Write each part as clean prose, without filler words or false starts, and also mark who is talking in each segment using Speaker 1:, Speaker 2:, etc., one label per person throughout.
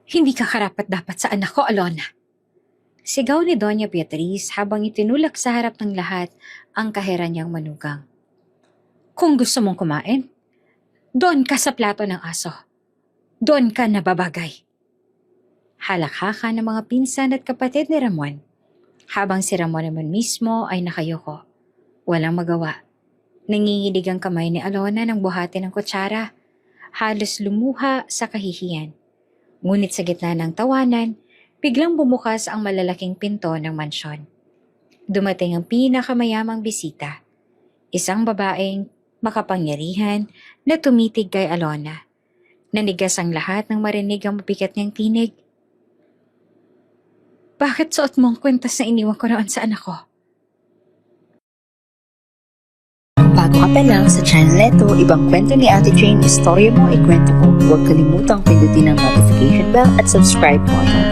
Speaker 1: Hindi ka karapat-dapat sa anak ko, Alona. Sigaw ni Doña Beatriz habang itinulak sa harap ng lahat ang kahera niyang manugang. Kung gusto mong kumain, doon ka sa plato ng aso. Doon ka nababagay. Halakhaka ng mga pinsan at kapatid ni Ramon, habang si Ramon naman mismo ay nakayoko. Walang magawa. Nanginginig ang kamay ni Alona ng buhati ng kutsara. Halos lumuha sa kahihiyan. Ngunit sa gitna ng tawanan, biglang bumukas ang malalaking pinto ng mansyon. Dumating ang pinakamayamang bisita. Isang babaeng makapangyarihan na tumitig kay Alona. Nanigas ang lahat nang marinig ang mabigat niyang tinig. Bakit suot mo ang kwintas na iniwan ko noon sa anak ko?
Speaker 2: Bago ka pa lang sa channel neto, ibang kwento ni Ate Jane, istorya mo, ikwento ko. Huwag kalimutang pindutin ang notification bell at subscribe button.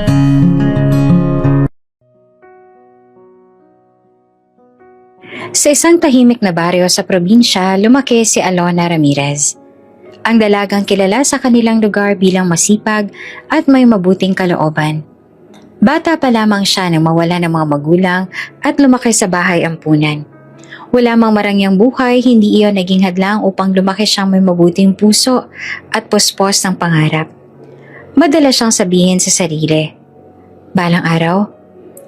Speaker 1: Sa isang tahimik na baryo sa probinsya, lumaki si Alona Ramirez. Ang dalagang kilala sa kanilang lugar bilang masipag at may mabuting kalooban. Bata pa lamang siya nang mawala ng mga magulang at lumaki sa bahay ampunan. Wala mang marangyang buhay, hindi iyon naging hadlang upang lumaki siyang may mabuting puso at puspos ng pangarap. Madalas siyang sabihin sa sarili, balang araw,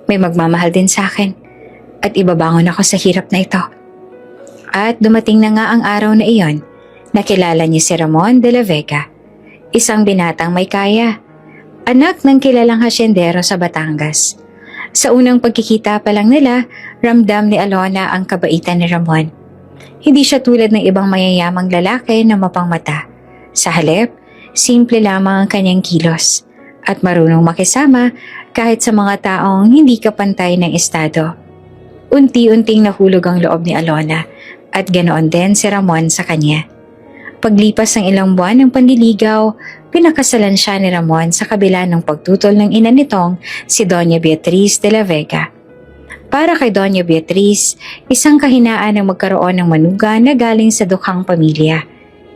Speaker 1: may magmamahal din sa akin at ibabangon ako sa hirap na ito. At dumating na nga ang araw na iyon, nakilala niya si Ramon de la Vega, isang binatang may kaya, anak ng kilalang hasyendero sa Batangas. Sa unang pagkikita pa lang nila, ramdam ni Alona ang kabaitan ni Ramon. Hindi siya tulad ng ibang mayayamang lalaki na mapangmata. Sa halip, simple lamang ang kanyang kilos at marunong makisama kahit sa mga taong hindi kapantay ng estado. Unti-unting nahulog ang loob ni Alona at ganoon din si Ramon sa kanya. Paglipas ng ilang buwan ng panliligaw, pinakasalan siya ni Ramon sa kabila ng pagtutol ng ina nitong si Doña Beatriz de la Vega. Para kay Doña Beatriz, isang kahinaan ang magkaroon ng manuga na galing sa dukhang pamilya.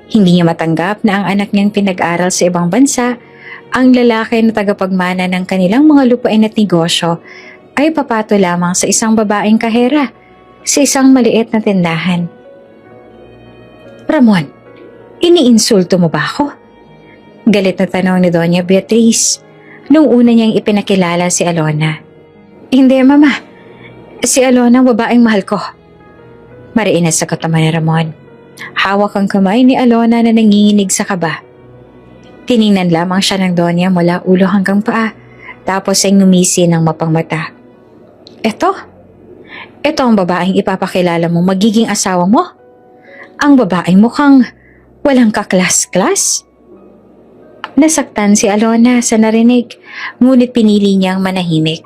Speaker 1: Hindi niya matanggap na ang anak niyang pinag-aral sa ibang bansa, ang lalaki na tagapagmana ng kanilang mga lupain at negosyo, ay papato lamang sa isang babaeng kahera, sa isang maliit na tindahan. Ramon, iniinsulto mo ba ako? Galit na tanong ni Doña Beatriz nung una niyang ipinakilala si Alona. Hindi, Mama. Si Alona ang babaeng mahal ko. Mariin na sagot naman ni Ramon. Hawak ang kamay ni Alona na nanginginig sa kaba. Tiningnan lamang siya ng Donya mula ulo hanggang paa, tapos ay ngumisi ng mapangmata. Ito ang babaeng ipapakilala mo magiging asawa mo? Ang babaeng mukhang walang kaklas-klas? Nasaktan si Alona sa narinig, ngunit pinili niyang manahimik.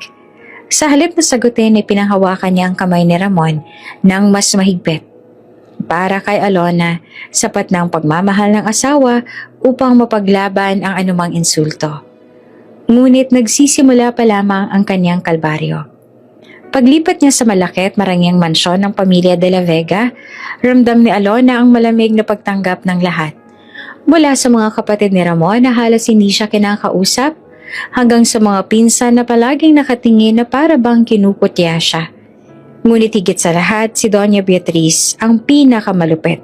Speaker 1: Sa halip na sagutin ay pinanghawakan niya ang kamay ni Ramon ng mas mahigpit. Para kay Alona, sapat na ang pagmamahal ng asawa upang mapaglaban ang anumang insulto. Ngunit nagsisimula pa lamang ang kanyang kalbaryo. Paglipat niya sa malaki at marangyang mansyon ng pamilya de la Vega, ramdam ni Alona ang malamig na pagtanggap ng lahat. Mula sa mga kapatid ni Ramon na halos hindi siya kinakausap, hanggang sa mga pinsan na palaging nakatingin na para bang kinukutya siya. Ngunit higit sa lahat, si Doña Beatriz ang pinakamalupit.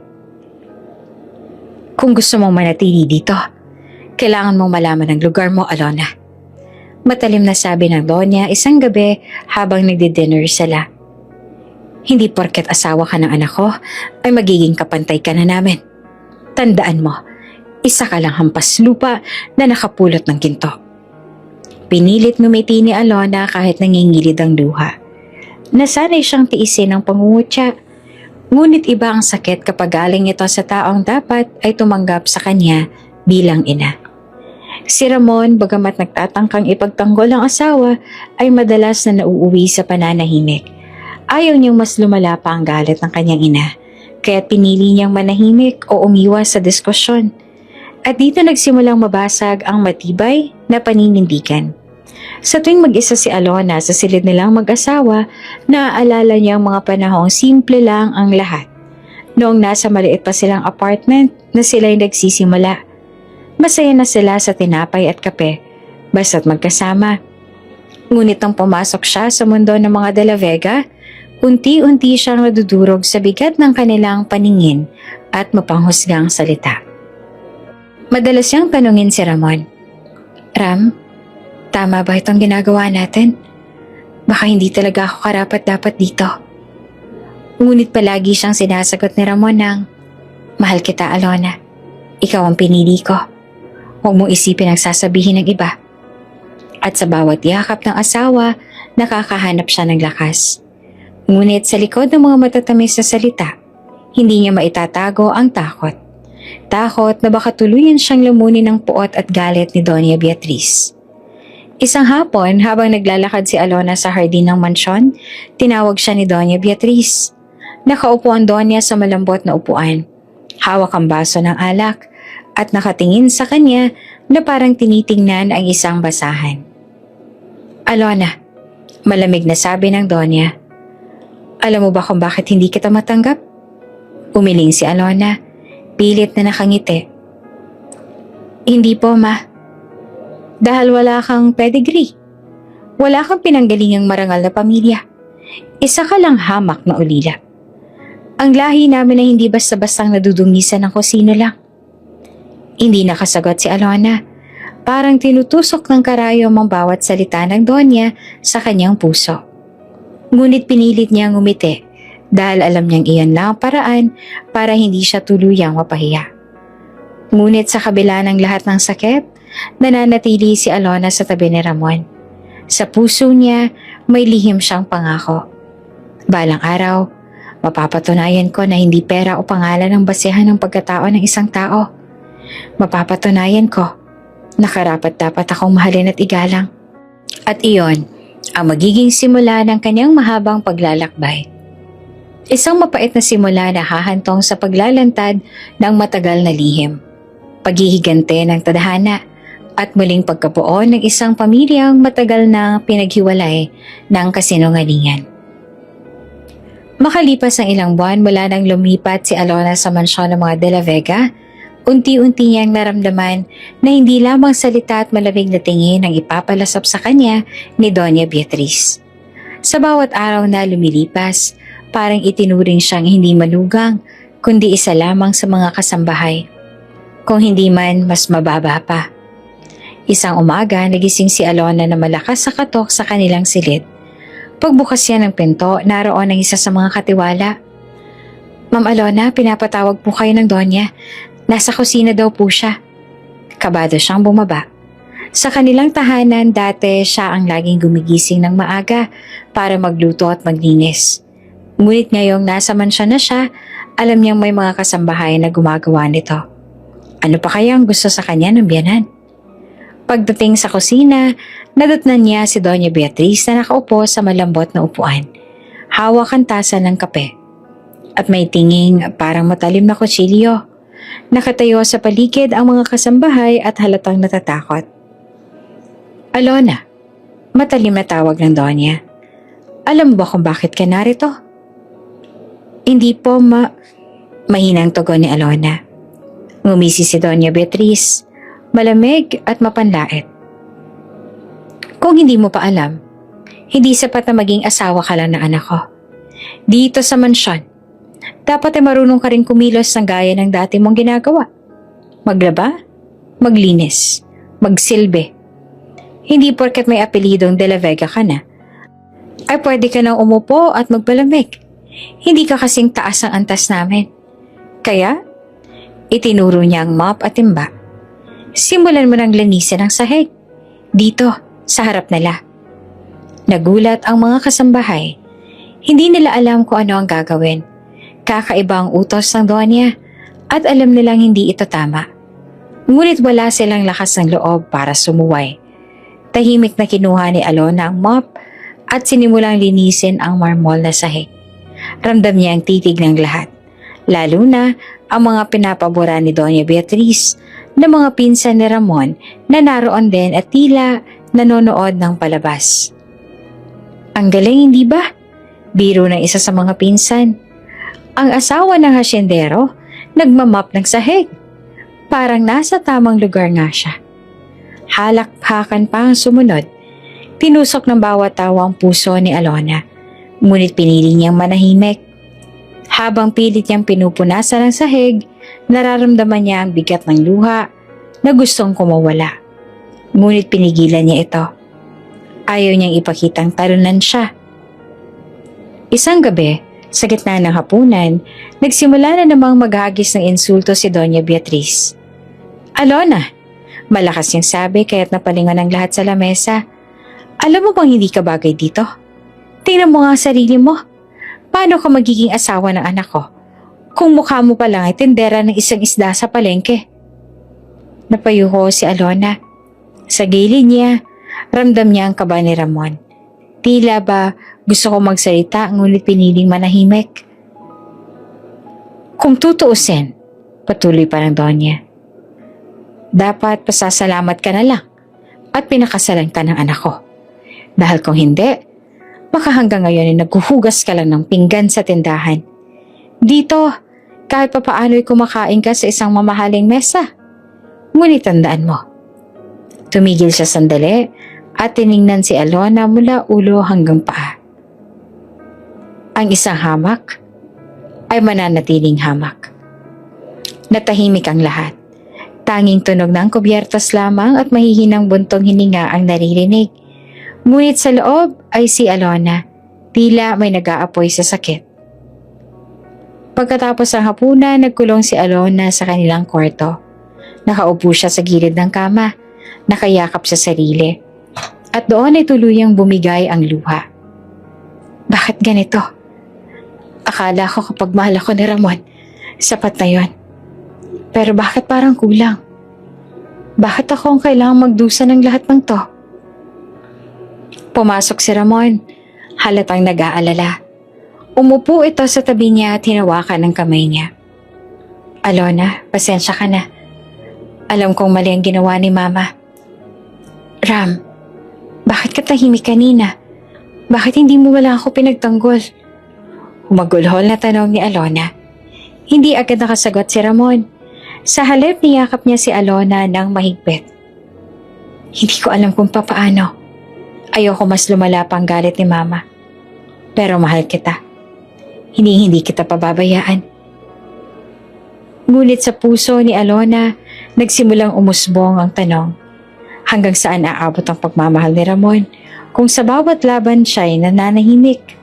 Speaker 1: Kung gusto mong manatili dito, kailangan mong malaman ang lugar mo, Alona. Matalim na sabi ng Donya isang gabi habang nagdi-dinner sila. Hindi porket asawa ka ng anak ko, ay magiging kapantay ka na namin. Tandaan mo, isa ka lang hampas lupa na nakapulot ng ginto. Pinilit ngumiti ni Alona kahit nangingilid ang luha. Nasanay siyang tiisin ang pangungutya, ngunit iba ang sakit kapag galing ito sa taong dapat ay tumanggap sa kanya bilang ina. Si Ramon, bagamat nagtatangkang ipagtanggol ang asawa, ay madalas na nauuwi sa pananahimik. Ayaw niyang mas lumala pa ang galit ng kanyang ina, kaya't pinili niyang manahimik o umiwas sa diskusyon. At dito nagsimulang mabasag ang matibay na paninindigan. Sa tuwing mag-isa si Alona sa silid nilang mag-asawa, naaalala niya ang mga panahong simple lang ang lahat. Noong nasa maliit pa silang apartment na sila'y nagsisimula. Masaya na sila sa tinapay at kape, basta't magkasama. Ngunit nang pumasok siya sa mundo ng mga De La Vega, unti-unti siyang nadudurog sa bigat ng kanilang paningin at mapanghusgang salita. Madalas siyang tanungin si Ramon, "Ram, tama ba itong ginagawa natin? Baka hindi talaga ako karapat-dapat dito." Ngunit palagi siyang sinasagot ni Ramon ng, "Mahal kita, Alona. Ikaw ang pinili ko. Huwag mong isipin ang sasabihin ng iba." At sa bawat yakap ng asawa, nakakahanap siya ng lakas. Ngunit sa likod ng mga matatamis na salita, hindi niya maitatago ang takot. Takot na baka tuluyan siyang lamunin ng puot at galit ni Doña Beatriz. Isang hapon, habang naglalakad si Alona sa hardin ng mansyon, tinawag siya ni Doña Beatriz. Nakaupo ang Doña sa malambot na upuan. Hawak ang baso ng alak at nakatingin sa kanya na parang tinitingnan ang isang basahan. "Alona," malamig na sabi ng Doña, "alam mo ba kung bakit hindi kita matanggap?" Umiling si Alona, pilit na nakangiti. "Hindi po, Ma. Dahil wala kang pedigree. Wala kang pinanggalingang marangal na pamilya. Isa ka lang hamak na ulila. Ang lahi namin ay hindi basta-bastang nadudungisan ng kusino lang." Hindi nakasagot si Alona. Parang tinutusok ng karayom ang bawat salita ng Doña sa kanyang puso. Ngunit pinilit niyang umiti dahil alam niyang iyon lang ang paraan para hindi siya tuluyang mapahiya. Ngunit sa kabila ng lahat ng sakit, nananatili si Alona sa tabi ni Ramon. Sa puso niya, may lihim siyang pangako. Balang araw, mapapatunayan ko na hindi pera o pangalan ang basehan ng pagkatao ng isang tao. Mapapatunayan ko na karapat-dapat akong mahalin at igalang. At iyon ang magiging simula ng kanyang mahabang paglalakbay. Isang mapait na simula na hahantong sa paglalantad ng matagal na lihim, paghihigante ng tadhana at muling pagkabuo ng isang pamilyang matagal na pinaghiwalay ng kasinungalingan. Makalipas ang ilang buwan mula nang lumipat si Alona sa mansyon ng mga De La Vega, unti-unti niyang naramdaman na hindi lamang salita at malamig na tingin ang ipapalasap sa kanya ni Doña Beatriz. Sa bawat araw na lumilipas, parang itinuring siyang hindi malugang, kundi isa lamang sa mga kasambahay. Kung hindi man, mas mababa pa. Isang umaga, nagising si Alona na malakas sa katok sa kanilang silid. Pagbukas niya ng pinto, naroon ang isa sa mga katiwala. "Ma'am Alona, pinapatawag po kayo ng Doña. Nasa kusina daw po siya." Kabado siyang bumaba. Sa kanilang tahanan, dati siya ang laging gumigising ng maaga para magluto at maglinis. Ngunit ngayong nasa mansyon na siya, alam niyang may mga kasambahay na gumagawa nito. Ano pa kaya ang gusto sa kanya ng biyanan? Pagdating sa kusina, nadatnan niya si Doña Beatriz na nakaupo sa malambot na upuan. Hawak ang tasa ng kape. At may tinging parang matalim na kutsilyo. Nakatayo sa paligid ang mga kasambahay at halatang natatakot. "Alona," matalim na tawag ng Doña. "Alam mo ba kung bakit ka narito?" "Hindi po, mahinang tugon ni Alona. Ngumisi si Doña Beatriz, malamig at mapanlait. "Kung hindi mo pa alam, hindi sapat na maging asawa ka lang ng anak ko. Dito sa mansyon, dapat ay marunong ka rin kumilos ng gaya ng dati mong ginagawa. Maglaba, maglinis, magsilbi. Hindi porket may apelidong De La Vega ka na, ay pwede ka nang umupo at magpalamig. Hindi ka kasing taas ang antas namin. Kaya, itinuro niya ang mop at timba. Simulan mo ng linisin ang sahig. Dito, sa harap nila." Nagulat ang mga kasambahay. Hindi nila alam kung ano ang gagawin. Kakaiba ang utos ng Doña at alam nilang hindi ito tama. Ngunit wala silang lakas ng loob para sumuway. Tahimik na kinuha ni Alona ang mop at sinimulang linisin ang marmol na sahig. Ramdam niya ang titig ng lahat, lalo na ang mga pinapabura ni Doña Beatriz na mga pinsan ni Ramon na naroon din at tila nanonood ng palabas. "Ang galing, hindi ba?" Biro ng isa sa mga pinsan. Ang asawa ng hasyendero, nagmamap ng sahig. Parang nasa tamang lugar nga siya. Halakhakan pa ang sumunod. Tinusok ng bawat tawa ang puso ni Alona, ngunit pinili niyang manahimik. Habang pilit niyang pinupunasan ang sahig, nararamdaman niya ang bigat ng luha na gustong kumawala. Ngunit pinigilan niya ito. Ayaw niyang ipakitang talunan siya. Isang gabi, sa gitna ng hapunan, nagsimula na namang maghagis ng insulto si Doña Beatriz. "Alona!" Malakas niyang sabi kaya't napalingon ang lahat sa lamesa. "Alam mo bang hindi ka bagay dito? Tingnan mo nga ang sarili mo. Paano ka magiging asawa ng anak ko? Kung mukha mo pa lang ay tindera ng isang isda sa palengke." Napayuho si Alona. Sa gilid niya, ramdam niya ang kaba ni Ramon. Tila ba gusto ko magsalita ngunit piniling manahimik. "Kung tutuusin," patuloy pa ng Donya, "dapat pasasalamat ka na lang at pinakasalan ka ng anak ko. Dahil kung hindi, baka hanggang ngayon ay naghuhugas ka lang ng pinggan sa tindahan. Dito, kahit papaano ay kumakain ka sa isang mamahaling mesa. Ngunit tandaan mo." Tumigil siya sandali at tiningnan si Alona mula ulo hanggang paa. Ang isang hamak ay mananatiling hamak. Natahimik ang lahat. Tanging tunog ng kubyertos lamang at mahihinang buntong hininga ang naririnig. Ngunit sa loob ay si Alona, tila may nag-aapoy sa sakit. Pagkatapos ng hapunan, nagkulong si Alona sa kanilang kwarto. Nakaupo siya sa gilid ng kama, nakayakap sa sarili. At doon ay tuluyang bumigay ang luha. Bakit ganito? Akala ko kapag mahal ako ni Ramon, sapat na yon. Pero bakit parang kulang? Bakit ako ang kailangang magdusa ng lahat ng to? Pumasok si Ramon, halatang nag-aalala. Umupo ito sa tabi niya at hinawakan ng kamay niya. "Alona, pasensya ka na. Alam kong mali ang ginawa ni Mama." "Ram, bakit ka tahimik kanina? Bakit hindi mo wala ako pinagtanggol?" Humagulhol na tanong ni Alona. Hindi agad nakasagot si Ramon. Sa halip niyakap niya si Alona ng mahigpit. "Hindi ko alam kung papaano. Ayoko mas lumala pang galit ni Mama. Pero mahal kita. Hindi kita pababayaan." Ngunit sa puso ni Alona, nagsimulang umusbong ang tanong. Hanggang saan aabot ang pagmamahal ni Ramon kung sa bawat laban siya ay nananahimik?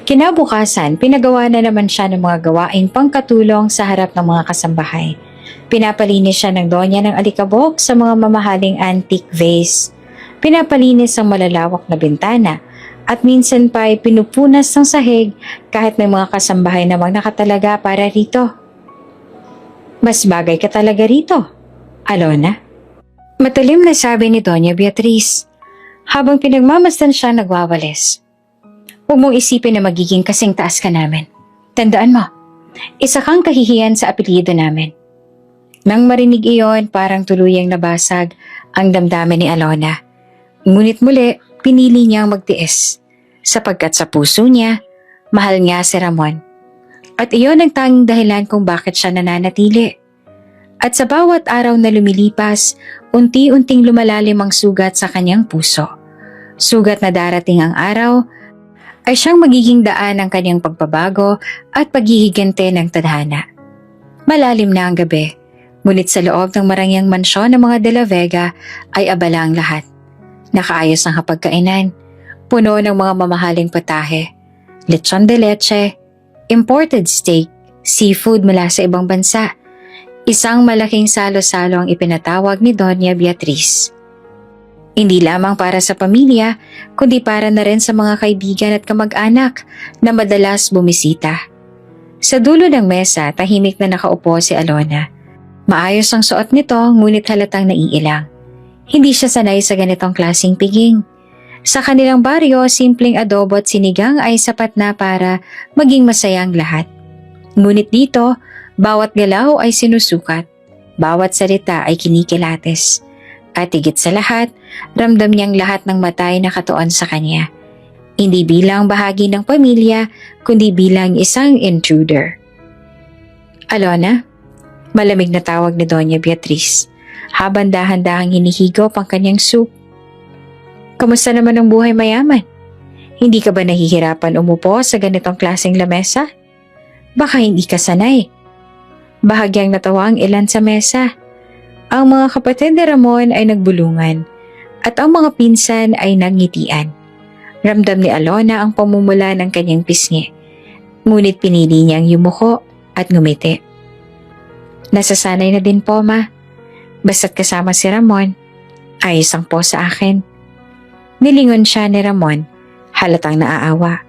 Speaker 1: Kinabukasan, pinagawa na naman siya ng mga gawaing pangkatulong sa harap ng mga kasambahay. Pinapalinis siya ng Donya ng alikabok sa mga mamahaling antique vase. Pinapalinis ang malalawak na bintana at minsan pa ay pinupunas ng sahig kahit may mga kasambahay namang nakatalaga para rito. "Mas bagay ka talaga rito, Alona," matalim na sabi ni Doña Beatriz. Habang pinagmamasdan siya nagwawalis. "Huwag mong isipin na magiging kasing taas ka namin. Tandaan mo, isa kang kahihiyan sa apelyido namin." Nang marinig iyon, parang tuluyang nabasag ang damdamin ni Alona. Ngunit muli, pinili niyang magtiis. Sapagkat sa puso niya, mahal niya si Ramon. At iyon ang tanging dahilan kung bakit siya nananatili. At sa bawat araw na lumilipas, unti-unting lumalalim ang sugat sa kanyang puso. Sugat na darating ang araw ay siyang magiging daan ng kanyang pagbabago at paghihigante ng tadhana. Malalim na ang gabi, ngunit sa loob ng marangyang mansyon ng mga De La Vega ay abala ang lahat. Nakaayos ang hapagkainan, puno ng mga mamahaling putahe, lechon de leche, imported steak, seafood mula sa ibang bansa. Isang malaking salo-salo ang ipinatawag ni Doña Beatriz. Hindi lamang para sa pamilya, kundi para na rin sa mga kaibigan at kamag-anak na madalas bumisita. Sa dulo ng mesa, tahimik na nakaupo si Alona. Maayos ang suot nito, ngunit halatang naiilang. Hindi siya sanay sa ganitong klaseng piging. Sa kanilang baryo, simpleng adobo at sinigang ay sapat na para maging masayang lahat. Ngunit dito, bawat galaw ay sinusukat, bawat salita ay kinikilates. At higit sa lahat, ramdam niyang lahat ng matay nakatuon sa kanya. Hindi bilang bahagi ng pamilya, kundi bilang isang intruder. "Alona?" Malamig na tawag ni Doña Beatriz. habang dahan-dahang hinihigop ang kanyang soup. Kamusta naman ang buhay mayaman? Hindi ka ba nahihirapan umupo sa ganitong klaseng lamesa? Baka hindi ka sanay. Bahagyang natawa ang ilan sa mesa. Ang mga kapatid ni Ramon ay nagbulungan at ang mga pinsan ay nangitian. Ramdam ni Alona ang pamumula ng kanyang pisngi. Ngunit pinili niyang yumuko at ngumiti. Nasasanay na din po, ma. Basta't kasama si Ramon, ayos ang po sa akin. Nilingon siya ni Ramon, halatang naaawa.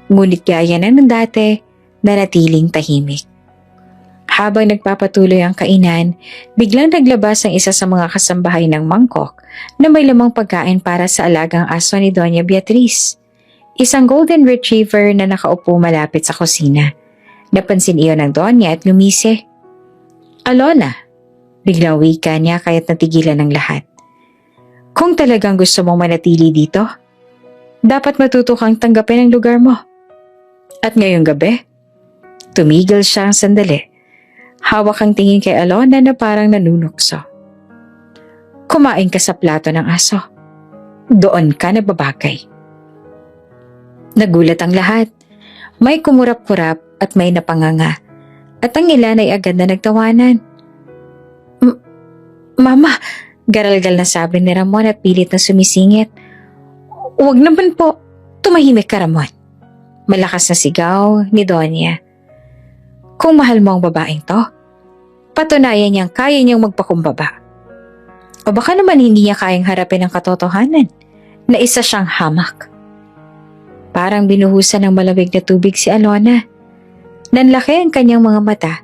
Speaker 1: Ngunit gaya na ng dati, nanatiling tahimik. Habang nagpapatuloy ang kainan, biglang naglabas ang isa sa mga kasambahay ng mangkok na may lamang pagkain para sa alagang aso ni Doña Beatriz. Isang golden retriever na nakaupo malapit sa kusina. Napansin iyon ng Doña at ngumisi. Alona, biglang wika niya kaya't natigilan ng lahat. Kung talagang gusto mong manatili dito, dapat matuto kang tanggapin ang lugar mo. At ngayong gabi, tumigil siya ang sandali. Hawak ang tingin kay Alona na parang nanunukso. Kumain ka sa plato ng aso. Doon ka nababagay. Nagulat ang lahat. May kumurap-kurap at may napanganga. At ang ilan ay agad na nagtawanan. Mama, garalgal na sabi ni Ramon at pilit na sumisingit. Huwag naman po, tumahimik ka Ramon. Malakas na sigaw ni Doña. Kung mahal mo ang babaeng to, patunayan niyang kaya niyang magpakumbaba. O baka naman hindi niya kayang harapin ang katotohanan na isa siyang hamak. Parang binuhusan ng malamig na tubig si Alona. Nanlaki ang kanyang mga mata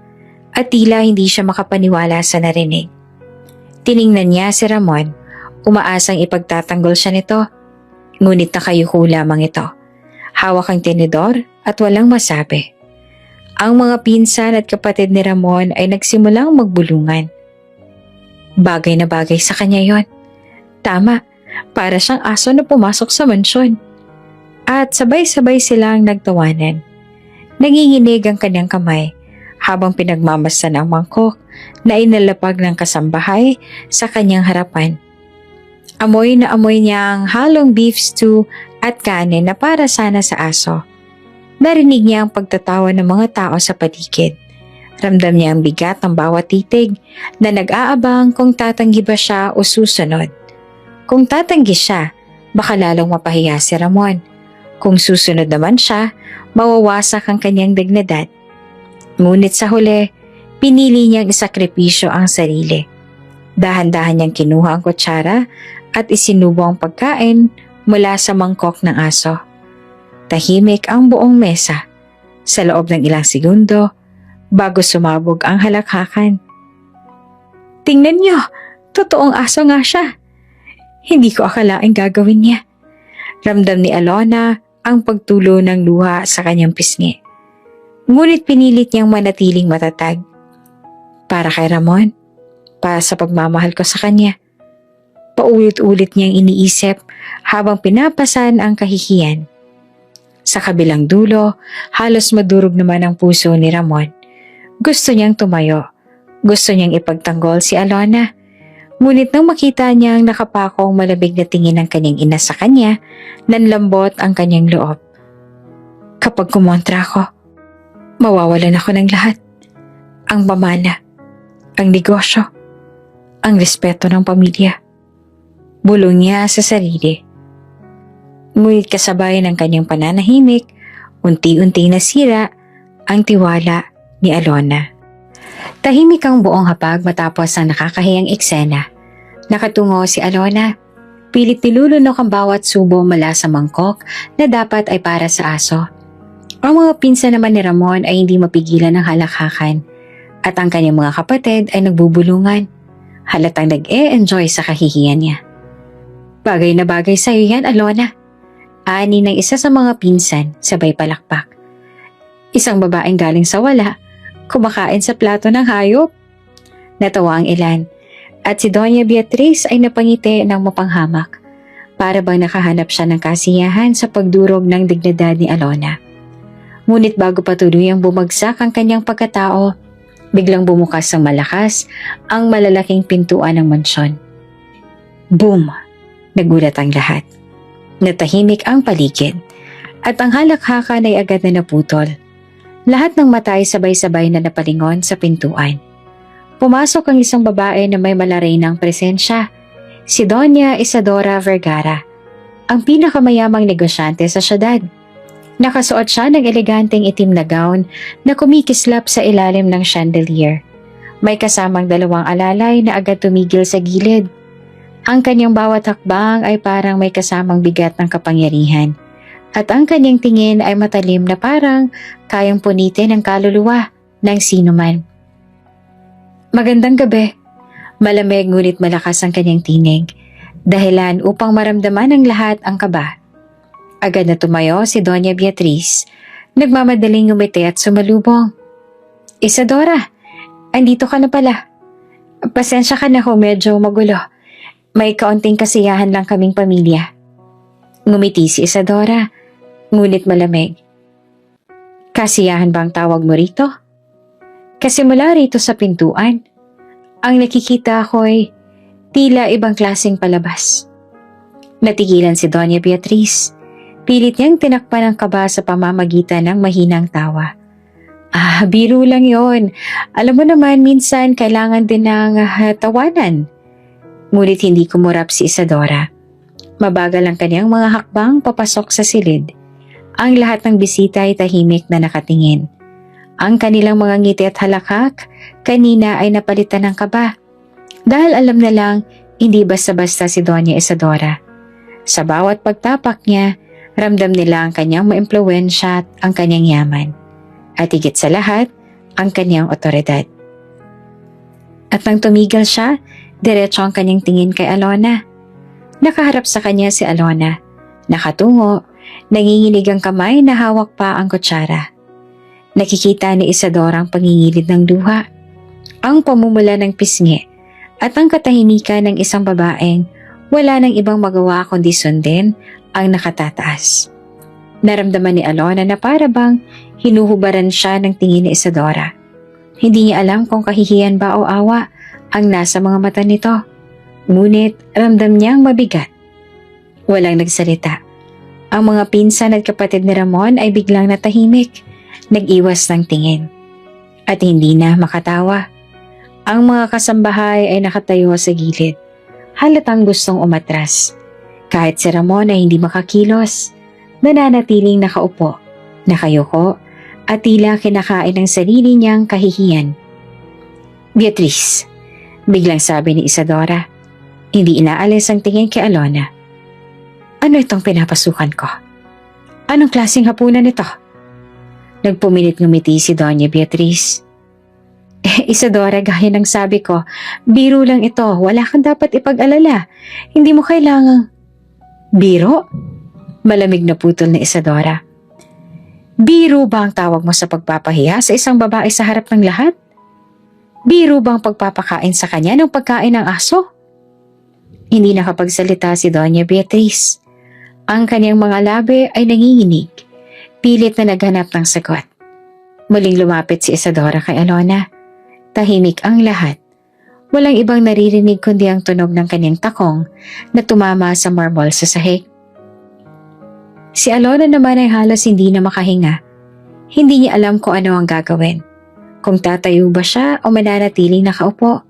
Speaker 1: at tila hindi siya makapaniwala sa narinig. Tiningnan niya si Ramon, umaasang ipagtatanggol siya nito. Ngunit nakayuko lamang ito. Hawak ang tinidor at walang masabi. Ang mga pinsan at kapatid ni Ramon ay nagsimulang magbulungan. Bagay na bagay sa kanya yon. Tama, para siyang aso na pumasok sa mansyon. At sabay-sabay silang nagtawanan. Nanginginig ang kanyang kamay habang pinagmamasdan ang mangkok na inalapag ng kasambahay sa kanyang harapan. Amoy na amoy niya ang halong beef stew at kanin na para sana sa aso. Narinig niya ang pagtatawa ng mga tao sa paligid. Ramdam niya ang bigat ng bawat titig na nag-aabang kung tatanggi ba siya o susunod. Kung tatanggi siya, baka lalong mapahiya si Ramon. Kung susunod naman siya, mawawasak ang kanyang dignidad. Ngunit sa huli, pinili niyang isakripisyo ang sarili. Dahan-dahan niyang kinuha ang kutsara at isinubo ang pagkain mula sa mangkok ng aso. Tahimik ang buong mesa sa loob ng ilang segundo bago sumabog ang halakhakan. Tingnan niyo, totoong aso nga siya. Hindi ko akalaing gagawin niya. Ramdam ni Alona ang pagtulo ng luha sa kanyang pisngi. Ngunit pinilit niyang manatiling matatag. Para kay Ramon, para sa pagmamahal ko sa kanya. Paulit-ulit niyang iniisip habang pinapasan ang kahihiyan. Sa kabilang dulo, halos madurog naman ang puso ni Ramon. Gusto niyang tumayo. Gusto niyang ipagtanggol si Alona. Ngunit nang makita niyang nakapako ang malabig na tingin ng kanyang ina sa kanya, nanlambot ang kanyang loob. Kapag kumontra ako, mawawalan ako ng lahat. Ang pamana, ang negosyo, ang respeto ng pamilya. Bulong niya sa sarili. Ngunit kasabay ng kanyang pananahimik, unti-unti nasira ang tiwala ni Alona. Tahimik ang buong hapag matapos ang nakakahiyang eksena. Nakatungo si Alona. Pilit nilulunok ang bawat subo mula sa mangkok na dapat ay para sa aso. Ang mga pinsan naman ni Ramon ay hindi mapigilan ng halakhakan at ang kanyang mga kapatid ay nagbubulungan. Halatang nag-e-enjoy sa kahihiyan niya. Bagay na bagay sa iyo yan, Alona. Ani ng isa sa mga pinsan sabay palakpak. Isang babaeng galing sa wala, kumakain sa plato ng hayop. Natawa ang ilan at si Doña Beatriz ay napangiti ng mapanghamak para bang nakahanap siya ng kasiyahan sa pagdurog ng dignidad ni Alona. Ngunit bago patuloy ang bumagsak ang kanyang pagkatao, Biglang bumukas ng malakas ang malalaking pintuan ng mansyon. Boom! Nagulat ang lahat. Natahimik ang paligid at ang halakhakan ay agad na naputol. Lahat ng mata ay sabay-sabay na napalingon sa pintuan. Pumasok ang isang babae na may malarinang presensya, si Doña Isadora Vergara, ang pinakamayamang negosyante sa syudad. Nakasuot siya ng eleganteng itim na gown na kumikislap sa ilalim ng chandelier. May kasamang 2 alalay na agad tumigil sa gilid. Ang kanyang bawat hakbang ay parang may kasamang bigat ng kapangyarihan. At ang kanyang tingin ay matalim na parang kayang punitin ang kaluluwa ng sinuman. Magandang gabi. Malamig ngunit malakas ang kanyang tinig. Dahilan upang maramdaman ng lahat ang kaba. Agad na tumayo si Doña Beatriz. Nagmamadaling ngumiti at sumalubong. Isadora, andito ka na pala. Pasensya ka na kung medyo magulo. May kaunting kasiyahan lang kaming pamilya. Ngumiti si Isadora, ngunit malamig. Kasiyahan ba ang tawag mo rito? Kasi mula rito sa pintuan, ang nakikita ko'y tila ibang klaseng palabas. Natigilan si Doña Beatriz. Pilit niyang tinakpan ang kaba sa pamamagitan ng mahinang tawa. Biro lang yon. Alam mo naman, minsan kailangan din ng tawanan. Ngunit hindi kumurap si Isadora. Mabagal ang kanyang mga hakbang papasok sa silid. Ang lahat ng bisita ay tahimik na nakatingin. Ang kanilang mga ngiti at halakak kanina ay napalitan ng kaba. Dahil alam na lang, hindi basta-basta si Doña Isadora. Sa bawat pagtapak niya, ramdam nila ang kanyang maimpluwensya at ang kanyang yaman. At higit sa lahat, ang kanyang otoridad. At nang tumigil siya, diretso ang kanyang tingin kay Alona. Nakaharap sa kanya si Alona. Nakatungo, nanginginig ang kamay na hawak pa ang kutsara. Nakikita ni Isadora ang pangingilid ng luha, ang pamumula ng pisngi, at ang katahimikan ng isang babaeng wala nang ibang magawa kundi sundin ang nakatataas. Naramdaman ni Alona na para bang hinuhubaran siya ng tingin ni Isadora. Hindi niya alam kung kahihiyan ba o awa ang nasa mga mata nito. Ngunit ramdam niyang mabigat. Walang nagsalita. Ang mga pinsan at kapatid ni Ramon ay biglang natahimik, nag-iwas ng tingin. At hindi na makatawa. Ang mga kasambahay ay nakatayo sa gilid. Halatang gustong umatras. Kahit si Ramon ay hindi makakilos, nananatiling nakaupo, nakayuko, at tila kinakain ng sarili niyang kahihiyan. Beatriz, biglang sabi ni Isadora, hindi inaalis ang tingin kay Alona. Ano itong pinapasukan ko? Anong klaseng hapunan ito? Nagpumilit ngumiti si Doña Beatriz. Isadora, gaya ng sabi ko, biro lang ito, wala kang dapat ipag-alala. Hindi mo kailangang... Biro? Malamig na putol ni Isadora. Biro ba ang tawag mo sa pagpapahiya sa isang babae sa harap ng lahat? Biro ba ang pagpapakain sa kanya ng pagkain ng aso? Hindi nakapagsalita si Doña Beatriz. Ang kanyang mga labi ay nanginginig. Pilit na naghanap ng sagot. Muling lumapit si Isadora kay Alona. Tahimik ang lahat. Walang ibang naririnig kundi ang tunog ng kanyang takong na tumama sa marble sa sahig. Si Alona naman ay halos hindi na makahinga. Hindi niya alam kung ano ang gagawin. Kung tatayo ba siya o mananatiling nakaupo.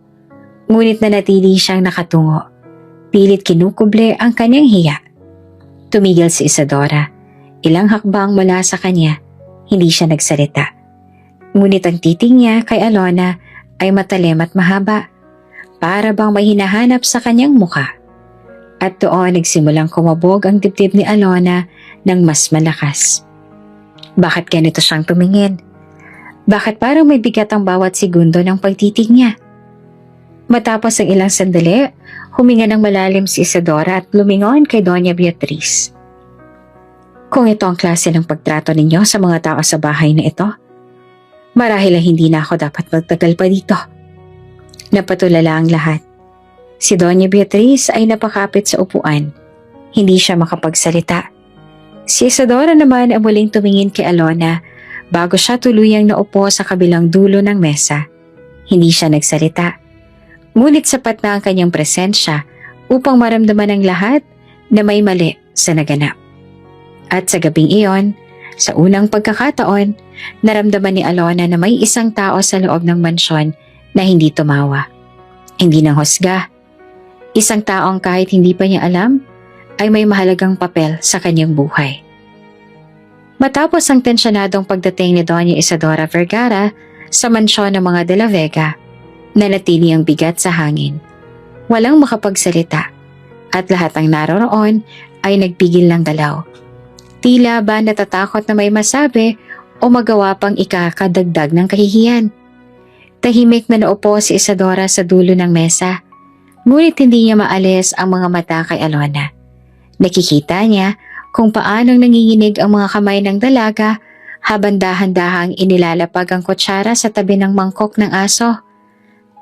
Speaker 1: Ngunit nanatili siyang nakatungo. Pilit kinukuble ang kanyang hiya. Tumigil si Isadora. Ilang hakbang mula sa kanya, hindi siya nagsalita. Ngunit ang titing niya kay Alona ay matalim at mahaba. Para bang may hinahanap sa kanyang muka. At doon nagsimulang kumabog ang dibdib ni Alona ng mas malakas. Bakit ganito siyang tumingin? Bakit parang may bigat ang bawat segundo ng pagtitig niya? Matapos ang ilang sandali, huminga ng malalim si Isadora at lumingon kay Doña Beatriz. Kung ito ang klase ng pagtrato ninyo sa mga tao sa bahay na ito, marahil ay hindi na ako dapat magtagal pa dito. Napatulala ang lahat. Si Doña Beatriz ay napakapit sa upuan. Hindi siya makapagsalita. Si Isadora naman ay muling tumingin kay Alona bago siya tuluyang naupo sa kabilang dulo ng mesa. Hindi siya nagsalita. Ngunit sapat na ang kanyang presensya upang maramdaman ng lahat na may mali sa naganap. At sa gabing iyon, sa unang pagkakataon, naramdaman ni Alona na may isang tao sa loob ng mansyon na hindi tumawa. Hindi nang husga. Isang taong kahit hindi pa niya alam, ay may mahalagang papel sa kanyang buhay. Matapos ang tensyonadong pagdating ni Doña Isadora Vergara sa mansyon ng mga De la Vega, nanatili ang bigat sa hangin. Walang makapagsalita at lahat ng naroroon ay nagpigil ng galaw. Tila ba natatakot na may masabi o magawa pang ikakadagdag ng kahihiyan. Tahimik na naupo si Isadora sa dulo ng mesa, ngunit hindi niya maalis ang mga mata kay Alona. Nakikita niya kung paanong nanginginig ang mga kamay ng dalaga habang dahan-dahang inilalapag ang kutsara sa tabi ng mangkok ng aso.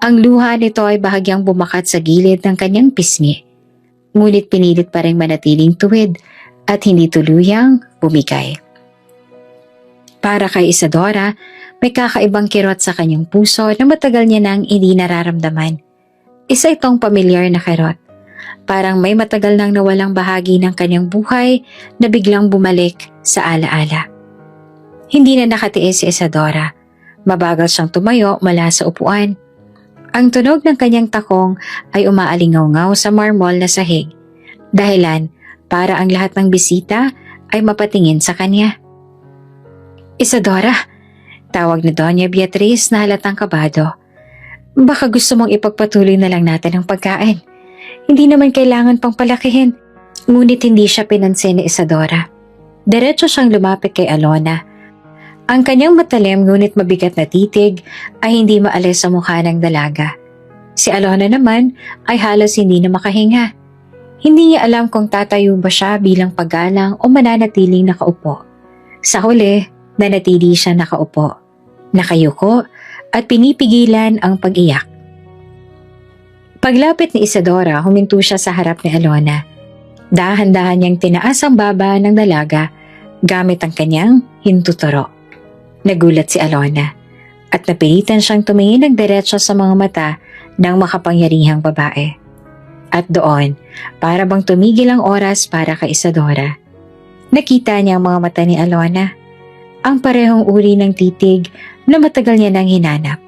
Speaker 1: Ang luha nito ay bahagyang bumakat sa gilid ng kanyang pisngi, ngunit pinilit pa rin manatiling tuwid at hindi tuluyang bumigay. Para kay Isadora, may kakaibang kirot sa kanyang puso na matagal niya nang hindi nararamdaman. Isa itong pamilyar na kirot. Parang may matagal nang nawalang bahagi ng kanyang buhay na biglang bumalik sa alaala. Hindi na nakatiis si Isadora. Mabagal siyang tumayo mula sa upuan. Ang tunog ng kanyang takong ay umaalingaw-ngaw sa marmol na sahig. Dahilan para ang lahat ng bisita ay mapatingin sa kanya. Isadora, tawag ni Doña Beatriz na halatang kabado. Baka gusto mong ipagpatuloy na lang natin ang pagkain. Hindi naman kailangan pang palakihin. Ngunit hindi siya pinansin ni Isadora. Diretso siyang lumapit kay Alona. Ang kanyang matalim ngunit mabigat na titig ay hindi maalis sa mukha ng dalaga. Si Alona naman ay halos hindi na makahinga. Hindi niya alam kung tatayo ba siya bilang paggalang o mananatiling nakaupo. Sa huli, nanatili siya nakaupo, nakayuko at pinipigilan ang pag-iyak. Paglapit ni Isadora, huminto siya sa harap ni Alona. Dahan-dahan niyang tinaas ang baba ng dalaga gamit ang kanyang hintuturo. Nagulat si Alona at napilitan siyang tumingin ng diretso sa mga mata ng makapangyarihang babae. At doon, para bang tumigil ang oras para kay Isadora, nakita niya ang mga mata ni Alona. Ang parehong uri ng titig na matagal niya nang hinanap.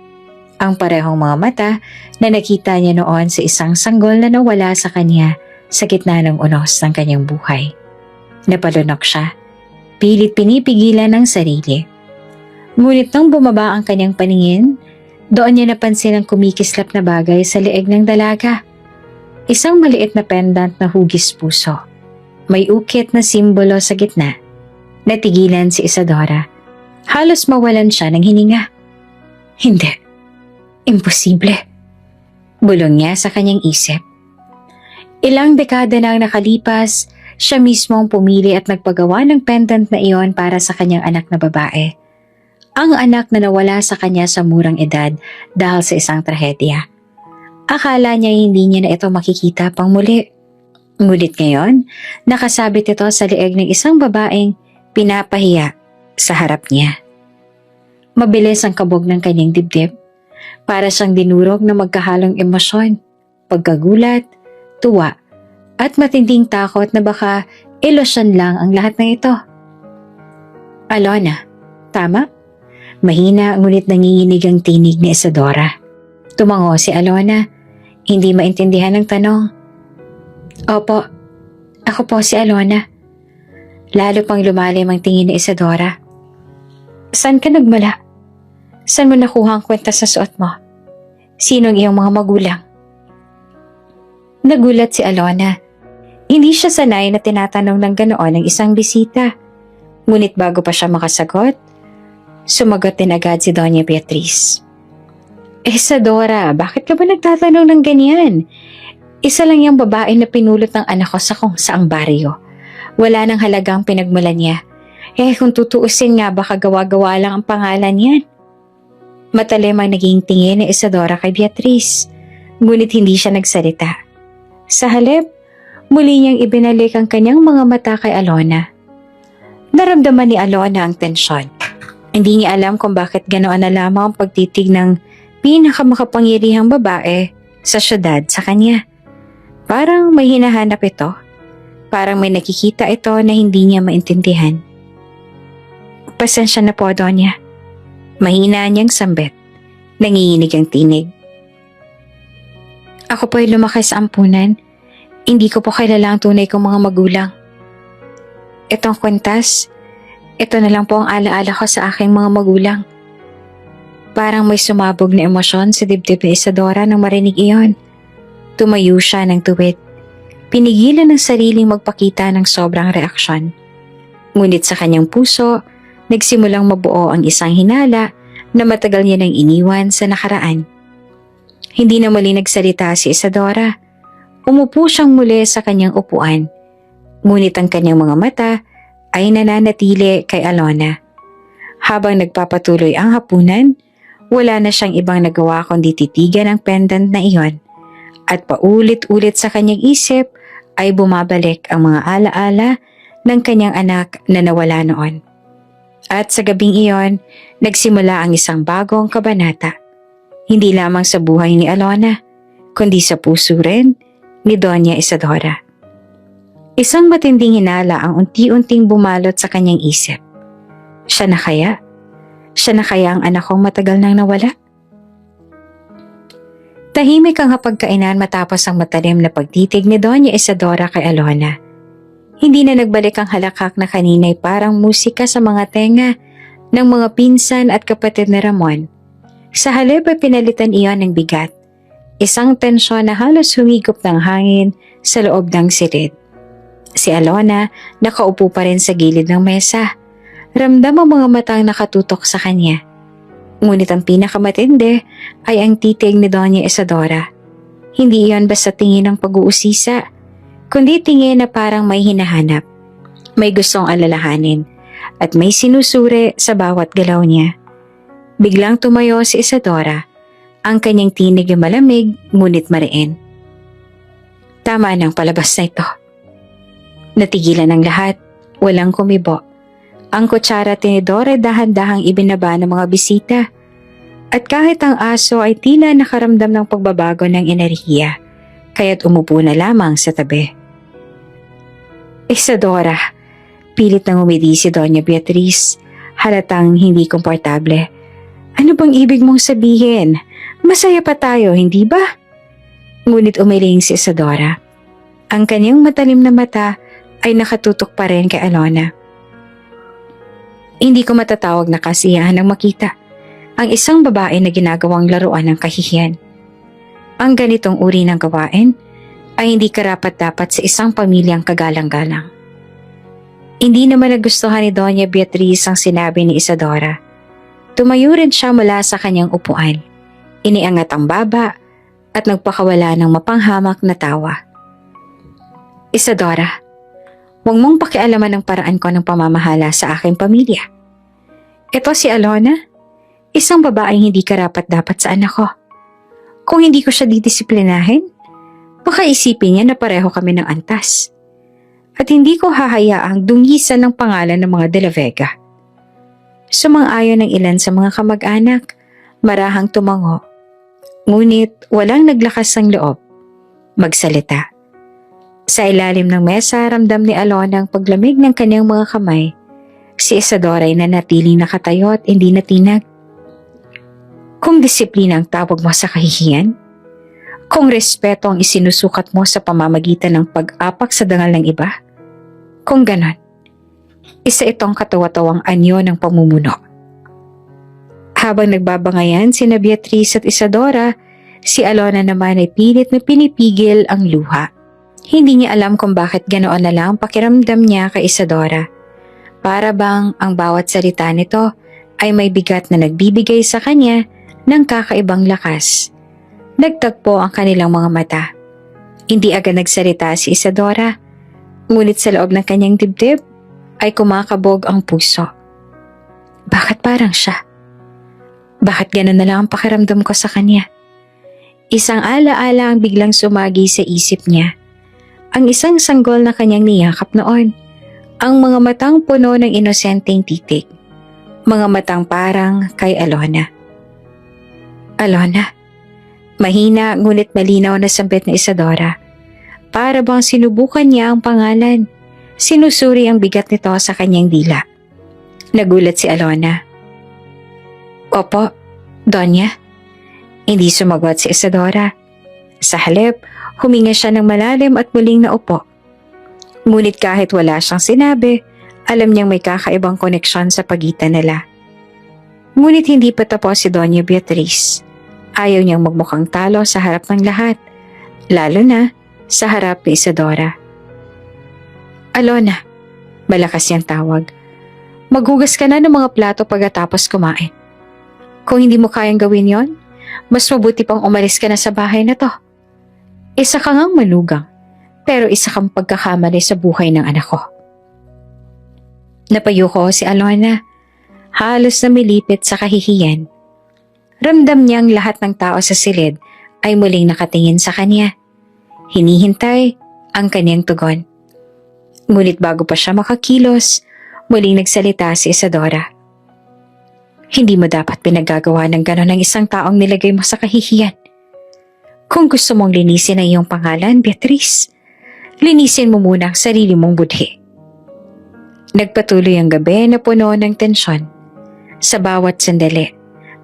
Speaker 1: Ang parehong mga mata na nakita niya noon sa isang sanggol na nawala sa kanya sa gitna ng unos ng kanyang buhay. Napalunok siya. Pilit pinipigilan ng sarili. Ngunit nang bumaba ang kanyang paningin, doon niya napansin ang kumikislap na bagay sa leeg ng dalaga. Isang maliit na pendant na hugis puso. May ukit na simbolo sa gitna. Natigilan si Isadora. Halos mawalan siya ng hininga. Hindi. Imposible. Bulong niya sa kanyang isip. Ilang dekada nang nakalipas, siya mismo ang pumili at nagpagawa ng pendant na iyon para sa kanyang anak na babae. Ang anak na nawala sa kanya sa murang edad dahil sa isang trahedya. Akala niya hindi niya na ito makikita pang muli. Ngunit ngayon, nakasabit ito sa leeg ng isang babaeng pinapahiya sa harap niya. Mabilis ang kabog ng kanyang dibdib. Para siyang dinurog na magkahalong emosyon, pagkagulat, tuwa, at matinding takot na baka ilusyon lang ang lahat ng ito. Alona, tama? Mahina ngunit nanginginig ang tinig ni Isadora. Tumango si Alona, hindi maintindihan ang tanong. Opo, ako po si Alona. Lalo pang lumalim ang tingin ni Isadora. Saan ka nagmula? Saan mo nakuha ang kwenta sa suot mo? Sino ang iyong mga magulang? Nagulat si Alona. Hindi siya sanay na tinatanong ng ganoon ng isang bisita. Ngunit bago pa siya makasagot, sumagot din agad si Doña Beatriz. Isadora, bakit ka ba nagtatanong ng ganyan? Isa lang yung babae na pinulot ng anak ko sa kung saang baryo. Wala nang halagang pinagmulan niya. Kung tutuusin nga baka gawa-gawa lang ang pangalan niyan. Matalim ang naging tingin ni Isadora kay Beatriz, ngunit hindi siya nagsalita. Sa halip, muli niyang ibinalik ang kanyang mga mata kay Alona. Naramdaman ni Alona ang tensyon. Hindi niya alam kung bakit ganoon na lamang ang pagtitig ng pinakamakapangyarihang babae sa syudad sa kanya. Parang may hinahanap ito. Parang may nakikita ito na hindi niya maintindihan. Pasensya na po, Donya. Mahina niyang sambit. Nanginginig ang tinig. Ako po ay lumaki sa ampunan. Hindi ko po kilala ang tunay kong mga magulang. Itong kwintas, ito na lang po ang alaala ko sa aking mga magulang. Parang may sumabog na emosyon sa dibdib ni Isadora nang marinig iyon. Tumayo siya ng tuwid. Pinigilan ng sariling magpakita ng sobrang reaksyon. Ngunit sa kanyang puso, nagsimulang mabuo ang isang hinala na matagal niya nang iniwan sa nakaraan. Hindi na muli nagsalita si Isadora. Umupo siyang muli sa kanyang upuan. Ngunit ang kanyang mga mata ay nananatili kay Alona. Habang nagpapatuloy ang hapunan, wala na siyang ibang nagawa kundi titigan ang pendant na iyon. At paulit-ulit sa kanyang isip ay bumabalik ang mga alaala ng kanyang anak na nawala noon. At sa gabing iyon, nagsimula ang isang bagong kabanata. Hindi lamang sa buhay ni Alona, kundi sa puso rin ni Doña Isadora. Isang matinding hinala ang unti-unting bumalot sa kanyang isip. Siya na kaya? Siya na kaya ang anak kong matagal nang nawala? Tahimik ang hapagkainan matapos ang matalim na pagtitig ni Doña Isadora kay Alona. Hindi na nagbalik ang halakak na kanina'y parang musika sa mga tenga ng mga pinsan at kapatid ni Ramon. Sa halip ay pinalitan iyon ng bigat. Isang tensyon na halos humigop ng hangin sa loob ng silid. Si Alona nakaupo pa rin sa gilid ng mesa. Ramdam ang mga matang nakatutok sa kanya. Ngunit ang pinakamatindi ay ang titig ni Doña Isadora. Hindi iyon basta tingin ng pag-uusisa, kundi tingin na parang may hinahanap. May gustong alalahanin at may sinusuri sa bawat galaw niya. Biglang tumayo si Isadora. Ang kanyang tinig ay malamig ngunit mariin. Tama ng palabas na ito. Natigilan ang lahat, walang kumibo. Ang kutsara at tinidor ay dahan-dahang ibinaba ng mga bisita. At kahit ang aso ay tila nakaramdam ng pagbabago ng enerhiya, kaya't umupo na lamang sa tabi. Isadora, pilit nang umidi si Doña Beatriz, halatang hindi komportable. Ano bang ibig mong sabihin? Masaya pa tayo, hindi ba? Ngunit umiling si Isadora. Ang kanyang matalim na mata ay nakatutok pa rin kay Alona. Hindi ko matatawag na kasiyahan ng makita ang isang babae na ginagawang laruan ng kahihiyan. Ang ganitong uri ng gawain ay hindi karapat-dapat sa isang pamilyang kagalang-galang. Hindi naman nagustuhan ni Doña Beatriz ang sinabi ni Isadora. Tumayo rin siya mula sa kanyang upuan. Iniangat ang baba at nagpakawala ng mapanghamak na tawa. Isadora, huwag mong pakialaman ang paraan ko ng pamamahala sa aking pamilya. Ito si Alona, isang babaeng hindi karapat-dapat sa anak ko. Kung hindi ko siya didisiplinahin, baka isipin niya na pareho kami ng antas. At hindi ko hahayaang dungisan ng pangalan ng mga De La Vega. Sumang-ayon ng ilan sa mga kamag-anak, marahang tumango. Ngunit walang naglakas ng loob magsalita. Sa ilalim ng mesa, ramdam ni Alona ang paglamig ng kanyang mga kamay. Si Isadora ay nanatiling nakatayo at hindi natinag. Kung disiplina ang tawag mo sa kahihiyan, kung respeto ang isinusukat mo sa pamamagitan ng pag-apak sa dangal ng iba, kung ganon, isa itong katawa-tawang anyo ng pamumuno. Habang nagbabangayan sina Beatriz at Isadora, si Alona naman ay pilit na pinipigil ang luha. Hindi niya alam kung bakit ganoon na lang pakiramdam niya kay Isadora. Para bang ang bawat salita nito ay may bigat na nagbibigay sa kanya ng kakaibang lakas. Nagtagpo ang kanilang mga mata. Hindi agad nagsalita si Isadora, ngunit sa loob ng kanyang dibdib ay kumakabog ang puso. Bakit parang siya? Bakit gano'n na lang ang pakiramdam ko sa kanya? Isang ala-ala ang biglang sumagi sa isip niya. Ang isang sanggol na kanyang niyakap noon. Ang mga matang puno ng inosenteng titig. Mga matang parang kay Alona. Alona. Mahina ngunit malinaw na sambit ni Isadora. Para bang sinubukan niya ang pangalan. Sinusuri ang bigat nito sa kanyang dila. Nagulat si Alona. Opo, Donya. Hindi sumagot si Isadora. Sa halip, huminga siya ng malalim at muling naupo. Ngunit kahit wala siyang sinabi, alam niyang may kakaibang koneksyon sa pagitan nila. Ngunit hindi pa tapos si Doña Beatriz. Ayaw niyang magmukhang talo sa harap ng lahat, lalo na sa harap ni Isadora. Alona, malakas niyang tawag. Maghugas ka na ng mga plato pagkatapos kumain. Kung hindi mo kayang gawin yon, mas mabuti pang umalis ka na sa bahay na to. Isa ka ngang manugang, pero isa kang pagkakamali sa buhay ng anak ko. Napayuko si Alona, halos namilipit sa kahihiyan. Ramdam niyang lahat ng tao sa silid ay muling nakatingin sa kanya. Hinihintay ang kanyang tugon. Ngunit bago pa siya makakilos, muling nagsalita si Isadora. Hindi mo dapat pinagagawa ng gano'n ng isang taong nilagay mo sa kahihiyan. Kung gusto mong linisin ang iyong pangalan, Beatriz, linisin mo muna ang sarili mong budhi. Nagpatuloy ang gabi na puno ng tensyon. Sa bawat sandali,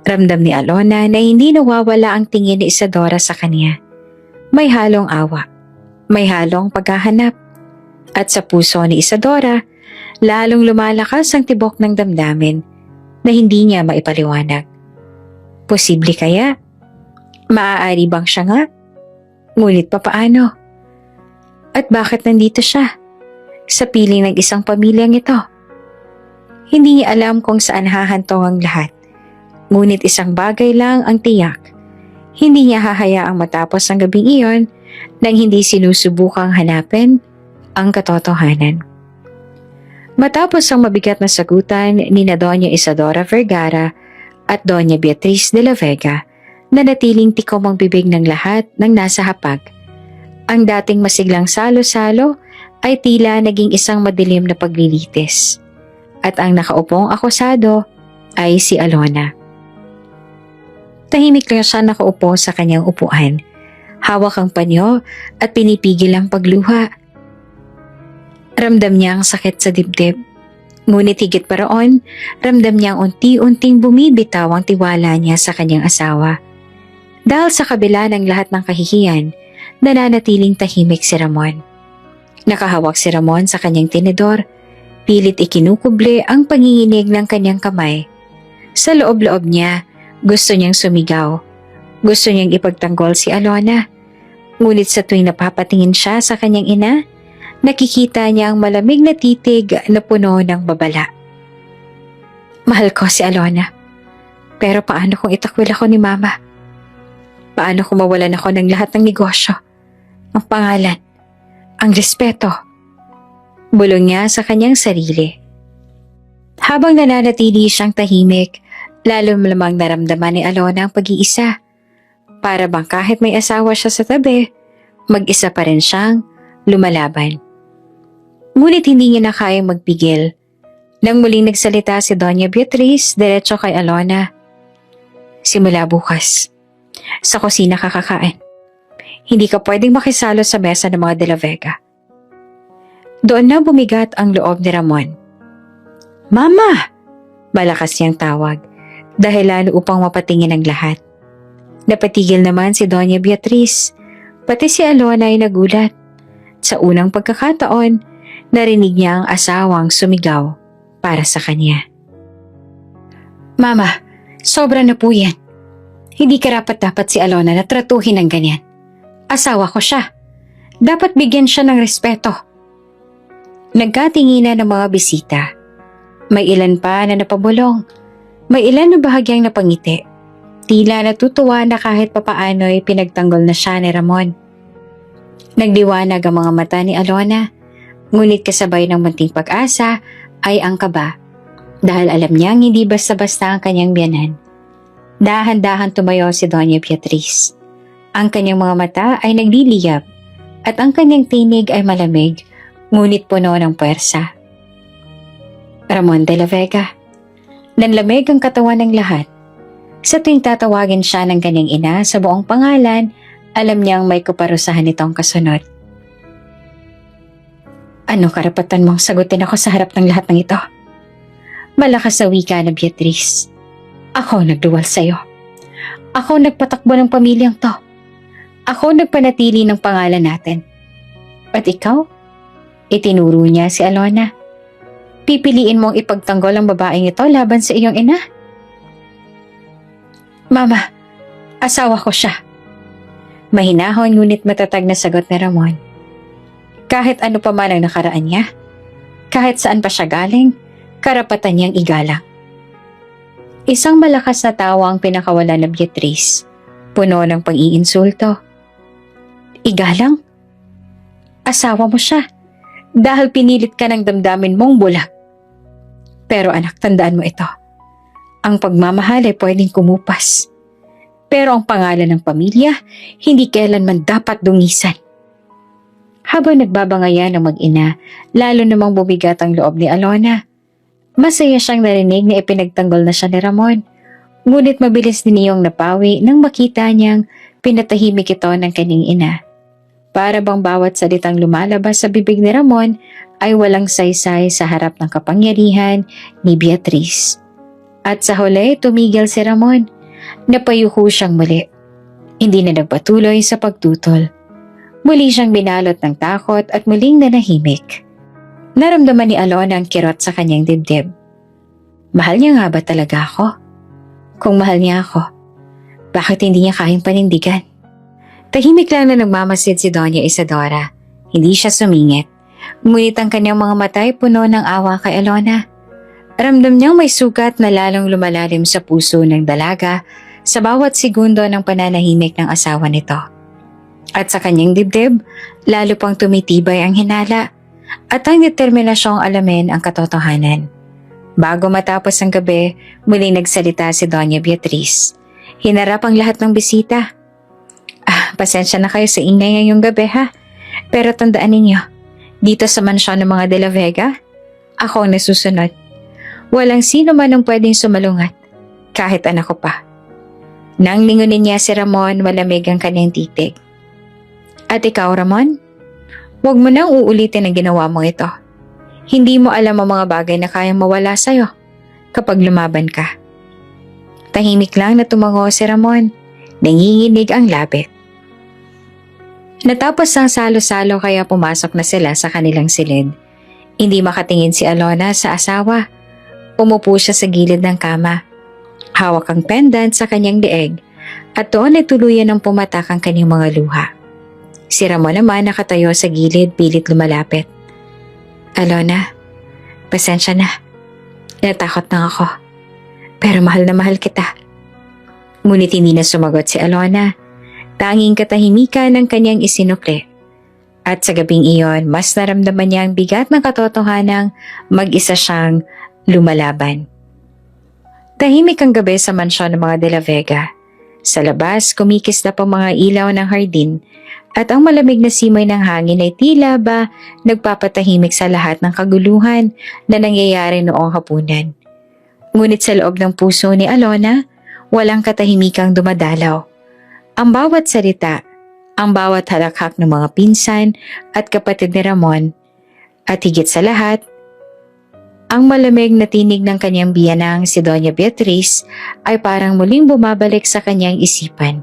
Speaker 1: ramdam ni Alona na hindi nawawala ang tingin ni Isadora sa kanya. May halong awa, may halong paghahanap. At sa puso ni Isadora, lalong lumalakas ang tibok ng damdamin na hindi niya maipaliwanag. Posible kaya? Maaari bang siya nga? Ngunit papaano? At bakit nandito siya? Sa piling ng isang pamilyang ito. Hindi niya alam kung saan hahantong ang lahat. Ngunit isang bagay lang ang tiyak. Hindi niya hahayaang matapos ang gabing iyon nang hindi sinusubukang hanapin ang katotohanan. Matapos ang mabigat na sagutan ni na Doña Isadora Vergara at Doña Beatriz de la Vega, na natiling tikom ang bibig ng lahat ng nasa hapag. Ang dating masiglang salo-salo ay tila naging isang madilim na paglilitis. At ang nakaupong akusado ay si Alona. Tahimik lang siya nakaupo sa kanyang upuan. Hawak ang panyo at pinipigil ang pagluha. Ramdam niya ang sakit sa dibdib. Ngunit higit pa roon, ramdam niya ang unti-unting bumibitaw ang tiwala niya sa kanyang asawa. Dahil sa kabila ng lahat ng kahihiyan, nananatiling tahimik si Ramon. Nakahawak si Ramon sa kanyang tinidor, pilit ikinukuble ang panginginig ng kanyang kamay. Sa loob-loob niya, gusto niyang sumigaw. Gusto niyang ipagtanggol si Alona. Ngunit sa tuwing napapatingin siya sa kanyang ina, nakikita niya ang malamig na titig na puno ng babala. Mahal ko si Alona. Pero paano kung itakwil ako ni Mama? Paano kung mawalan ako ng lahat ng negosyo? Ang pangalan, ang respeto. Bulong niya sa kanyang sarili. Habang nananatili siyang tahimik, lalo malamang naramdaman ni Alona ang pag-iisa. Para bang kahit may asawa siya sa tabi, mag-isa pa rin siyang lumalaban. Ngunit hindi niya na kayang magpigil. Nang muling nagsalita si Doña Beatriz, diretso kay Alona. Simula bukas, sa kusina ka kakain. Hindi ka pwedeng makisalo sa mesa ng mga De La Vega. Doon na bumigat ang loob ni Ramon. Mama! Malakas niyang tawag, dahilan upang mapatingin ang lahat. Napatigil naman si Doña Beatriz, pati si Alona ay nagulat. Sa unang pagkakataon, narinig niya ang asawang sumigaw para sa kanya. Mama, sobra na po yan. Hindi karapat-dapat si Alona na tratuhin ng ganyan. Asawa ko siya. Dapat bigyan siya ng respeto. Nagkatinginan ng mga bisita. May ilan pa na napabulong. May ilan na bahagyang napangiti. Tila natutuwa na kahit papaano'y pinagtanggol na siya ni Ramon. Nagliwanag ang mga mata ni Alona. Ngunit kasabay ng munting pag-asa ay ang kaba. Dahil alam niyang hindi basta-basta ang kanyang biyanan. Dahan-dahan tumayo si Doña Beatriz. Ang kanyang mga mata ay nagliliyab at ang kanyang tinig ay malamig, ngunit puno ng puwersa. Ramon de la Vega. Nanlamig ang katawan ng lahat. Sa tuwing tatawagin siya ng kanyang ina sa buong pangalan, alam niyang may kaparusahan itong kasunod. Ano karapatan mong sagutin ako sa harap ng lahat ng ito? Malakas sa wika na Beatrice. Ako nagduwal sa'yo. Ako nagpatakbo ng pamilyang to. Ako nagpanatili ng pangalan natin. At ikaw? Itinuro niya si Alona. Pipiliin mong ipagtanggol ang babaeng ito laban sa iyong ina? Mama, asawa ko siya. Mahinahon ngunit matatag na sagot ni Ramon. Kahit ano pa man ang nakaraan niya, kahit saan pa siya galing, karapatan niyang igalang. Isang malakas na tawa ang pinakawala na Beatrice, puno ng pang-iinsulto. Igalang? Asawa mo siya dahil pinilit ka ng damdamin mong bulag. Pero anak, tandaan mo ito. Ang pagmamahal ay pwedeng kumupas. Pero ang pangalan ng pamilya, hindi kailanman dapat dungisan. Habang nagbabangayan ng mag-ina, lalo namang bumigat ang loob ni Alona. Masaya siyang narinig na ipinagtanggol na siya ni Ramon. Ngunit mabilis din iyong napawi nang makita niyang pinatahimik ito ng kanyang ina. Para bang bawat salitang lumalabas sa bibig ni Ramon ay walang saysay sa harap ng kapangyarihan ni Beatrice. At sa huli, tumigil si Ramon. Napayuko siyang muli. Hindi na nagpatuloy sa pagtutol. Muli siyang binalot ng takot at muling nanahimik. Naramdaman ni Alona ang kirot sa kanyang dibdib. Mahal niya nga ba talaga ako? Kung mahal niya ako, bakit hindi niya kayang panindigan? Tahimik lang na nagmamasid si Doña Isadora. Hindi siya sumingit. Ngunit ang kanyang mga mata ay puno ng awa kay Alona. Ramdam niyang may sugat na lalong lumalalim sa puso ng dalaga sa bawat segundo ng pananahimik ng asawa nito. At sa kanyang dibdib, lalo pang tumitibay ang hinala at ang determinasyong alamin ang katotohanan. Bago matapos ang gabi, muling nagsalita si Doña Beatrice. Hinarap ang lahat ng bisita. Pasensya na kayo sa ingay ngayong gabi ha. Pero tandaan ninyo, dito sa mansyon ng mga De La Vega, ako ang nasusunod. Walang sino man ang pwedeng sumalungat, kahit anak ko pa. Nang lingunin niya si Ramon, malamig ang kanyang titig. At ikaw, Ramon? Huwag mo nang uulitin ang ginawa mong ito. Hindi mo alam ang mga bagay na kayang mawala sa'yo kapag lumaban ka. Tahimik lang na tumango si Ramon. Nanginginig ang labit. Natapos ang salo-salo kaya pumasok na sila sa kanilang silid. Hindi makatingin si Alona sa asawa. Umupo siya sa gilid ng kama. Hawak ang pendant sa kanyang leeg at doon ay tuluyan ng pumatak ang kanyang mga luha. Si Ramon naman nakatayo sa gilid pilit lumalapit. Alona, pasensya na. Natakot na ako. Pero mahal na mahal kita. Ngunit hindi na sumagot si Alona. Tanging katahimikan ng kanyang isinukli. At sa gabing iyon, mas naramdaman niya ang bigat ng katotohanang mag-isa siyang lumalaban. Tahimik ang gabi sa mansyon ng mga De La Vega. Sa labas, kumikislap ang mga ilaw ng hardin at ang malamig na simoy ng hangin ay tila ba nagpapatahimik sa lahat ng kaguluhan na nangyayari noong hapunan. Ngunit sa loob ng puso ni Alona, walang katahimikang dumadalaw. Ang bawat salita, ang bawat halakhak ng mga pinsan at kapatid ni Ramon, at higit sa lahat, ang malamig na tinig ng kanyang biyanang si Doña Beatrice ay parang muling bumabalik sa kanyang isipan.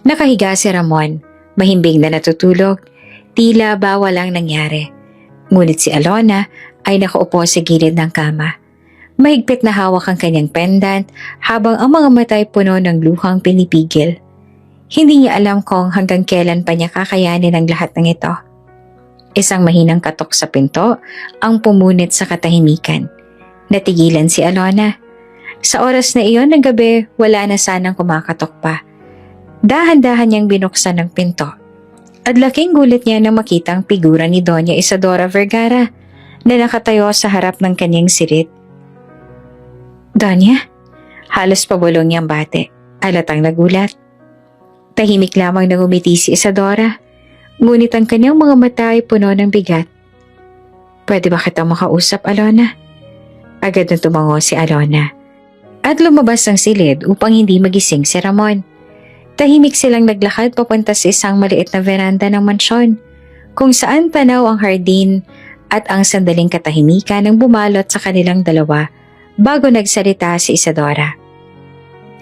Speaker 1: Nakahiga si Ramon, mahimbing na natutulog, tila ba walang nangyari. Ngunit si Alona ay nakaupo sa gilid ng kama. Mahigpit na hawak ang kanyang pendant habang ang mga mata ay puno ng luhang pinipigil. Hindi niya alam kung hanggang kailan pa niya kakayanin ang lahat ng ito. Isang mahinang katok sa pinto ang pumunit sa katahimikan. Natigilan si Alona. Sa oras na iyon ng gabi, wala na sanang kumakatok pa. Dahan-dahan niyang binuksan ang pinto. At laking gulit niya nang makita ang figura ni Doña Isadora Vergara na nakatayo sa harap ng kanyang sirit. Doña, halos pabulong niyang bate. Halatang nagulat. Tahimik lamang na ngumiti si Isadora. Ngunit ang kanyang mga mata ay puno ng bigat. Pwede ba kitang makausap, Alona? Agad na tumango si Alona. at lumabas ng silid upang hindi magising si Ramon. Tahimik silang naglakad papunta sa isang maliit na veranda ng mansyon, kung saan tanaw ang hardin at ang sandaling katahimikan ng bumalot sa kanilang dalawa bago nagsalita si Isadora.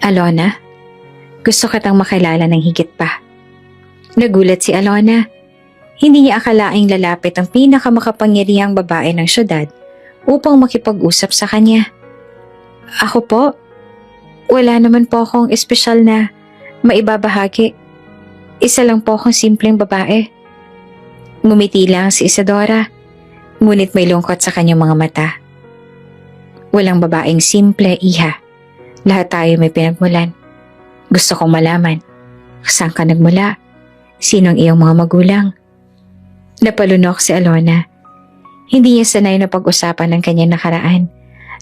Speaker 1: Alona, gusto kitang makilala ng higit pa. Nagulat si Alona. Hindi niya akalaing lalapit ang pinakamakapangyarihang babae ng syudad upang makipag-usap sa kanya. Ako po, wala naman po akong espesyal na maibabahagi. Isa lang po akong simpleng babae. Ngumiti lang si Isadora, ngunit may lungkot sa kanyang mga mata. Walang babaeng simple, iha. Lahat tayo may pinagmulan. Gusto kong malaman, saan ka nagmula? Sino ang iyong mga magulang? Napalunok si Alona. Hindi niya sanay na pag-usapan ng kanyang nakaraan,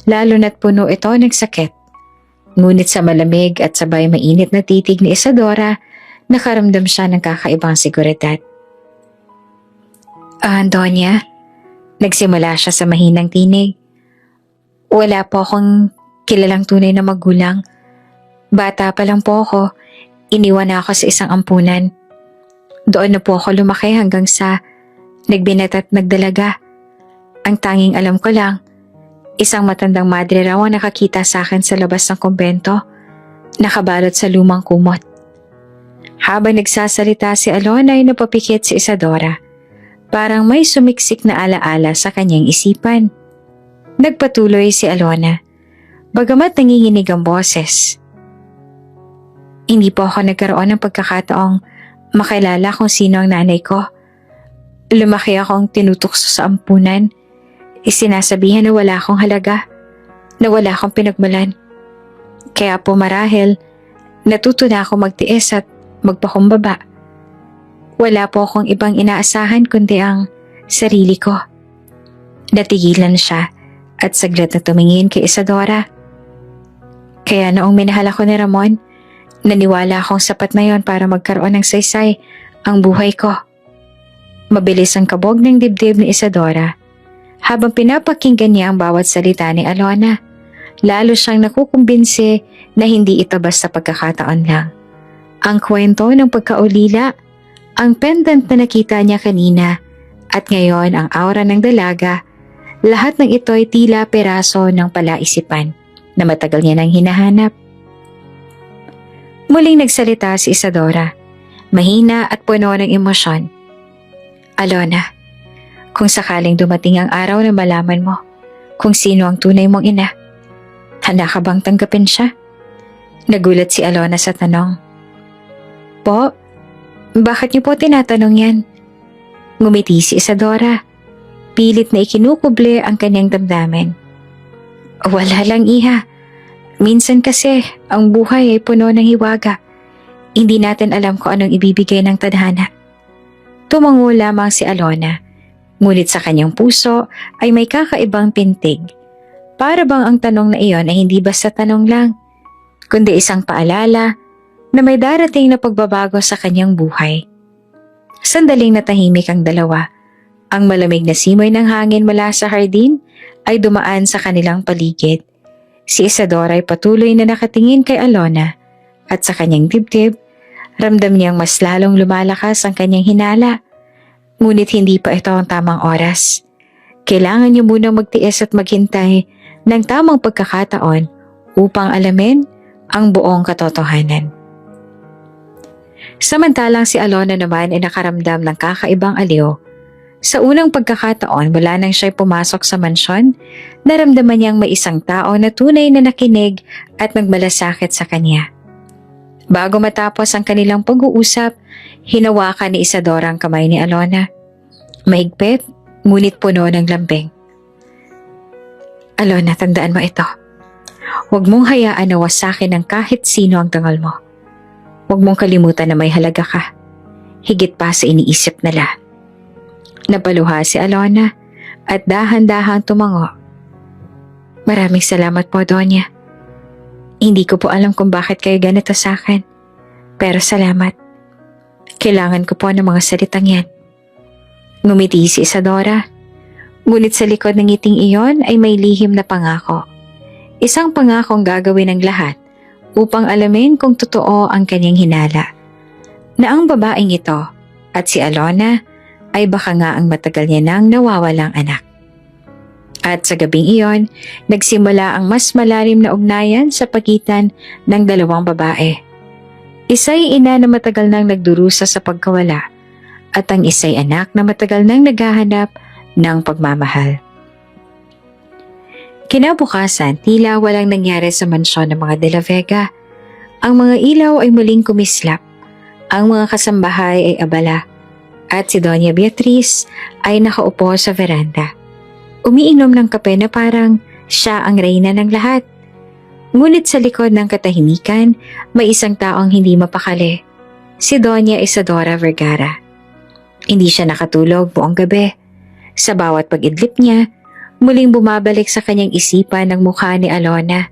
Speaker 1: lalo na't puno ito ng sakit. Ngunit sa malamig at sabay mainit na titig ni Isadora, nakaramdam siya ng kakaibang seguridad. Donya, nagsimula siya sa mahinang tinig. Wala po akong kilalang tunay na magulang. Bata pa lang po ako, iniwan na ako sa isang ampunan. Doon na po ako lumaki hanggang sa nagbinet at nagdalaga. Ang tanging alam ko lang, isang matandang madre raw ang nakakita sa akin sa labas ng kumbento, nakabalot sa lumang kumot. Habang nagsasalita si Alona ay napapikit si Isadora, parang may sumiksik na alaala sa kanyang isipan. Nagpatuloy si Alona, bagamat nanginginig ang boses. Hindi po ako nagkaroon ng pagkakataong makilala kung sino ang nanay ko. Lumaki akong tinutukso sa ampunan. Isinasabihan na wala akong halaga, na wala akong pinagmulan. Kaya po marahil, natuto na ako magtiis at magpakumbaba. Wala po akong ibang inaasahan kundi ang sarili ko. Natigilan siya at saglit na tumingin kay Isadora. Kaya noong minahal ako ni Ramon, naniwala akong sapat na yon para magkaroon ng saysay ang buhay ko. Mabilis ang kabog ng dibdib ni Isadora. Habang pinapakinggan niya ang bawat salita ni Alona, lalo siyang nakukumbinsi na hindi ito basta pagkakataon lang. Ang kwento ng pagkaulila, ang pendant na nakita niya kanina, at ngayon ang aura ng dalaga, lahat ng ito ay tila peraso ng palaisipan na matagal niya nang hinahanap. Muling nagsalita si Isadora, mahina at puno ng emosyon. Alona, kung sakaling dumating ang araw na malaman mo kung sino ang tunay mong ina, handa ka bang tanggapin siya? Nagulat si Alona sa tanong. Po, bakit niyo po tinatanong yan? Ngumiti si Isadora, pilit na ikinukuble ang kanyang damdamin. Wala lang, iha. Minsan kasi ang buhay ay puno ng hiwaga. Hindi natin alam kung anong ibibigay ng tadhana. Tumango lamang si Alona. Ngunit sa kanyang puso ay may kakaibang pintig. Para bang ang tanong na iyon ay hindi basta tanong lang, kundi isang paalala na may darating na pagbabago sa kanyang buhay. Sandaling natahimik ang dalawa. Ang malamig na simoy ng hangin mula sa hardin ay dumaan sa kanilang paligid. Si Isadora ay patuloy na nakatingin kay Alona at sa kanyang dibdib, ramdam niyang mas lalong lumalakas ang kanyang hinala. Ngunit hindi pa ito ang tamang oras. Kailangan niyo munang magtiis at maghintay ng tamang pagkakataon upang alamin ang buong katotohanan. Samantalang si Alona naman ay nakaramdam ng kakaibang aliw. Sa unang pagkakataon mula nang siya'y pumasok sa mansyon, naramdaman niyang may isang tao na tunay na nakinig at nagmalasakit sa kanya. Bago matapos ang kanilang pag-uusap, hinawakan ni Isadora ang kamay ni Alona. Mahigpit, ngunit puno ng lambing. Alona, tandaan mo ito. Huwag mong hayaan na wasakin ng kahit sino ang dangal mo. Huwag mong kalimutan na may halaga ka. Higit pa sa iniisip nila. Napaluha si Alona at dahan-dahang tumango. Maraming salamat po, Donya. Hindi ko po alam kung bakit kayo ganito sa akin. Pero salamat. Kailangan ko po ng mga salitang yan. Ngumiti si Isadora. Ngunit sa likod ng ngiting iyon ay may lihim na pangako. Isang pangakong gagawin ng lahat upang alamin kung totoo ang kanyang hinala. Na ang babaeng ito at si Alona ay baka nga ang matagal niya nang nawawalang anak. At sa gabing iyon, nagsimula ang mas malalim na ugnayan sa pagitan ng dalawang babae. Isa'y ina na matagal nang nagdurusa sa pagkawala at ang isa'y anak na matagal nang naghahanap ng pagmamahal. Kinabukasan, tila walang nangyari sa mansyon ng mga De La Vega. Ang mga ilaw ay muling kumislap, ang mga kasambahay ay abala, at si Doña Beatriz ay nakaupo sa veranda. Umiinom ng kape na parang siya ang reyna ng lahat. Ngunit sa likod ng katahimikan, may isang taong hindi mapakali, si Doña Isadora Vergara. Hindi siya nakatulog buong gabi. Sa bawat pag-idlip niya, muling bumabalik sa kanyang isipan ng mukha ni Alona.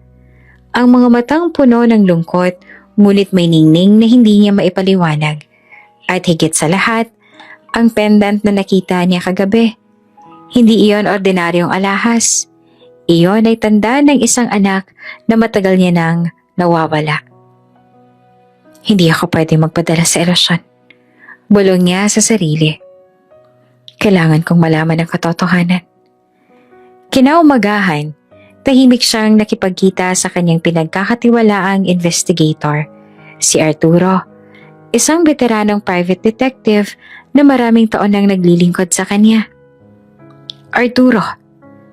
Speaker 1: Ang mga matang puno ng lungkot, ngunit may ningning na hindi niya maipaliwanag. At higit sa lahat, ang pendant na nakita niya kagabi. Hindi iyon ordinaryong alahas. Iyon ay tanda ng isang anak na matagal niya nang nawawala. Hindi ako pwedeng magpadala sa erosyon. Bulong niya sa sarili. Kailangan kong malaman ang katotohanan. Kinaumagahan, tahimik siyang nakipagkita sa kanyang pinagkakatiwalaang investigator, si Arturo, isang veteranong private detective na maraming taon nang naglilingkod sa kanya. Arturo,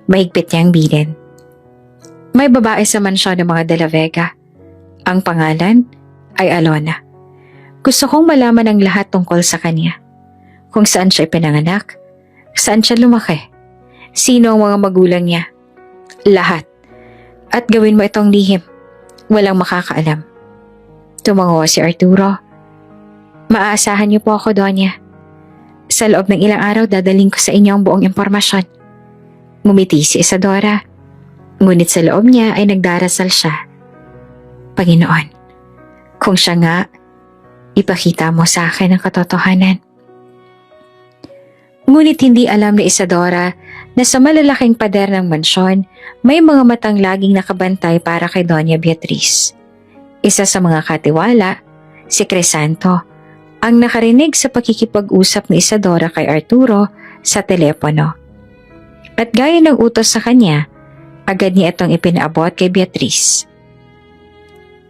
Speaker 1: mahigpit niyang bilin. May babae sa mansyon ng mga De La Vega. Ang pangalan ay Alona. Gusto kong malaman ang lahat tungkol sa kanya. Kung saan siya ipinanganak, saan siya lumaki, sino ang mga magulang niya, lahat. At gawin mo itong lihim, walang makakaalam. Tumango si Arturo. Maaasahan niyo po ako, Donya. Sa loob ng ilang araw dadaling ko sa inyo ang buong impormasyon. Ngumiti si Isadora. Ngunit sa loob niya ay nagdarasal siya. Panginoon, kung siya nga, ipakita mo sa akin ang katotohanan. Ngunit hindi alam ni Isadora na sa malalaking pader ng mansyon, may mga matang laging nakabantay para kay Doña Beatriz. Isa sa mga katiwala, si Crisanto, ang nakarinig sa pakikipag-usap ni Isadora kay Arturo sa telepono. At gaya ng utos sa kanya, agad niya itong ipinaabot kay Beatriz.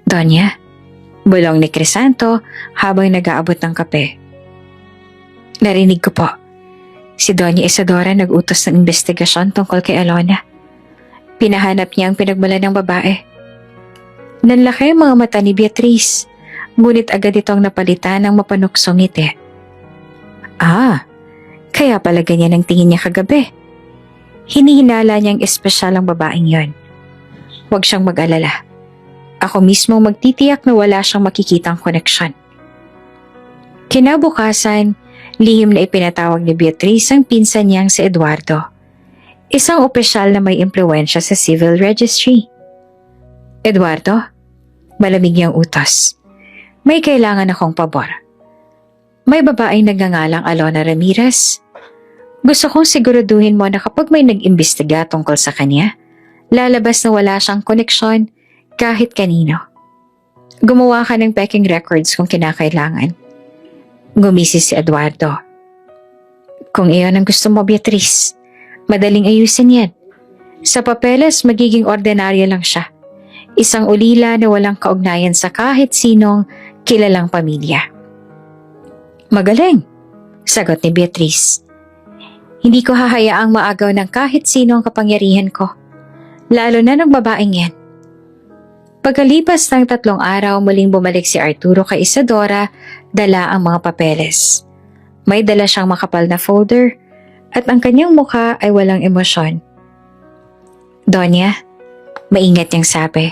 Speaker 1: Donya, bulong ni Crisanto habang nag-aabot ng kape. Narinig ko po. Si Doña Isadora nag-utos ng investigasyon tungkol kay Alona. Pinahanap niya ang pinagmulan ng babae. Nanlaki ang mga mata ni Beatriz, ngunit agad itong napalitan ng mapanuksong ngiti. Kaya pala ganyan ang tingin niya kagabi. Hinihinala niyang espesyal ang babaeng yon. Huwag siyang mag-alala. Ako mismo magtitiyak na wala siyang makikitang koneksyon. Kinabukasan, lihim na ipinatawag ni Beatriz ang pinsan niyang si Eduardo, isang opisyal na may impluwensya sa civil registry. Eduardo, malamig niyang utos. May kailangan akong pabor. May babaeng nagngangalang Alona Ramirez. Gusto kong siguraduhin mo na kapag may nag-imbestiga tungkol sa kanya, lalabas na wala siyang koneksyon kahit kanino. Gumawa ka ng packing records kung kinakailangan. Gumisi si Eduardo. Kung iyon ang gusto mo, Beatriz, madaling ayusin yan. Sa papeles, magiging ordinaryo lang siya. Isang ulila na walang kaugnayan sa kahit sinong kilalang pamilya. Magaling, sagot ni Beatriz. Hindi ko hahayaang maagaw ng kahit sino ang kapangyarihan ko, lalo na ng babaeng yan. Pagkalipas ng 3 araw, muling bumalik si Arturo kay Isadora, dala ang mga papeles. May dala siyang makapal na folder at ang kanyang mukha ay walang emosyon. Donya, maingat niyang sabi.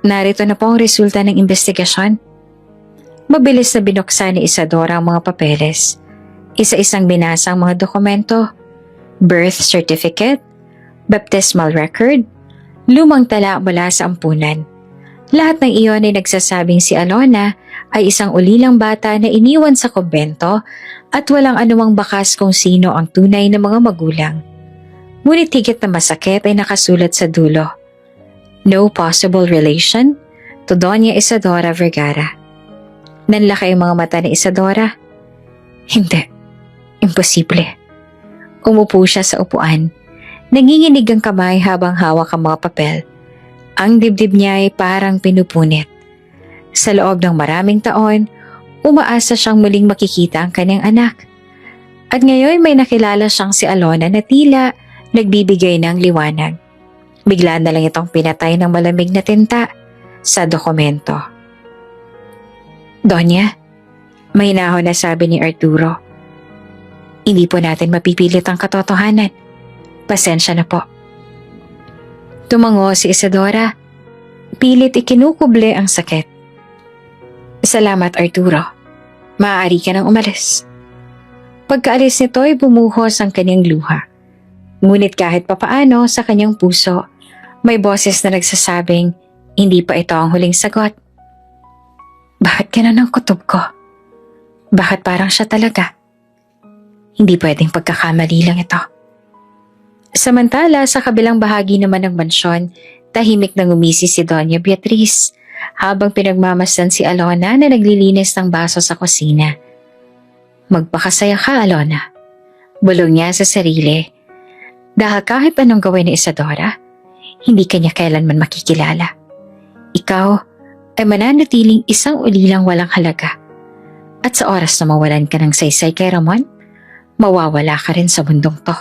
Speaker 1: Narito na po ang resulta ng investigasyon. Mabilis na binuksan ni Isadora ang mga papeles. Isa-isang binasa ang mga dokumento, birth certificate, baptismal record, lumang tala mula sa ampunan. Lahat ng iyon ay nagsasabing si Alona ay isang ulilang bata na iniwan sa kumbento at walang anumang bakas kung sino ang tunay na mga magulang. Ngunit higit na masakit ay nakasulat sa dulo. No possible relation to Doña Isadora Vergara. Nanlaki ang mga mata ni Isadora. Hindi. Imposible. Umupo siya sa upuan. Nanginginig ang kamay habang hawak ang mga papel. Ang dibdib niya ay parang pinupunit. Sa loob ng maraming taon, umaasa siyang muling makikita ang kanyang anak. At ngayon may nakilala siyang si Alona na tila nagbibigay ng liwanag. Bigla na lang itong pinatay ng malamig na tinta sa dokumento. Donya, mahinahon na sabi ni Arturo. Hindi po natin mapipilit ang katotohanan. Pasensya na po. Tumango si Isadora. Pilit ikinukuble ang sakit. Salamat, Arturo. Maaari ka nang umalis. Pagkaalis nito ay bumuhos ang kanyang luha. Ngunit kahit papaano sa kanyang puso, may boses na nagsasabing hindi pa ito ang huling sagot. Bakit ganun ang kutob ko? Bakit parang siya talaga? Hindi pwedeng pagkakamali lang ito. Samantala, sa kabilang bahagi naman ng mansyon, tahimik na ngumisi si Doña Beatriz habang pinagmamasdan si Alona na naglilinis ng baso sa kusina. Magpakasaya ka, Alona. Bulong niya sa sarili. Dahil kahit anong gawin ni Isadora, hindi kanya kailanman makikilala. Ikaw ay mananatiling isang ulilang walang halaga. At sa oras na mawalan ka ng saysay kay Ramon, mawawala ka rin sa mundong to.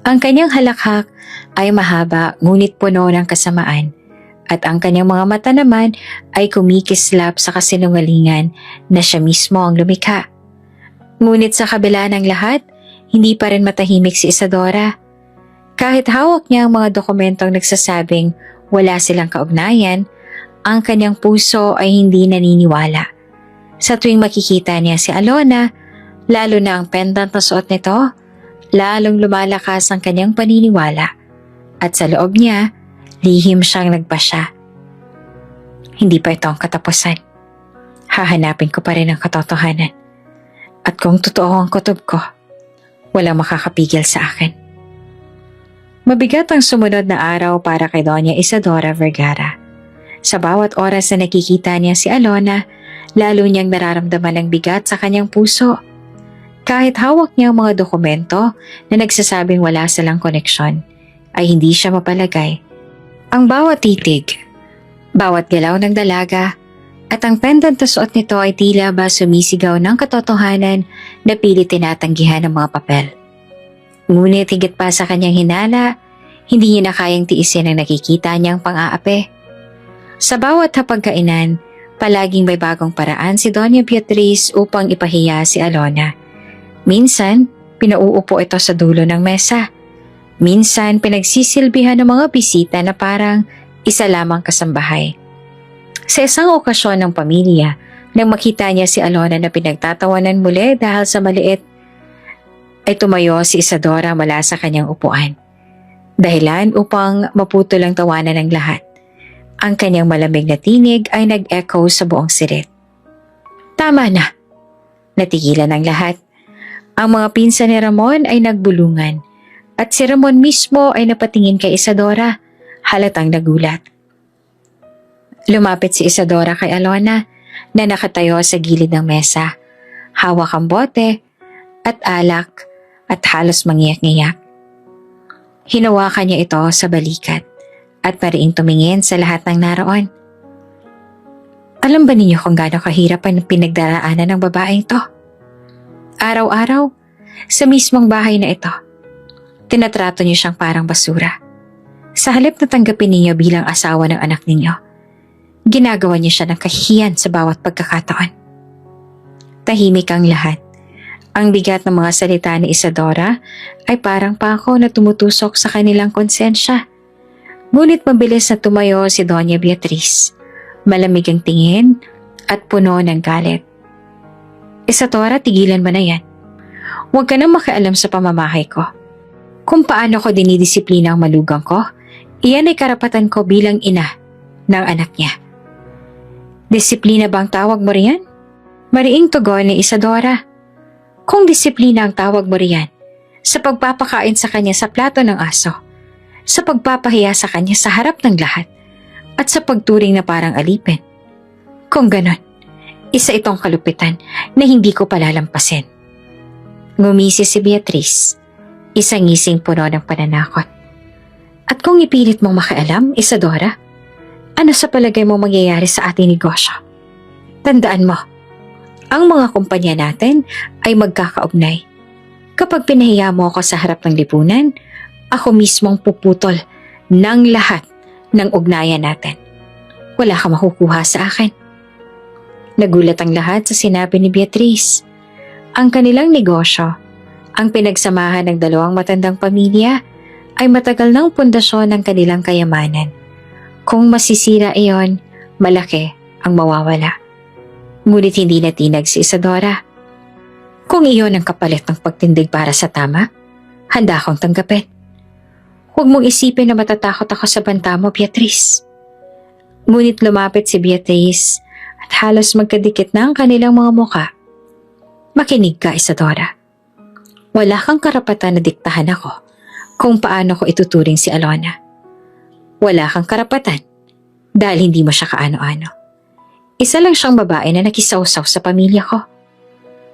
Speaker 1: Ang kanyang halakhak ay mahaba ngunit puno ng kasamaan at ang kanyang mga mata naman ay kumikislap sa kasinungalingan na siya mismo ang lumikha. Ngunit sa kabila ng lahat, hindi pa rin matahimik si Isadora. Kahit hawak niya ang mga dokumentong nagsasabing wala silang kaugnayan, ang kanyang puso ay hindi naniniwala. Sa tuwing makikita niya si Alona, lalo na ang pendant na suot nito, lalong lumalakas ang kanyang paniniwala. At sa loob niya, lihim siyang nagpasya. Hindi pa ito ang katapusan. Hahanapin ko pa rin ang katotohanan. At kung totoo ang kutob ko, walang makakapigil sa akin. Mabigat ang sumunod na araw para kay Doña Isadora Vergara. Sa bawat oras na nakikita niya si Alona, lalo niyang nararamdaman ang bigat sa kanyang puso. Kahit hawak niya ang mga dokumento na nagsasabing wala silang koneksyon, ay hindi siya mapalagay. Ang bawat titig, bawat galaw ng dalaga, at ang pendant na suot nito ay tila ba sumisigaw ng katotohanan na pilit tinatanggihan ng mga papel. Ngunit higit pa sa kanyang hinala, hindi niya na kayang tiisin ang nakikita niyang pang-aapi. Sa bawat hapagkainan, palaging may bagong paraan si Doña Beatriz upang ipahiya si Alona. Minsan, pinauupo ito sa dulo ng mesa. Minsan, pinagsisilbihan ng mga bisita na parang isa lamang kasambahay. Sa isang okasyon ng pamilya, nang makita niya si Alona na pinagtatawanan muli dahil sa maliit, ay tumayo si Isadora mula sa kanyang upuan. Dahilan upang maputol ang tawanan ng lahat. Ang kanyang malamig na tinig ay nag-echo sa buong silid. Tama na. Natigilan ang lahat. Ang mga pinsan ni Ramon ay nagbulungan at si Ramon mismo ay napatingin kay Isadora, halatang nagulat. Lumapit si Isadora kay Alona na nakatayo sa gilid ng mesa, hawak ang bote at alak at halos mangiyak-ngiyak. Hinawakan niya ito sa balikat at mariing tumingin sa lahat ng naroon. Alam ba ninyo kung gaano kahirap ang pinagdaraanan ng babaeng ito? Araw-araw, sa mismong bahay na ito, tinatrato niyo siyang parang basura. Sa halip na tanggapin ninyo bilang asawa ng anak ninyo, ginagawa niyo siya ng kahihiyan sa bawat pagkakataon. Tahimik ang lahat. Ang bigat ng mga salita ni Isadora ay parang pako na tumutusok sa kanilang konsensya. Ngunit mabilis na tumayo si Doña Beatriz. Malamig ang tingin at puno ng galit. Isadora, tigilan mo na yan. Huwag ka nang makialam sa pamamahay ko. Kung paano ko dinidisiplina ang malugang ko, iyan ay karapatan ko bilang ina ng anak niya. Disiplina ba ang tawag mo riyan? Mariing tugon ni Isadora. Kung disiplina ang tawag mo riyan, sa pagpapakain sa kanya sa plato ng aso, sa pagpapahiya sa kanya sa harap ng lahat, at sa pagturing na parang alipin. Kung ganon, isa itong kalupitan na hindi ko palalampasin. Ngumisi si Beatrice, isang ngising puno ng pananakot. At kung ipilit mong makialam, Isadora, ano sa palagay mo mangyayari sa ating negosyo? Tandaan mo, ang mga kumpanya natin ay magkakaugnay. Kapag pinahiya mo ako sa harap ng lipunan, ako mismong puputol ng lahat ng ugnayan natin. Wala kang makukuha sa akin. Nagulat ang lahat sa sinabi ni Beatrice. Ang kanilang negosyo, ang pinagsamahan ng dalawang matandang pamilya, ay matagal ng pundasyon ng kanilang kayamanan. Kung masisira iyon, malaki ang mawawala. Ngunit hindi natinag si Isadora. Kung iyon ang kapalit ng pagtindig para sa tama, handa akong tanggapin. Huwag mong isipin na matatakot ako sa banta mo, Beatrice. Ngunit lumapit si Beatrice at halos magkadikit na ang kanilang mga muka. Makinig ka, Isadora. Wala kang karapatan na diktahan ako kung paano ko ituturing si Alona. Wala kang karapatan dahil hindi mo siya kaano-ano. Isa lang siyang babae na nakisawsaw sa pamilya ko.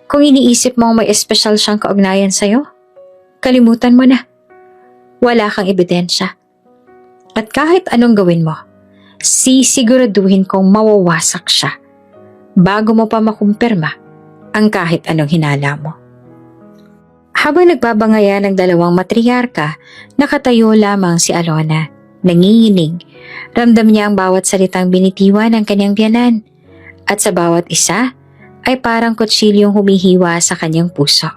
Speaker 1: Kung iniisip mong may espesyal siyang kaugnayan sa'yo, kalimutan mo na. Wala kang ebidensya. At kahit anong gawin mo, sisiguraduhin kong mawawasak siya bago mo pa makumpirma ang kahit anong hinala mo. Habang nagbabangayan ng dalawang matriarka, nakatayo lamang si Alona. Nanginginig, ramdam niya ang bawat salitang binitiwan ng kanyang biyanan. At sa bawat isa ay parang kutsilyong humihiwa sa kanyang puso.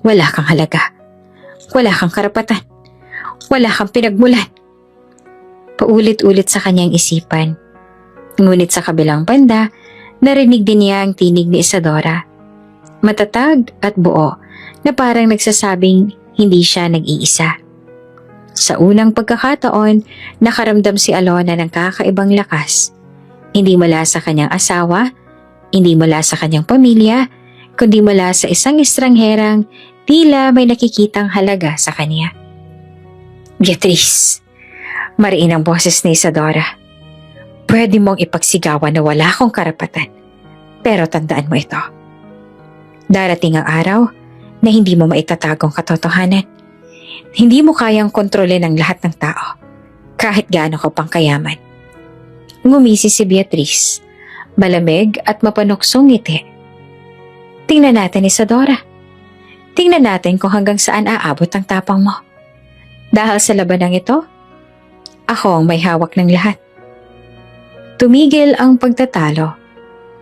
Speaker 1: Wala kang halaga. Wala kang karapatan. Wala kang pinagmulan. Paulit-ulit sa kanyang isipan. Ngunit sa kabilang banda, narinig din niya ang tinig ni Isadora. Matatag at buo na parang nagsasabing hindi siya nag-iisa. Sa unang pagkakataon, nakaramdam si Alona ng kakaibang lakas. Hindi mula sa kanyang asawa, hindi mula sa kanyang pamilya, kundi mula sa isang estrangherang tila may nakikitang halaga sa kanya. Beatrice, mariin ang boses ni Isadora. Pwede mong ipagsigawan na wala akong karapatan. Pero tandaan mo ito. Darating ang araw na hindi mo maitatagong katotohanan. Hindi mo kayang kontrolin ang lahat ng tao, kahit gaano ka pang kayaman. Ngumisi si Beatrice, malamig at mapanuksong ngiti. Tingnan natin, Isadora. Tingnan natin kung hanggang saan aabot ang tapang mo. Dahil sa labanang ito, ako ang may hawak ng lahat. Tumigil ang pagtatalo,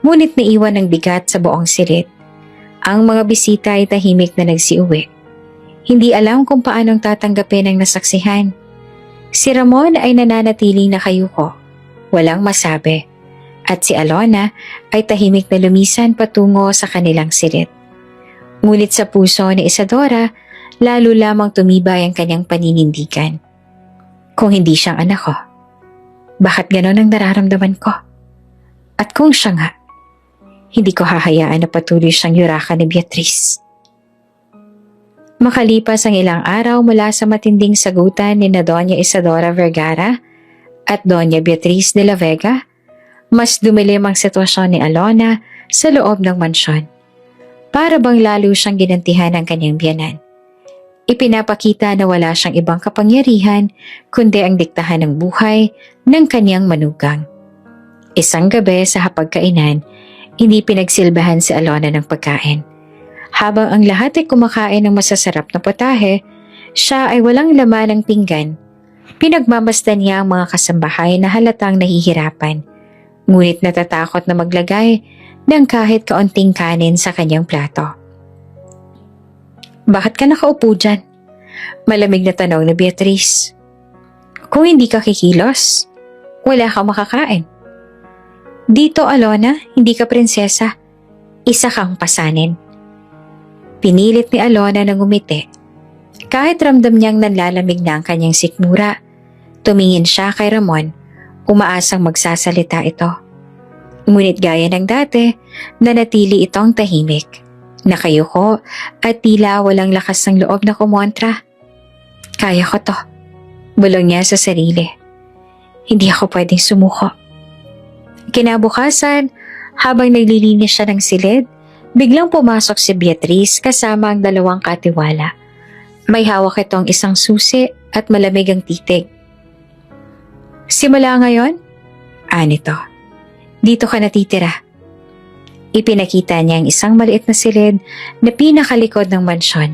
Speaker 1: ngunit naiwan ng bigat sa buong silid. Ang mga bisita ay tahimik na nagsiuwi. Hindi alam kung paanong tatanggapin ang nasaksihan. Si Ramon ay nananatiling nakayuko, walang masabi, at si Alona ay tahimik na lumisan patungo sa kanilang silid. Ngunit sa puso ni Isadora, lalo lamang tumibay ang kanyang paninindigan. Kung hindi siyang anak ko, bakit ganon ang nararamdaman ko? At kung siya nga, hindi ko hahayaan na patuloy siyang yurakan ni Beatrice. Makalipas ang ilang araw mula sa matinding sagutan ni na Doña Isadora Vergara at Doña Beatrice de la Vega, mas dumilim ang sitwasyon ni Alona sa loob ng mansyon. Para bang lalo siyang ginantihan ng kanyang biyanan. Ipinapakita na wala siyang ibang kapangyarihan kundi ang diktahan ng buhay ng kanyang manugang. Isang gabi sa hapagkainan, hindi pinagsilbahan si Alona ng pagkain. Habang ang lahat ay kumakain ng masasarap na potahe, siya ay walang laman ng pinggan. Pinagmamasdan niya ang mga kasambahay na halatang nahihirapan, ngunit natatakot na maglagay ng kahit kaunting kanin sa kanyang plato. Bakit ka nakaupo dyan? Malamig na tanong ni Beatrice. Kung hindi ka kikilos, wala kang makakain. Dito, Alona, hindi ka prinsesa. Isa kang pasanin. Pinilit ni Alona na ngumiti. Kahit ramdam niyang nanlalamig na ang kanyang sikmura, tumingin siya kay Ramon, umaasang magsasalita ito. Ngunit gaya ng dati, nanatili itong tahimik, nakayuko at tila walang lakas ng loob na kumontra. Kaya ko to. Bulong niya sa sarili. Hindi ako pwedeng sumuko. Kinabukasan, habang naglilinis siya ng silid, biglang pumasok si Beatrice kasama ang dalawang katiwala. May hawak itong isang susi at malamig ang titig. Simula ngayon, anito, dito ka natitira. Ipinakita niya ang isang maliit na silid na pinakalikod ng mansyon.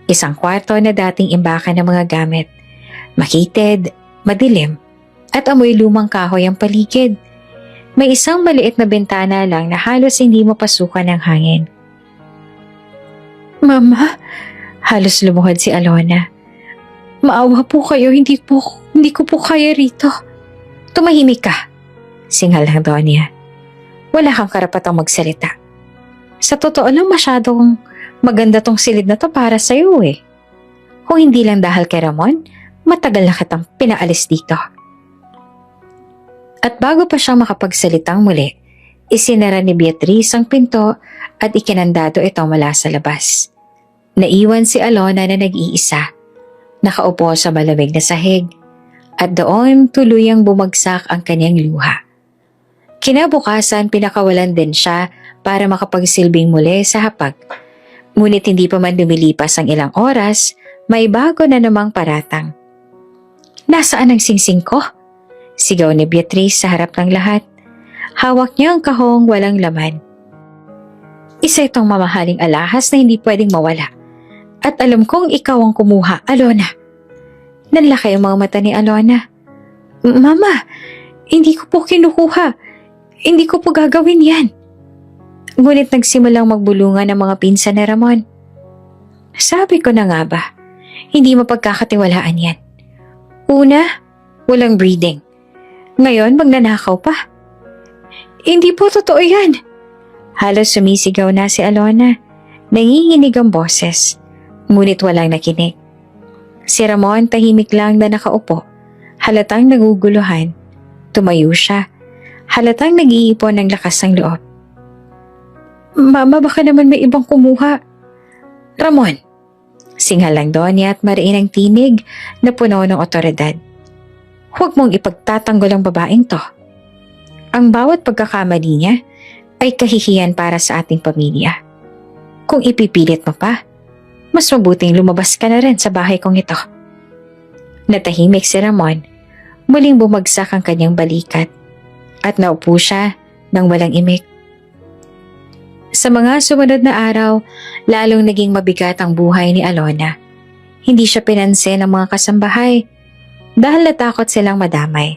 Speaker 1: Isang kwarto na dating imbakan ng mga gamit. Makitid, madilim, at amoy lumang kahoy ang paligid. May isang maliit na bintana lang na halos hindi mapasukan ng hangin. Mama, halos lumuhod si Alona. Maawa po kayo, hindi ko po kaya rito. Tumahimik ka, singhal ng Donya. Wala kang karapatang magsalita. Sa totoo lang masyadong maganda tong silid na to para sa'yo eh. Kung hindi lang dahil kay Ramon, matagal na kitang pinaalis dito. At bago pa siyang makapagsalitang muli, isinara ni Beatrice ang pinto at ikinandado ito mula sa labas. Naiwan si Alona na nag-iisa, nakaupo sa malamig na sahig, at doon tuluyang bumagsak ang kanyang luha. Kinabukasan pinakawalan din siya para makapagsilbing muli sa hapag. Ngunit hindi pa man lumilipas ang ilang oras, may bago na namang paratang. Nasaan ang singsing ko? Sigaw ni Beatrice sa harap ng lahat. Hawak niya ang kahong walang laman. Isa itong mamahaling alahas na hindi pwedeng mawala. At alam kong ikaw ang kumuha, Alona. Nanlaki ang mga mata ni Alona. Mama, hindi ko po kinukuha. Hindi ko po gagawin yan. Ngunit nagsimulang magbulungan ang mga pinsan ni Ramon. Sabi ko na nga ba, hindi mapagkakatiwalaan yan. Una, walang breeding. Ngayon, magnanakaw pa. Hindi po totoo yan. Halos sumisigaw na si Alona. Nanginginig ang boses, ngunit walang nakinig. Si Ramon tahimik lang na nakaupo. Halatang naguguluhan. Tumayo siya. Halatang nag-iipon ng lakas ng loob. Mama, baka naman may ibang kumuha. Ramon, singhal lang Donya at mariin ang tinig na puno ng otoridad. Huwag mong ipagtatanggol ang babaeng to. Ang bawat pagkakamali niya ay kahihiyan para sa ating pamilya. Kung ipipilit mo pa, mas mabuting lumabas ka na rin sa bahay kong ito. Natahimik si Ramon, muling bumagsak ang kanyang balikat at naupo siya nang walang imik. Sa mga sumunod na araw, lalong naging mabigat ang buhay ni Alona. Hindi siya pinansin ng mga kasambahay dahil natakot silang madamay.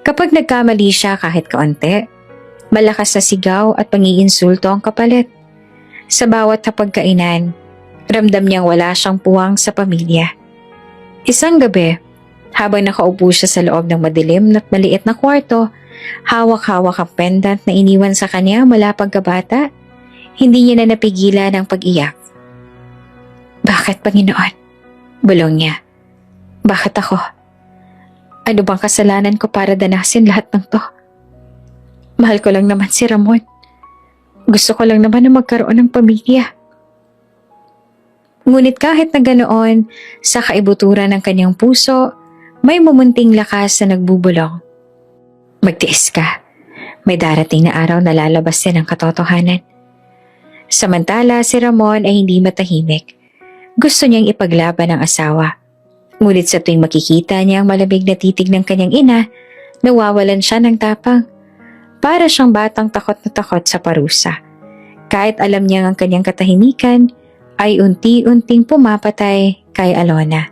Speaker 1: Kapag nagkamali siya kahit kaunti, malakas na sigaw at pangiinsulto ang kapalit. Sa bawat hapagkainan, ramdam niyang wala siyang puwang sa pamilya. Isang gabi, habang nakaupo siya sa loob ng madilim at maliit na kwarto, hawak-hawak ang pendant na iniwan sa kanya mula pagkabata, hindi niya na napigilan ang pag-iyak. Bakit, Panginoon? Bulong niya. Bakit ako? Ano bang kasalanan ko para danasin lahat ng to? Mahal ko lang naman si Ramon. Gusto ko lang naman na magkaroon ng pamilya. Ngunit kahit na ganoon, sa kaibuturan ng kanyang puso, may mumunting lakas na nagbubulong. Magtiis ka. May darating na araw na lalabas din ang katotohanan. Samantala, si Ramon ay hindi matahimik. Gusto niyang ipaglaban ang asawa. Ngunit sa tuwing makikita niya ang malamig na titig ng kanyang ina, nawawalan siya ng tapang. Para siyang batang takot na takot sa parusa. Kahit alam niya ang kanyang katahimikan, ay unti-unting pumapatay kay Alona.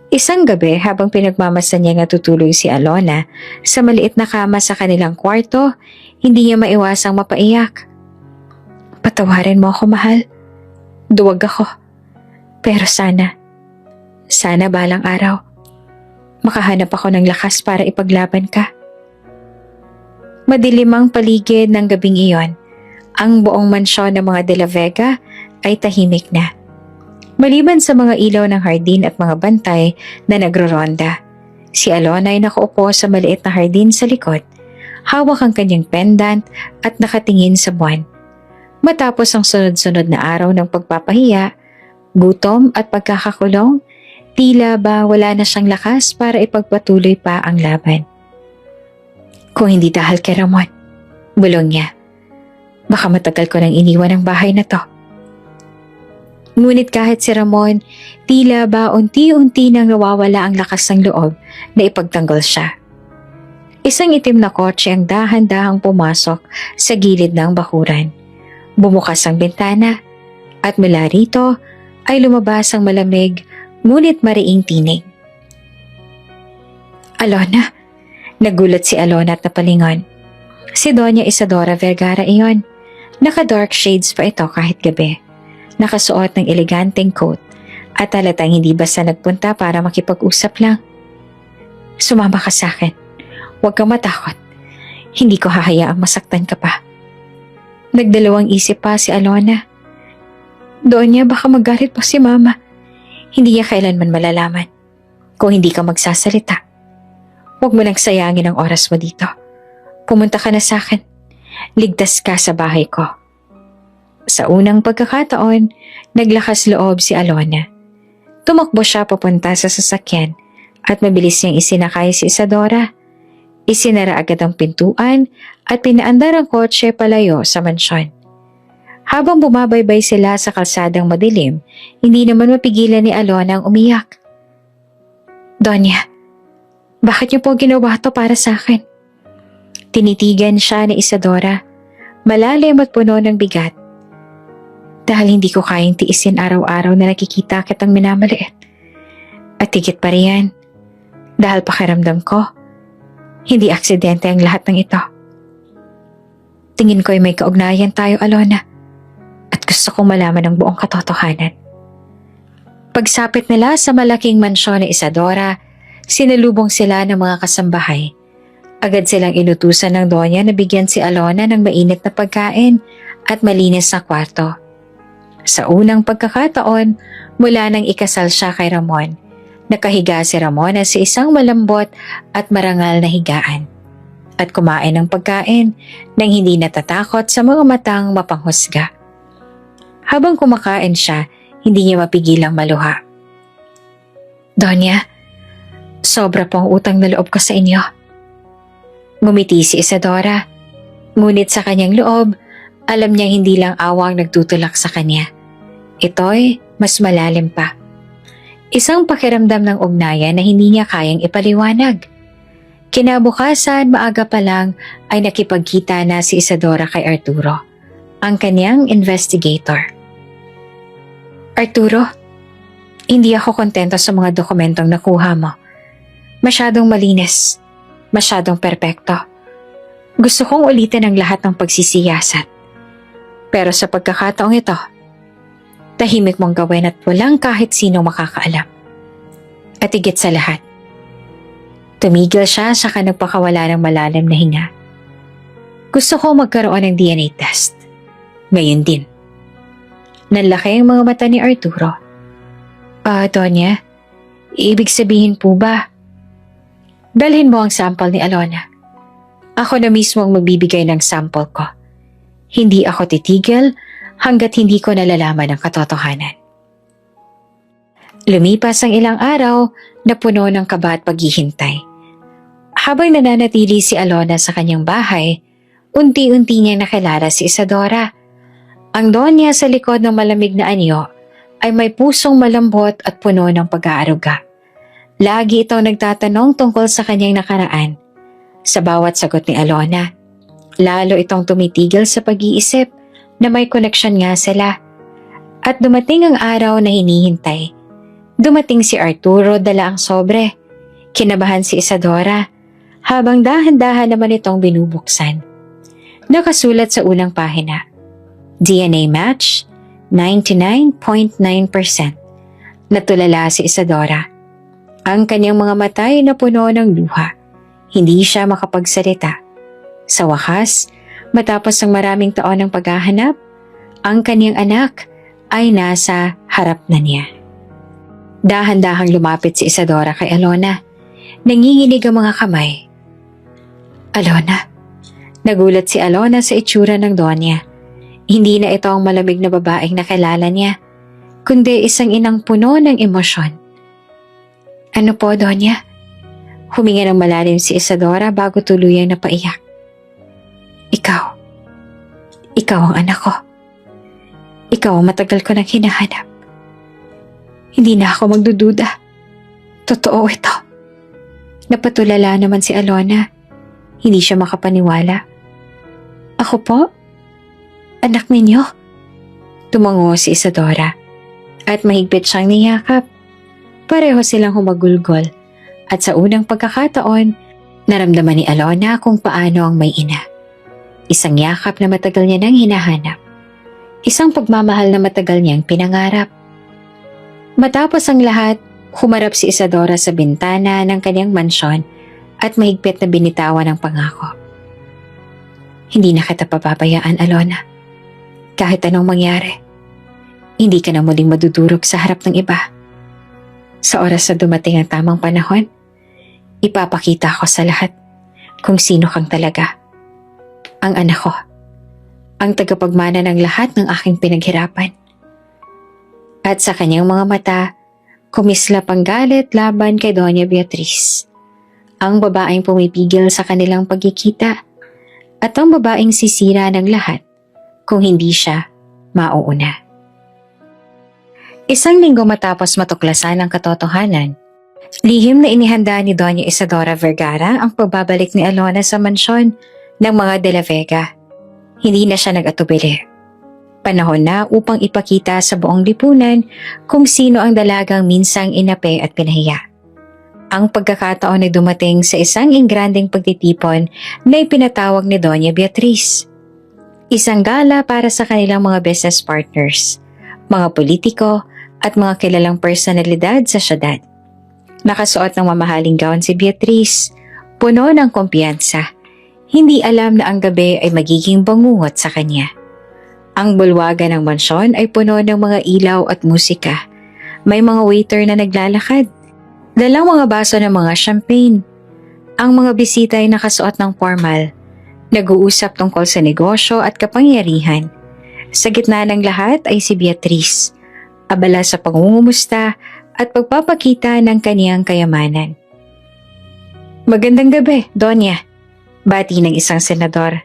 Speaker 1: Isang gabi habang pinagmamasan niya natutulog si Alona sa maliit na kama sa kanilang kwarto, hindi niya maiwasang mapaiyak. Patawarin mo ako, mahal. Duwag ako. Pero sana balang araw, makahanap ako ng lakas para ipaglaban ka. Madilim ang paligid ng gabing iyon. Ang buong mansyon ng mga De La Vega ay tahimik na. Maliban sa mga ilaw ng hardin at mga bantay na nagroronda, si Alona ay nakaupo sa maliit na hardin sa likod, hawak ang kanyang pendant at nakatingin sa buwan. Matapos ang sunod-sunod na araw ng pagpapahiya, gutom at pagkakakulong, Tila ba wala na siyang lakas para ipagpatuloy pa ang laban. Kung hindi dahil kay Ramon, bulong niya, baka matagal ko nang iniwan ang bahay na to. Ngunit kahit si Ramon, tila ba unti-unti nang nawawala ang lakas ng loob na ipagtanggol siya. Isang itim na kotse ang dahan-dahang pumasok sa gilid ng bakuran. Bumukas ang bintana at mula rito ay lumabas ang malamig ngunit mariing tinig. Alona, nagulat si Alona at napalingon. Si Doña Isadora Vergara iyon. Naka-dark shades pa ito kahit gabi. Nakasuot ng eleganteng coat at halatang hindi basta nagpunta para makipag-usap lang. Sumama ka sa akin. Huwag kang matakot. Hindi ko hahayaang masaktan ka pa. Nagdalawang isip pa si Alona. Doña, baka magalit pa si Mama. Hindi niya kailanman malalaman kung hindi ka magsasalita. Huwag mo lang sayangin ang oras mo dito. Pumunta ka na sa akin. Ligtas ka sa bahay ko. Sa unang pagkakataon, naglakas loob si Alona. Tumakbo siya papunta sa sasakyan at mabilis niyang isinakay si Isadora. Isinara agad ang pintuan at pinaandar ang kotse palayo sa mansyon. Habang bumabaybay sila sa kalsadang madilim, hindi naman mapigilan ni Alona ang umiyak. Doña, bakit niyo po ginawa to para sa akin? Tinitigan siya ni Isadora, malalim at puno ng bigat. Dahil hindi ko kayang tiisin araw-araw na nakikita kitang minamaliit. At higit pa riyan, dahil pakiramdam ko, hindi aksidente ang lahat ng ito. Tingin ko ay may kaugnayan tayo, Alona. At gusto kong malaman ang buong katotohanan. Pagsapit nila sa malaking mansyon ni Isadora, sinalubong sila ng mga kasambahay. Agad silang inutusan ng Donya na bigyan si Alona ng mainit na pagkain at malinis na kwarto. Sa unang pagkakataon, mula nang ikasal siya kay Ramon, nakahiga si Ramon sa isang malambot at marangal na higaan at kumain ng pagkain nang hindi natatakot sa mga matang mapanghusga. Habang kumakain siya, hindi niya mapigilang maluha. Donya, sobra pong utang na loob ko sa inyo. Ngumiti si Isadora, ngunit sa kanyang loob, alam niyang hindi lang awang nagtutulak sa kanya. Ito'y mas malalim pa. Isang pakiramdam ng ugnayan na hindi niya kayang ipaliwanag. Kinabukasan, maaga pa lang ay nakipagkita na si Isadora kay Arturo, ang kanyang investigator. Arturo, hindi ako kontento sa mga dokumentong nakuha mo. Masyadong malinis, masyadong perpekto. Gusto kong ulitin ang lahat ng pagsisiyasat. Pero sa pagkakataong ito, tahimik mong gawin at walang kahit sino makakaalam. At higit sa lahat, tumigil siya saka nagpakawala ng malalim na hinga. Gusto ko magkaroon ng DNA test. Ngayon din. Nanlaki ang mga mata ni Arturo. Donya, ibig sabihin po ba? Dalhin mo ang sample ni Alona. Ako na mismo ang magbibigay ng sample ko. Hindi ako titigil hanggat hindi ko nalalaman ang katotohanan. Lumipas ang ilang araw na puno ng kaba at paghihintay. Habang nananatili si Alona sa kanyang bahay, unti-unti niyang nakilala si Isadora. Ang Donya sa likod ng malamig na anyo ay may pusong malambot at puno ng pag-aaruga. Lagi itong nagtatanong tungkol sa kanyang nakaraan. Sa bawat sagot ni Alona, lalo itong tumitigil sa pag-iisip na may koneksyon nga sila. At dumating ang araw na hinihintay. Dumating si Arturo dala ang sobre. Kinabahan si Isadora habang dahan-dahan naman itong binubuksan. Nakasulat sa unang pahina, DNA match 99.9%. Natulala si Isadora. Ang kanyang mga mata ay napuno ng luha. Hindi siya makapagsalita. Sa wakas, matapos ang maraming taon ng paghahanap, ang kanyang anak ay nasa harap na niya. Dahan-dahang lumapit si Isadora kay Alona. Nanginginig ang mga kamay. Alona. Nagulat si Alona sa itsura ng Donya. Hindi na ito ang malamig na babaeng nakilala niya, kundi isang inang puno ng emosyon. Ano po, Donya? Huminga ng malalim si Isadora bago tuluyang napaiyak. Ikaw ang anak ko. Ikaw ang matagal ko nang hinahanap. Hindi na ako magdududa. Totoo ito. Napatulala naman si Alona. Hindi siya makapaniwala. Ako po? Anak ninyo? Tumango si Isadora at mahigpit siyang niyakap. Pareho silang humagulgol at sa unang pagkakataon, naramdaman ni Alona kung paano ang may ina. Isang yakap na matagal niya nang hinahanap. Isang pagmamahal na matagal niyang pinangarap. Matapos ang lahat, humarap si Isadora sa bintana ng kanyang mansyon at mahigpit na binitawan ang pangako. Hindi na kita papabayaan, Alona. Kahit anong mangyari, hindi ka na muling madudurog sa harap ng iba. Sa oras na dumating ang tamang panahon, ipapakita ko sa lahat kung sino kang talaga. Ang anak ko, ang tagapagmana ng lahat ng aking pinaghirapan. At sa kanyang mga mata, kumislap ang galit laban kay Doña Beatriz. Ang babaeng pumipigil sa kanilang pagkikita at ang babaeng sisira ng lahat kung hindi siya mauuna. Isang linggo matapos matuklasan ang katotohanan, lihim na inihanda ni Doña Isadora Vergara ang pagbabalik ni Alona sa mansyon ng mga De La Vega. Hindi na siya nag-atubili. Panahon na upang ipakita sa buong lipunan kung sino ang dalagang minsang inape at pinahiya. Ang pagkakataon ay dumating sa isang ingranding pagtitipon na ipinatawag ni Doña Beatriz. Isang gala para sa kanilang mga business partners, mga politiko at mga kilalang personalidad sa syudad. Nakasuot ng mamahaling gown si Beatriz, puno ng kumpiyansa. Hindi alam na ang gabi ay magiging bangungot sa kanya. Ang bulwagan ng mansyon ay puno ng mga ilaw at musika. May mga waiter na naglalakad. Dalang mga baso ng mga champagne. Ang mga bisita ay nakasuot ng formal. Nag-uusap tungkol sa negosyo at kapangyarihan. Sa gitna ng lahat ay si Beatriz, abala sa pangungumusta at pagpapakita ng kaniyang kayamanan. Magandang gabi, Donya. Bati ng isang senador.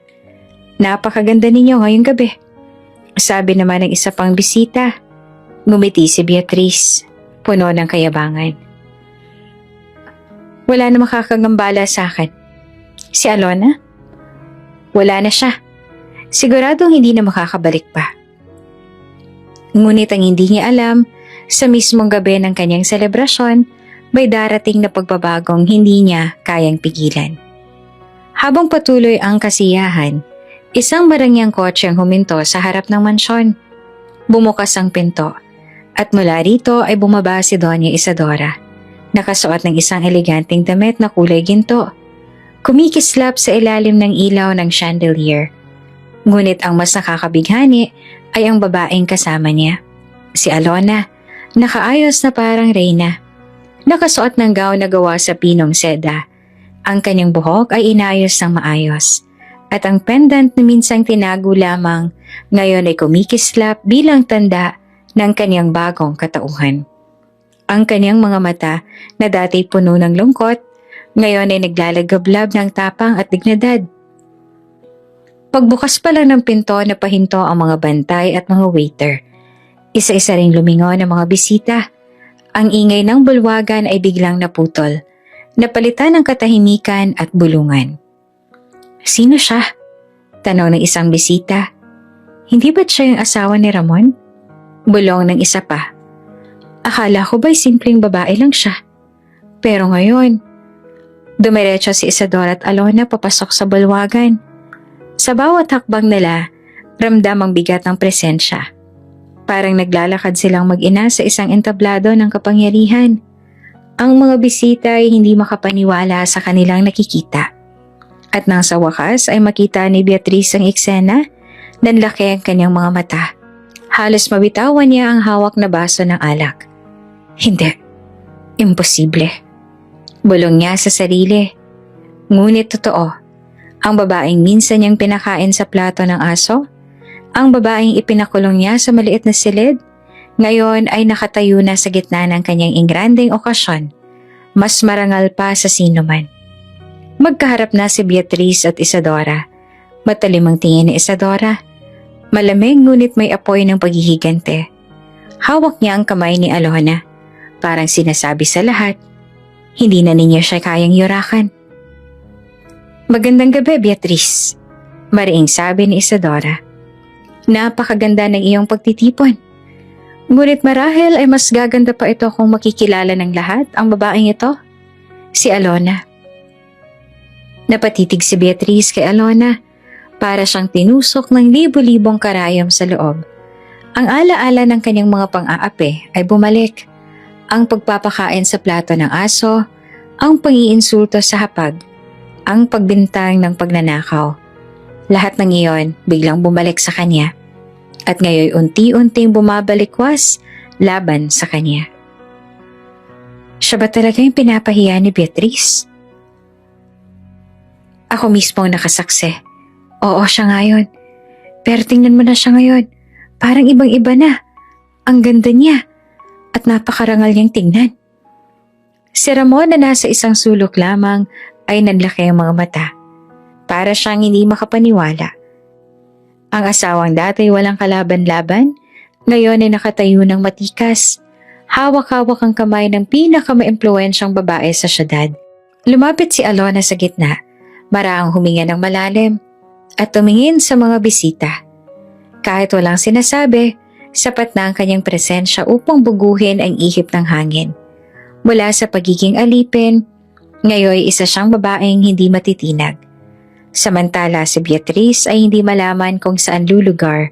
Speaker 1: Napakaganda ninyo ngayong gabi. Sabi naman ng isa pang bisita. Ngumiti si Beatriz, puno ng kayabangan. Wala na makakagambala sa akin. Si Alona? Wala na siya. Siguradong hindi na makakabalik pa. Ngunit ang hindi niya alam, sa mismong gabi ng kanyang selebrasyon, may darating na pagbabagong hindi niya kayang pigilan. Habang patuloy ang kasiyahan, isang marangyang kotse ang huminto sa harap ng mansyon. Bumukas ang pinto at mula rito ay bumaba si Doña Isadora, nakasuot ng isang eleganteng damit na kulay ginto. Kumikislap sa ilalim ng ilaw ng chandelier. Ngunit ang mas nakakabighani ay ang babaeng kasama niya. Si Alona, nakaayos na parang reyna. Nakasuot ng gown na gawa sa pinong seda. Ang kanyang buhok ay inayos ng maayos. At ang pendant na minsang tinago lamang, ngayon ay kumikislap bilang tanda ng kanyang bagong katauhan. Ang kanyang mga mata na dati puno ng lungkot, ngayon ay naglalagablab ng tapang at dignidad. Pagbukas pa lang ng pinto na pahinto ang mga bantay at mga waiter. Isa-isa ring lumingon ang mga bisita. Ang ingay ng bulwagan ay biglang naputol. Napalitan ng katahimikan at bulungan. Sino siya? Tanong ng isang bisita. Hindi ba't siya yung asawa ni Ramon? Bulong ng isa pa. Akala ko ba'y simpleng babae lang siya? Pero ngayon, dumiretso si Isadora at Alona papasok sa bulwagan. Sa bawat hakbang nila, ramdam ang bigat ng presensya. Parang naglalakad silang mag-ina sa isang entablado ng kapangyarihan. Ang mga bisita ay hindi makapaniwala sa kanilang nakikita. At nang sa wakas ay makita ni Beatriz ang eksena, nanlaki ang kanyang mga mata. Halos mabitawan niya ang hawak na baso ng alak. Hindi. Imposible. Bulong niya sa sarili. Ngunit totoo, ang babaeng minsan niyang pinakain sa plato ng aso, ang babaeng ipinakulong niya sa maliit na silid, ngayon ay nakatayo na sa gitna ng kanyang ingranding okasyon mas marangal pa sa sino man. Magkaharap na si Beatrice at Isadora. Matalim ang tingin ni Isadora. Malamig ngunit may apoy ng paghihigante. Hawak niya ang kamay ni Alona. Parang sinasabi sa lahat, hindi na ninyo siya kayang yurakan. Magandang gabi, Beatrice. Mariing sabi ni Isadora. Napakaganda ng iyong pagtitipon. Ngunit marahil ay mas gaganda pa ito kung makikilala ng lahat ang babaeng ito. Si Alona. Napatitig si Beatrice kay Alona para siyang tinusok ng libo-libong karayom sa loob. Ang alaala ng kanyang mga pang-aapi ay bumalik. Ang pagpapakain sa plato ng aso, ang pangiinsulto sa hapag, ang pagbintang ng pagnanakaw. Lahat ng iyon biglang bumalik sa kanya at ngayon unti-unting bumabalikwas laban sa kanya. Siya ba talaga yung pinapahiya ni Beatrice? Ako mismo ang nakasaksi. Oo, siya ngayon. Pero tingnan mo na siya ngayon. Parang ibang-iba na. Ang ganda niya. At napakarangal niyang tingnan. Si Ramon na nasa isang sulok lamang ay nanlaki ang mga mata. Para siyang hindi makapaniwala. Ang asawang dati walang kalaban-laban, ngayon ay nakatayo ng matikas. Hawak-hawak ang kamay ng pinaka-maimpluwensyang babae sa syudad. Lumapit si Alona sa gitna. Maraang huminga ng malalim at tumingin sa mga bisita. Kahit walang sinasabi, sapat na ang kanyang presensya upang buguhin ang ihip ng hangin. Mula sa pagiging alipin, ngayon isa siyang babaeng hindi matitinag. Samantala si Beatrice ay hindi malaman kung saan lulugar.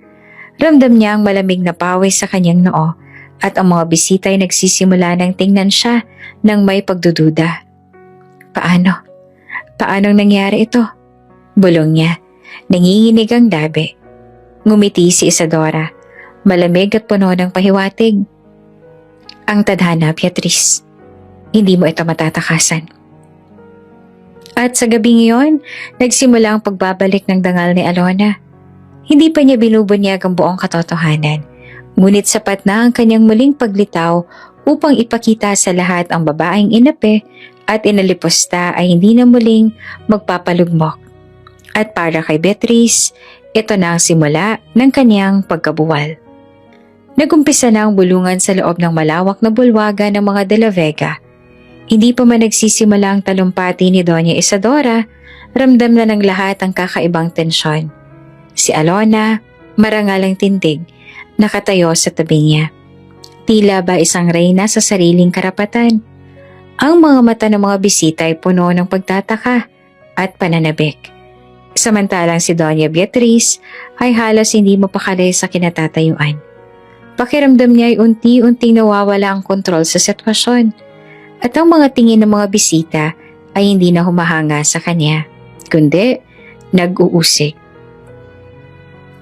Speaker 1: Ramdam niya ang malamig na pawis sa kanyang noo at ang mga bisita ay nagsisimula ng tingnan siya ng may pagdududa. Paano? Paanong nangyari ito? Bulong niya. Nanginginig ang labi. Ngumiti si Isadora. Malamig at puno ng pahiwatig. Ang tadhana, Beatrice. Hindi mo ito matatakasan. At sa gabing iyon, nagsimula ang pagbabalik ng dangal ni Alona. Hindi pa niya binubunyag ang buong katotohanan. Ngunit sapat na ang kanyang muling paglitaw upang ipakita sa lahat ang babaeng inapi at inalipusta ay hindi na muling magpapalugmok. At para kay Beatrice, ito na ang simula ng kanyang pagkabuwal. Nagumpisa na ang bulungan sa loob ng malawak na bulwagan ng mga De La Vega. Hindi pa man nagsisimula ang talumpati ni Doña Isadora, ramdam na ng lahat ang kakaibang tensyon. Si Alona, marangal ang tindig, nakatayo sa tabi niya. Tila ba isang reyna sa sariling karapatan. Ang mga mata ng mga bisita ay puno ng pagtataka at pananabik. Samantalang si Doña Beatrice ay halos hindi mapakali sa kinatatayuan. Pakiramdam niya ay unti-unting nawawala ang kontrol sa sitwasyon at ang mga tingin ng mga bisita ay hindi na humahanga sa kanya, kundi nag-uusig.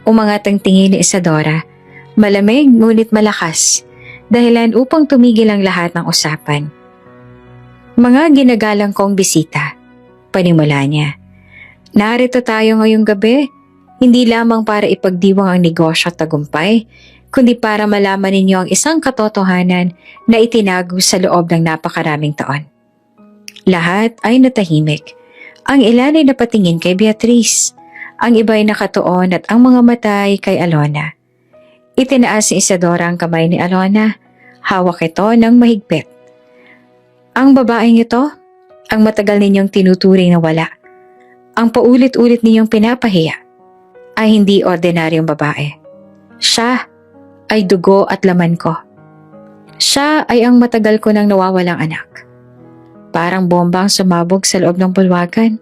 Speaker 1: Umangat ang tingin ni Isadora, malamig ngunit malakas, dahilan upang tumigil ang lahat ng usapan. Mga ginagalang kong bisita, panimula niya. Narito tayo ngayong gabi, hindi lamang para ipagdiwang ang negosyo at tagumpay, kundi para malaman ninyo ang isang katotohanan na itinago sa loob ng napakaraming taon. Lahat ay natahimik. Ang ilan ay napatingin kay Beatrice, ang iba ay nakatuon at ang mga mata ay kay Alona. Itinaas ni Isadora ang kamay ni Alona, hawak ito ng mahigpit. Ang babaeng ito, ang matagal ninyong tinuturing na wala, ang paulit-ulit ninyong pinapahiya, ay hindi ordinaryong babae. Siya ay dugo at laman ko. Siya ay ang matagal ko nang nawawalang anak. Parang bombang sumabog sa loob ng bulwagan.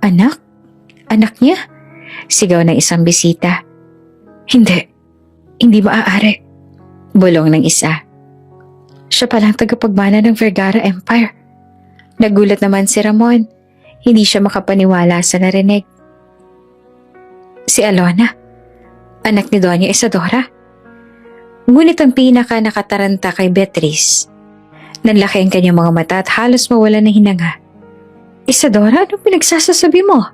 Speaker 1: Anak? Anak niya? Sigaw ng isang bisita. Hindi maaari. Bulong ng isa. Siya palang tagapagmana ng Vergara Empire. Nagulat naman si Ramon. Hindi siya makapaniwala sa narinig. Si Alona, anak ni Doña Isadora. Ngunit ang pinaka nakataranta kay Beatrice. Nanlaki ang kanyang mga mata at halos mawala ng hinanga. Isadora, anong pinagsasasabi mo?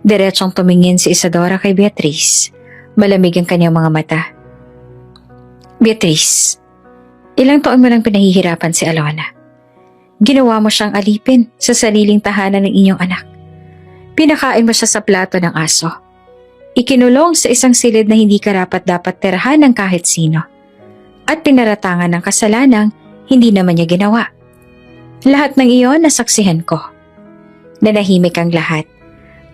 Speaker 1: Diretsong tumingin si Isadora kay Beatrice. Malamig ang kanyang mga mata. Beatrice, ilang taon mo nang pinahihirapan si Alona? Ginawa mo siyang alipin sa sariling tahanan ng inyong anak. Pinakain mo siya sa plato ng aso. Ikinulong sa isang silid na hindi karapat-dapat tirahan ng kahit sino. At pinaratangan ng kasalanang hindi naman niya ginawa. Lahat ng iyon nasaksihan ko. Nanahimik ang lahat.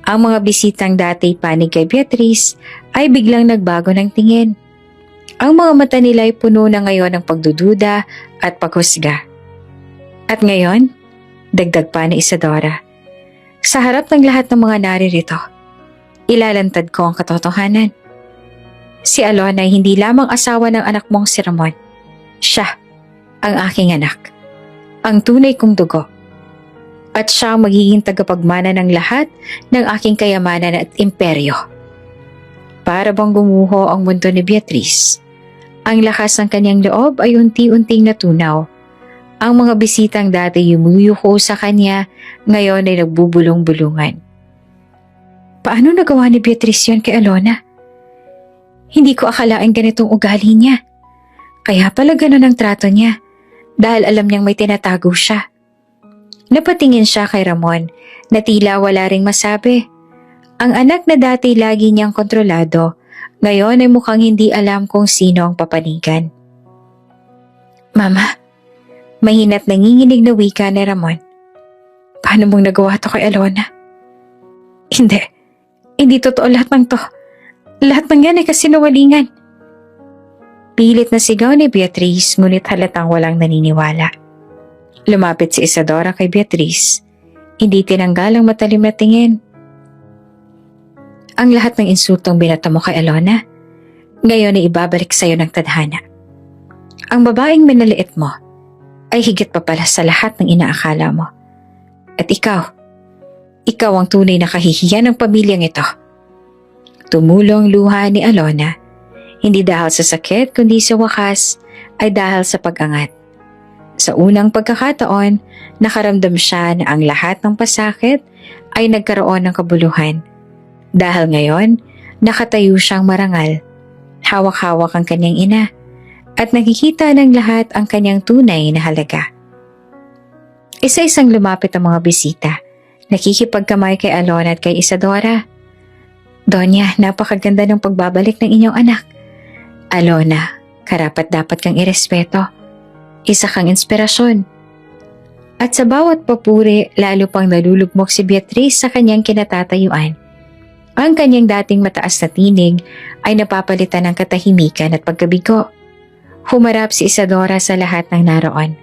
Speaker 1: Ang mga bisitang dati panig kay Beatrice ay biglang nagbago ng tingin. Ang mga mata nila ay puno na ngayon ng pagdududa at paghusga. At ngayon, dagdag pa ni Isadora, sa harap ng lahat ng mga naririto, ilalantad ko ang katotohanan. Si Alona ay hindi lamang asawa ng anak mong si Ramon. Siya ang aking anak, ang tunay kong dugo. At siya ang magiging tagapagmana ng lahat ng aking kayamanan at imperyo. Para bang gumuho ang mundo ni Beatrice, ang lakas ng kanyang loob ay unti-unting natunaw. Ang mga bisitang dati yumuyuko sa kanya, ngayon ay nagbubulong-bulungan. Paano nagawa ni Beatrice yun kay Alona? Hindi ko akalaing ganitong ugali niya. Kaya pala ganun ang trato niya, dahil alam niyang may tinatago siya. Napatingin siya kay Ramon na tila wala ring masabi. Ang anak na dati lagi niyang kontrolado, ngayon ay mukhang hindi alam kung sino ang papanigan. Mama, mahina't nanginginig na wika ni Ramon. Paano mong nagawa to kay Alona? Hindi totoo lahat ng to. Lahat ng yan ay kasinungalingan. Pilit na sigaw ni Beatrice ngunit halatang walang naniniwala. Lumapit si Isadora kay Beatrice. Hindi tinanggal ang matalim na tingin. Ang lahat ng insultong binato mo kay Alona, ngayon ay ibabalik sa'yo ng tadhana. Ang babaeng minaliit mo ay higit pa pala sa lahat ng inaakala mo. At ikaw ang tunay na kahihiyan ng pamilyang ito. Tumulong luha ni Alona, hindi dahil sa sakit kundi sa wakas ay dahil sa pag-angat. Sa unang pagkakataon, nakaramdam siya na ang lahat ng pasakit ay nagkaroon ng kabuluhan. Dahil ngayon, nakatayo siyang marangal, hawak-hawak ang kanyang ina, at nakikita ng lahat ang kanyang tunay na halaga. Isa-isang lumapit ang mga bisita, nakikipagkamay kay Alona at kay Isadora. Donya, napakaganda ng pagbabalik ng inyong anak. Alona, karapat-dapat kang irespeto. Isa kang inspirasyon. At sa bawat papuri, lalo pang nalulugmok si Beatrice sa kanyang kinatatayuan. Ang kanyang dating mataas na tinig ay napapalitan ng katahimikan at pagkabigo. Humarap si Isadora sa lahat ng naroon.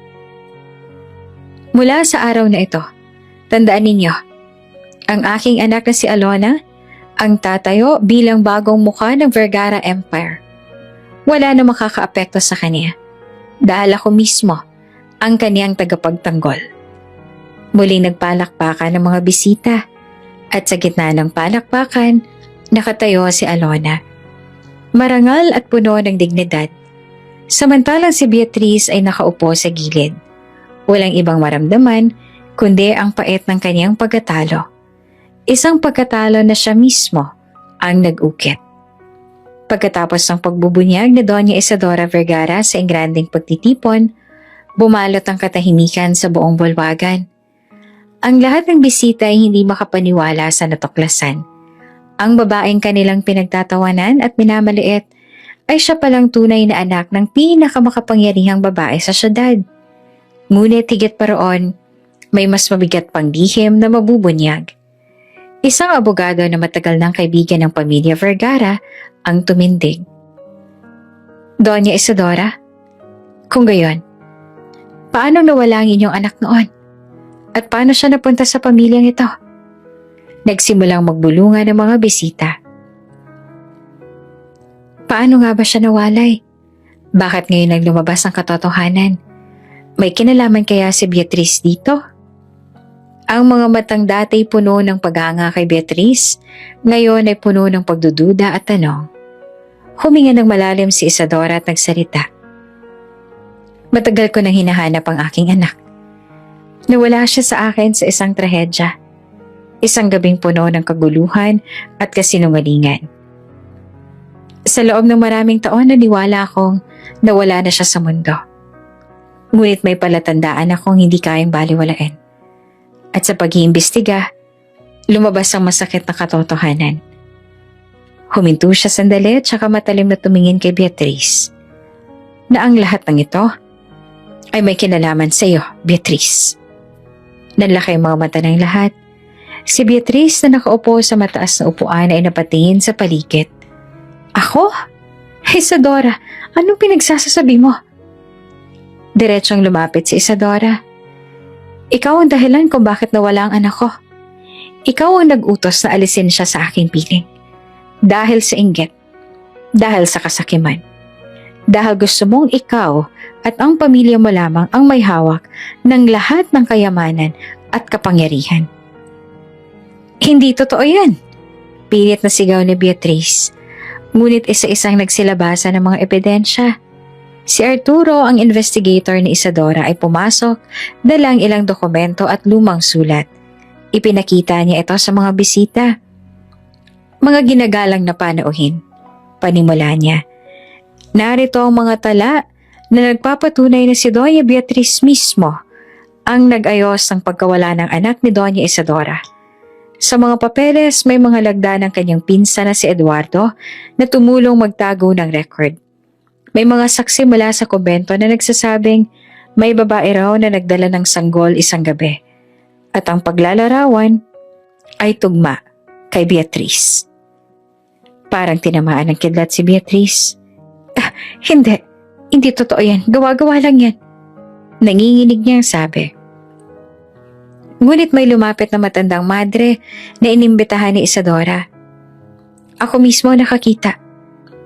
Speaker 1: Mula sa araw na ito, tandaan ninyo, ang aking anak na si Alona ang tatayo bilang bagong mukha ng Vergara Empire. Wala na makakaapekto sa kanya dahil ako mismo ang kaniyang tagapagtanggol. Muling nagpalakpakan ng mga bisita at sa gitna ng palakpakan, nakatayo si Alona. Marangal at puno ng dignidad. Samantalang si Beatrice ay nakaupo sa gilid. Walang ibang maramdaman kundi ang pait ng kaniyang pagkatalo. Isang pagkatalo na siya mismo ang nag-ukit. Pagkatapos ng pagbubunyag ni Doña Isadora Vergara sa engranding pagtitipon, bumalot ang katahimikan sa buong bulwagan. Ang lahat ng bisita ay hindi makapaniwala sa natuklasan. Ang babaeng kanilang pinagtatawanan at minamaliit ay siya palang tunay na anak ng pinakamakapangyarihang babae sa syudad. Ngunit higit pa roon, may mas mabigat pang lihim na mabubunyag. Isang abogado na matagal ng kaibigan ng pamilya Vergara ang tumindig. Doña Isadora, kung gayon, paano nawala ang inyong anak noon? At paano siya napunta sa pamilyang ito? Nagsimulang magbulungan ng mga bisita. Paano nga ba siya nawalay? Bakit ngayon ang lumabas ang katotohanan? May kinalaman kaya si Beatrice dito? Ang mga matang dati puno ng paghanga kay Beatrice, ngayon ay puno ng pagdududa at tanong. Huminga ng malalim si Isadora at nagsalita. Matagal ko nang hinahanap ang aking anak. Nawala siya sa akin sa isang trahedya. Isang gabing puno ng kaguluhan at kasinungalingan. Sa loob ng maraming taon naniwala akong nawala na siya sa mundo. Ngunit may palatandaan akong hindi kayang baliwalain. At sa pag-iimbestiga, lumabas ang masakit na katotohanan. Huminto siya sandali at saka matalim na tumingin kay Beatrice. Na ang lahat ng ito ay may kinalaman sa iyo, Beatrice. Nanlaki ang mga mata ng lahat. Si Beatrice na nakaupo sa mataas na upuan ay napatingin sa paligid. Ako? Isadora, anong pinagsasasabi mo? Diretsong lumapit si Isadora. Ikaw ang dahilan kung bakit nawala ang anak ko. Ikaw ang nag-utos na alisin siya sa aking piling. Dahil sa inggit. Dahil sa kasakiman. Dahil gusto mong ikaw at ang pamilya mo lamang ang may hawak ng lahat ng kayamanan at kapangyarihan. Hindi totoo yan. Pilit na sigaw ni Beatrice. Ngunit isa-isang nagsilabasa ng mga ebidensya. Si Arturo, ang investigator ni Isadora, ay pumasok, dalang ilang dokumento at lumang sulat. Ipinakita niya ito sa mga bisita. Mga ginagalang na panauhin. Panimula niya. Narito ang mga tala na nagpapatunay na si Doña Beatriz mismo ang nag-ayos ng pagkawala ng anak ni Doña Isadora. Sa mga papeles, may mga lagda ng kanyang pinsan na si Eduardo na tumulong magtago ng record. May mga saksi mula sa kumbento na nagsasabing may babae raw na nagdala ng sanggol isang gabi. At ang paglalarawan ay tugma kay Beatrice. Parang tinamaan ng kidlat si Beatrice. Hindi totoo yan. Gawa-gawa lang yan. Nanginginig niyang sabi. Ngunit may lumapit na matandang madre na inimbitahan ni Isadora. Ako mismo nakakita.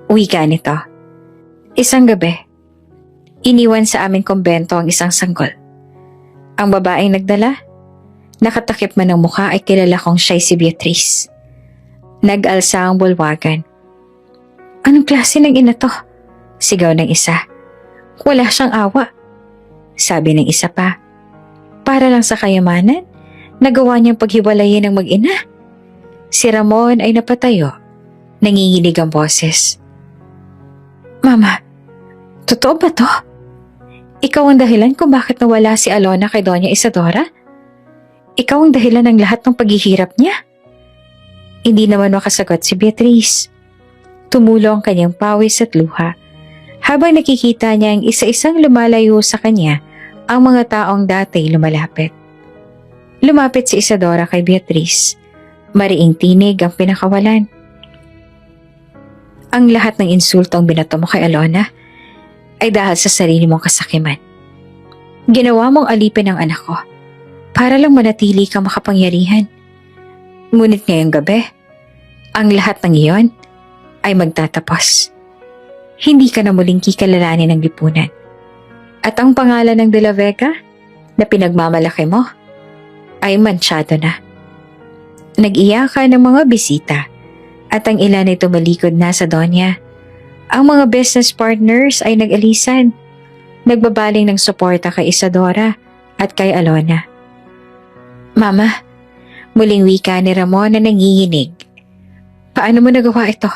Speaker 1: Uwi ka nito. Isang gabi, iniwan sa aming kumbento ang isang sanggol. Ang babaeng nagdala, nakatakip man ang mukha ay kilala kong siya'y si Beatrice. Nag-alsa ang bulwagan. Anong klase ng ina to? Sigaw ng isa. Wala siyang awa. Sabi ng isa pa. Para lang sa kayamanan, nagawa niyang paghiwalayin ng mag-ina. Si Ramon ay napatayo. Nanginginig ang boses. Mama, totoo ba to? Ikaw ang dahilan kung bakit nawala si Alona kay Doña Isadora? Ikaw ang dahilan ng lahat ng paghihirap niya? Hindi naman makasagot si Beatrice. Tumulo ang kanyang pawis at luha habang nakikita niya ang isa-isang lumalayo sa kanya ang mga taong dati lumalapit. Lumapit si Isadora kay Beatrice. Mariing tinig ang pinakawalan. Ang lahat ng insultong binato mo kay Alona ay dahil sa sarili mong kasakiman. Ginawa mong alipin ang anak ko para lang manatili kang makapangyarihan. Ngunit ngayong gabi, ang lahat ng iyon ay magtatapos. Hindi ka na muling kikalalanin ng lipunan. At ang pangalan ng De La Vega na pinagmamalaki mo ay mansyado na. Nag-iyakan ng mga bisita at ang ilan ay tumalikod na sa Donya. Ang mga business partners ay nag-alisan, nagbabaling ng suporta kay Isadora at kay Alona. Mama, muling wika ni Ramon na nanginginig. Paano mo nagawa ito?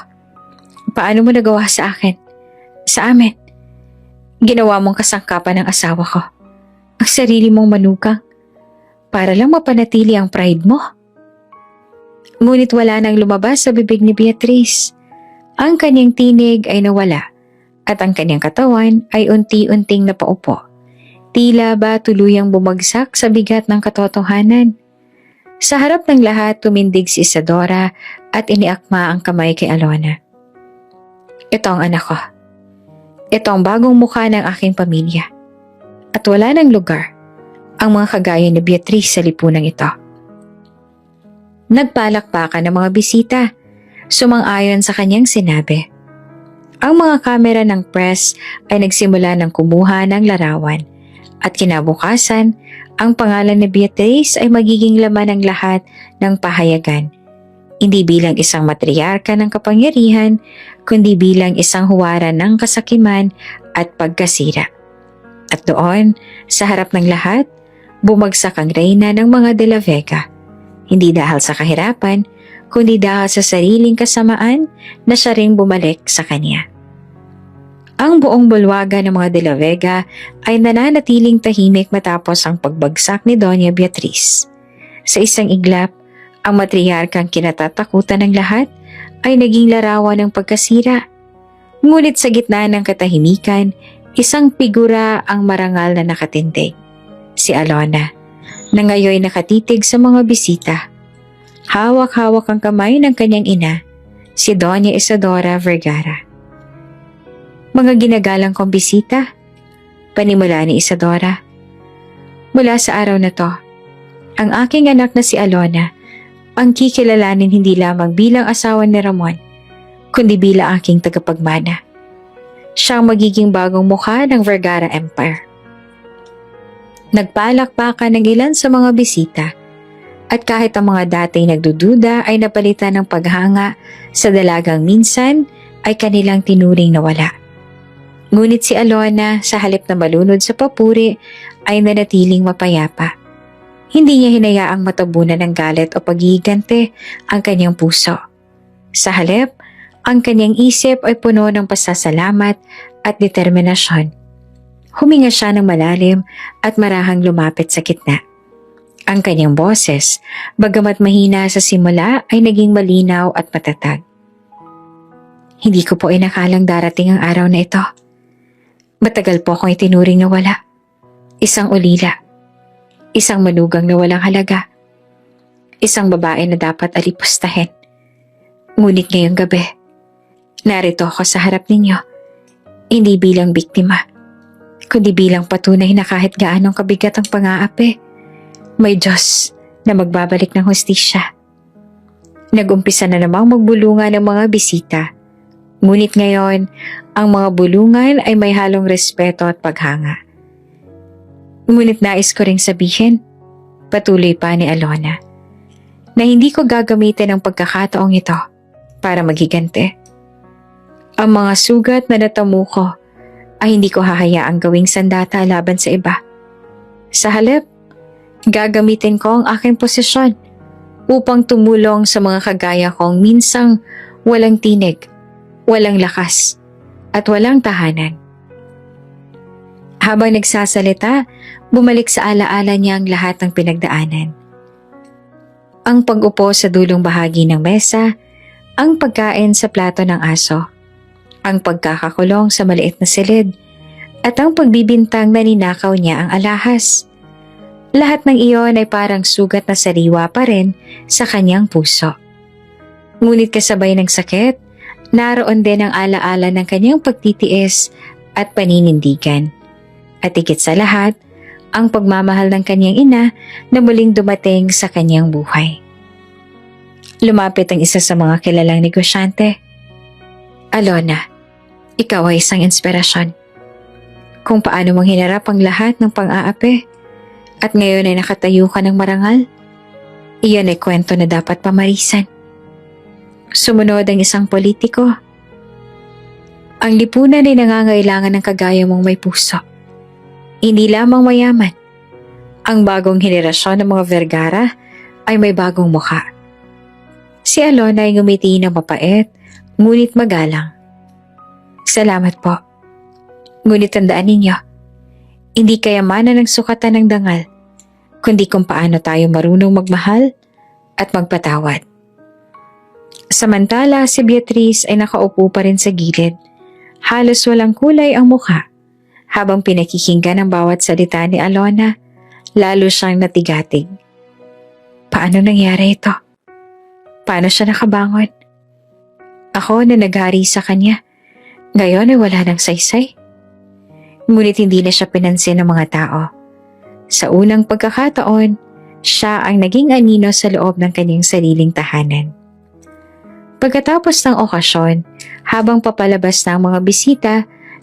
Speaker 1: Paano mo nagawa sa akin? Sa amin? Ginawa mong kasangkapan ng asawa ko. Ang sarili mong manugang. Para lang mapanatili ang pride mo. Ngunit wala nang lumabas sa bibig ni Beatrice. Ang kanyang tinig ay nawala at ang kanyang katawan ay unti-unting napaupo. Tila ba tuluyang bumagsak sa bigat ng katotohanan. Sa harap ng lahat tumindig si Isadora at iniakma ang kamay kay Alona. Ito ang anak ko. Ito ang bagong mukha ng aking pamilya. At wala ng lugar ang mga kagaya ni Beatrice sa lipunang ito. Nagpalakpakan ng mga bisita, sumang-ayon sa kanyang sinabi. Ang mga kamera ng press ay nagsimula ng kumuha ng larawan at kinabukasan, ang pangalan ni Beatrice ay magiging laman ng lahat ng pahayagan. Hindi bilang isang matriarka ng kapangyarihan, kundi bilang isang huwaran ng kasakiman at pagkasira. At doon, sa harap ng lahat, bumagsak ang reyna ng mga De La Vega. Hindi dahil sa kahirapan, kundi dahil sa sariling kasamaan na siya ring bumalik sa kanya. Ang buong bulwaga ng mga De la Vega ay nananatiling tahimik matapos ang pagbagsak ni Doña Beatriz. Sa isang iglap, ang matriarkang kinatatakutan ng lahat ay naging larawan ng pagkasira. Ngunit sa gitna ng katahimikan, isang figura ang marangal na nakatindig. Si Alona, na ngayon nakatitig sa mga bisita. Hawak-hawak ang kamay ng kanyang ina, si Doña Isadora Vergara. Mga ginagalang kong bisita, panimula ni Isadora. Mula sa araw na to, ang aking anak na si Alona ang kikilalanin hindi lamang bilang asawa ni Ramon, kundi bilang aking tagapagmana. Siya ang magiging bagong mukha ng Vergara Empire. Nagpalakpakan ng ilan sa mga bisita at kahit ang mga dating nagdududa ay napalitan ng paghanga sa dalagang minsan ay kanilang tinuring na wala. Ngunit si Alona sa halip na malunod sa papuri ay nanatiling mapayapa. Hindi niya hinayaang matabunan ng galit o paghihigante ang kanyang puso. Sa halip, ang kanyang isip ay puno ng pasasalamat at determinasyon. Huminga siya ng malalim at marahang lumapit sa gitna. Ang kanyang boses, bagamat mahina sa simula, ay naging malinaw at matatag. Hindi ko po inakalang darating ang araw na ito. Matagal po akong itinuring na wala. Isang ulila. Isang manugang na walang halaga. Isang babae na dapat alipustahin. Ngunit ngayong gabi, narito ako sa harap ninyo. Hindi bilang biktima, kundi bilang patunay na kahit gaanong kabigat ang pang-aapi, may Diyos na magbabalik ng hustisya. Nag-umpisa na namang magbulungan ng mga bisita. Ngunit ngayon, ang mga bulungan ay may halong respeto at paghanga. Ngunit nais ko ring sabihin, patuloy pa ni Alona, na hindi ko gagamitin ang pagkakataong ito para maghigante. Ang mga sugat na natamo ko ay hindi ko hahayaang gawing sandata laban sa iba. Sa halip, gagamitin ko ang aking posisyon upang tumulong sa mga kagaya kong minsang walang tinig, walang lakas, at walang tahanan. Habang nagsasalita, bumalik sa alaala niya ang lahat ng pinagdaanan. Ang pag-upo sa dulong bahagi ng mesa, ang pagkain sa plato ng aso, ang pagkakakulong sa maliit na silid, at ang pagbibintang na ninakaw niya ang alahas. Lahat ng iyon ay parang sugat na sariwa pa rin sa kanyang puso. Ngunit kasabay ng sakit, naroon din ang alaala ng kanyang pagtitiis at paninindigan. At higit sa lahat, ang pagmamahal ng kanyang ina na muling dumating sa kanyang buhay. Lumapit ang isa sa mga kilalang negosyante. Alona, ikaw ay isang inspirasyon. Kung paano mong hinarap ang lahat ng pang-aapi at ngayon ay nakatayo ka ng marangal, iyon ay kwento na dapat pamarisan. Sumunod ang isang politiko. Ang lipunan ay nangangailangan ng kagaya mong may puso. Hindi lamang mayaman. Ang bagong henerasyon ng mga Vergara ay may bagong mukha. Si Alona ay ngumiti ng mapait, ngunit magalang. Salamat po. Ngunit tandaan ninyo, hindi kayamanan ng sukatan ng dangal, kundi kung paano tayo marunong magmahal at magpatawad. Samantala, si Beatriz ay nakaupo pa rin sa gilid. Halos walang kulay ang mukha. Habang pinakikinggan ang bawat salita ni Alona, lalo siyang natigatig. Paano nangyari ito? Paano siya nakabangon? Ako na naghari sa kanya, ngayon ay wala ng saysay. Ngunit hindi na siya pinansin ng mga tao. Sa unang pagkakataon, siya ang naging anino sa loob ng kanyang sariling tahanan. Pagkatapos ng okasyon, habang papalabas na ang mga bisita,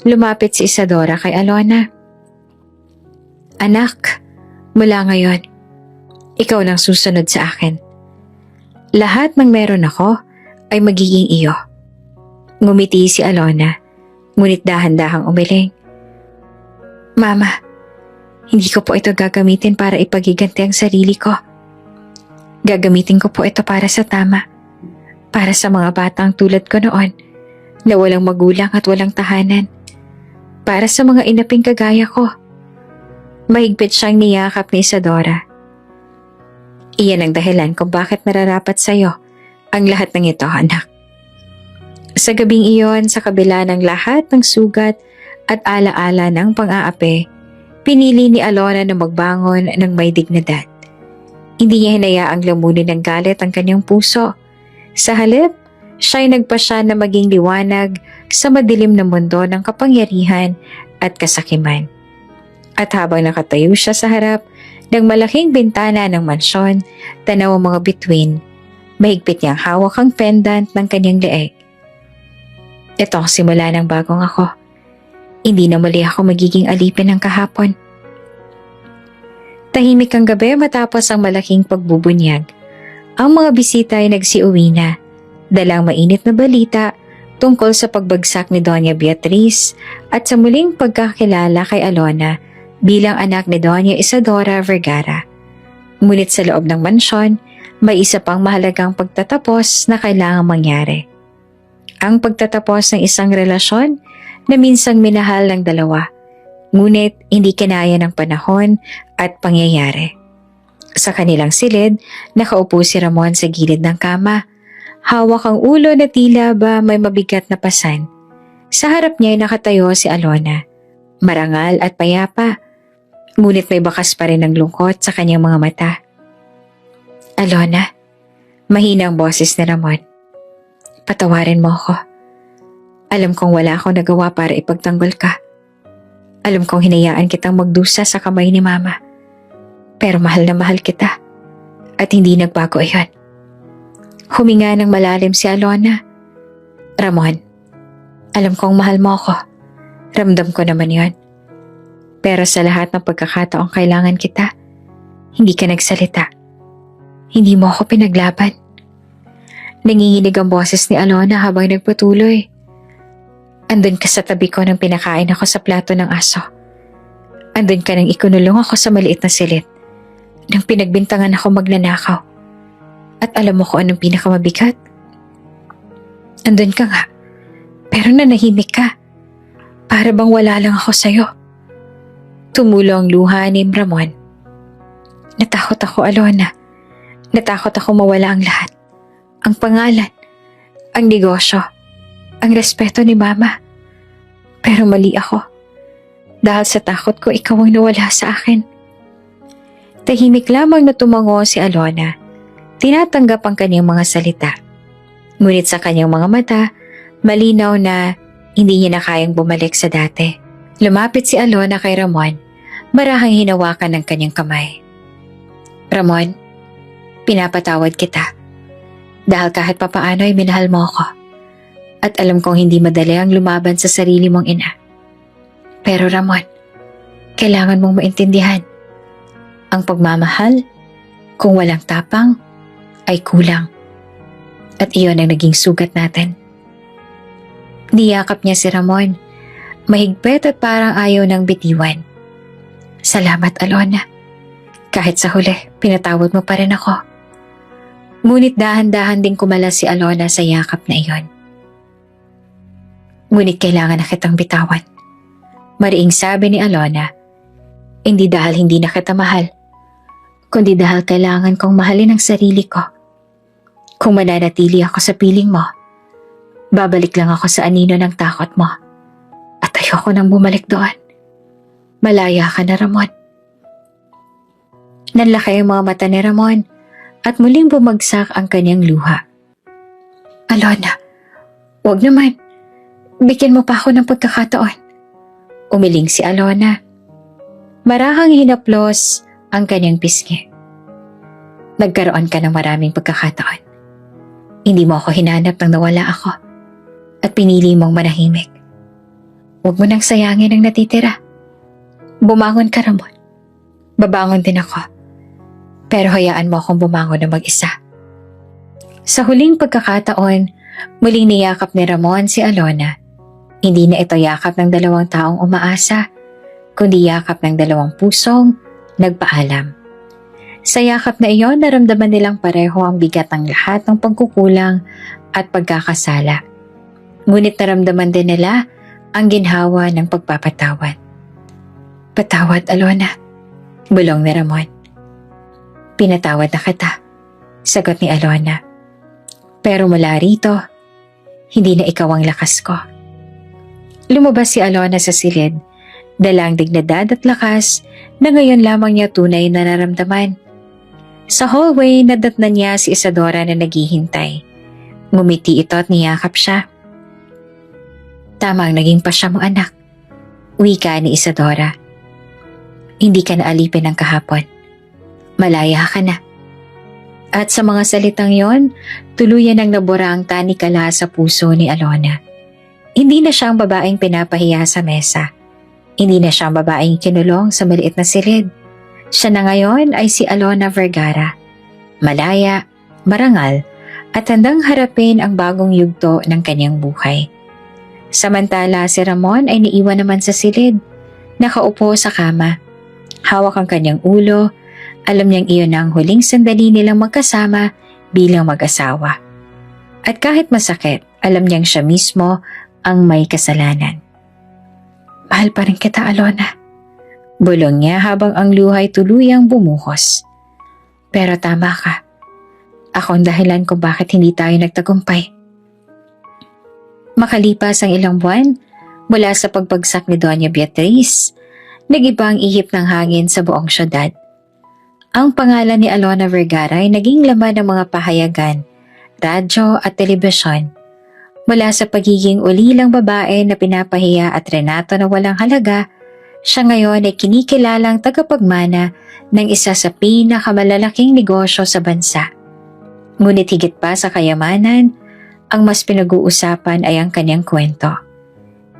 Speaker 1: lumapit si Isadora kay Alona. Anak, mula ngayon, ikaw lang susunod sa akin. Lahat ng meron ako ay magiging iyo. Ngumiti si Alona, ngunit dahan-dahang umiling. Mama, hindi ko po ito gagamitin para ipagiganti ang sarili ko. Gagamitin ko po ito para sa tama. Para sa mga batang tulad ko noon na walang magulang at walang tahanan. para sa mga inaping kagaya ko. Mahigpit siyang niyakap ni Isadora. Iyan ang dahilan kung bakit nararapat sa'yo ang lahat ng ito, anak. Sa gabing iyon, sa kabila ng lahat ng sugat at alaala ng pang-aapi, pinili ni Alona na magbangon ng may dignidad. Hindi niya hinayaang lamunin ng galit ang kanyang puso. Sa halip, siya'y nagpasya na maging liwanag sa madilim na mundo ng kapangyarihan at kasakiman. At habang nakatayo siya sa harap ng malaking bintana ng mansyon, tanaw ang mga bituin, mahigpit niyang hawak ang pendant ng kanyang leeg. Ito ang simula ng bagong ako. Hindi na muli ako magiging alipin ng kahapon. Tahimik ang gabi matapos ang malaking pagbubunyag. Ang mga bisita ay nagsiuwi na, dalang mainit na balita tungkol sa pagbagsak ni Doña Beatriz at sa muling pagkakilala kay Alona bilang anak ni Doña Isadora Vergara. Ngunit sa loob ng mansyon, may isa pang mahalagang pagtatapos na kailangang mangyari. Ang pagtatapos ng isang relasyon na minsang minahal ng dalawa, ngunit hindi kinaya ng panahon at pangyayari. Sa kanilang silid, nakaupo si Ramon sa gilid ng kama. Hawak ang ulo na tila ba may mabigat na pasan. Sa harap niya ay nakatayo si Alona, marangal at payapa, ngunit may bakas pa rin ng lungkot sa kanyang mga mata. Alona, mahina ang boses ni Ramon. Patawarin mo ako. Alam kong wala akong nagawa para ipagtanggol ka. Alam kong hinayaan kitang magdusa sa kamay ni Mama. Pero mahal na mahal kita. At hindi nagbago iyon. Huminga ng malalim si Alona. Ramon, alam kong mahal mo ako. Ramdam ko naman yon. Pero sa lahat ng pagkakataong kailangan kita, hindi ka nagsalita. Hindi mo ako pinaglaban. Nanginginig ang boses ni Alona habang nagpatuloy. Andun ka sa tabi ko nang pinakain ako sa plato ng aso. Andun ka nang ikunulong ako sa maliit na silid. Nang pinagbintangan ako magnanakaw. At alam mo kung anong pinakamabigat? Andun ka nga. Pero nanahimik ka. Para bang wala lang ako sa'yo. Tumulo ang luha ni Ramon. Natakot ako, Alona. Natakot ako mawala ang lahat. Ang pangalan, ang negosyo, ang respeto ni Mama. Pero mali ako. Dahil sa takot ko, ikaw ang nawala sa akin. Tahimik lamang na tumango si Alona. Tinatanggap ang kanyang mga salita. Ngunit sa kanyang mga mata, malinaw na hindi niya na kayang bumalik sa dati. Lumapit si Alona kay Ramon, marahang hinawakan ng kanyang kamay. Ramon, pinapatawad kita. Dahil kahit papaano ay minahal mo ako. At alam kong hindi madali ang lumaban sa sarili mong ina. Pero Ramon, kailangan mong maintindihan. Ang pagmamahal, kung walang tapang, ay kulang. At iyon ang naging sugat natin. Niyakap niya si Ramon, mahigpit at parang ayaw ng bitiwan. Salamat, Alona. Kahit sa huli, pinatawad mo pa rin ako. Ngunit dahan-dahan din kumalas si Alona sa yakap na iyon. Ngunit kailangan na kitang bitawan. Mariing sabi ni Alona, hindi dahil hindi na kita mahal, kundi dahil kailangan kong mahalin ang sarili ko. Kung mananatili ako sa piling mo, babalik lang ako sa anino ng takot mo. At ayoko nang bumalik doon. Malaya ka na, Ramon. Nanlaki ang mga mata ni Ramon at muling bumagsak ang kanyang luha. Alona, wag naman. Bigyan mo pa ako ng pagkakataon. Umiling si Alona. Marahang hinaplos ang kanyang pisngi. Nagkaroon ka ng maraming pagkakataon. Hindi mo ako hinanap nang nawala ako at pinili mong manahimik. Huwag mo nang sayangin ang natitira. Bumangon ka, Ramon. Babangon din ako. Pero hayaan mo akong bumangon na mag-isa. Sa huling pagkakataon, muling niyakap ni Ramon si Alona. Hindi na ito yakap ng dalawang taong umaasa, kundi yakap ng dalawang pusong nagpaalam. Sa yakap na iyon, naramdaman nilang pareho ang bigat ng lahat ng pagkukulang at pagkakasala. Ngunit naramdaman din nila ang ginhawa ng pagpapatawad. Patawad, Alona, bulong ni Ramon. Pinatawad na kita, sagot ni Alona. Pero mula rito, hindi na ikaw ang lakas ko. Lumabas si Alona sa silid, dalang dignidad at lakas na ngayon lamang niya tunay na naramdaman. Sa hallway, nadatnan niya si Isadora na naghihintay. Ngumiti ito at niyakap siya. Tamang naging pasya mo, anak, wika ni Isadora. Hindi ka na alipin ng kahapon. Malaya ka na. At sa mga salitang yon, tuluyan ang nabura ang tanikala sa puso ni Alona. Hindi na siyang babaeng pinapahiya sa mesa. Hindi na siyang babaeng kinulong sa maliit na silid. Siya na ngayon ay si Alona Vergara. Malaya, marangal, at handang harapin ang bagong yugto ng kanyang buhay. Samantala si Ramon ay naiwan naman sa silid. Nakaupo sa kama. Hawak ang kanyang ulo. Alam niyang iyon ang huling sandali nilang magkasama bilang mag-asawa. At kahit masakit, alam niyang siya mismo ang may kasalanan. Mahal pa rin kita, Alona. Bulong niya habang ang luhay tuluyang bumuhos. Pero tama ka. Ako ang dahilan kung bakit hindi tayo nagtagumpay. Makalipas ang ilang buwan, mula sa pagbagsak ni Doña Beatriz, nag-iba ang ihip ng hangin sa buong syudad. Ang pangalan ni Alona Vergara ay naging laman ng mga pahayagan, radyo at telebisyon. Mula sa pagiging ulilang babae na pinapahiya at renato na walang halaga, siya ngayon ay kinikilalang tagapagmana ng isa sa pinakamalalaking negosyo sa bansa. Ngunit higit pa sa kayamanan, ang mas pinag-uusapan ay ang kanyang kwento.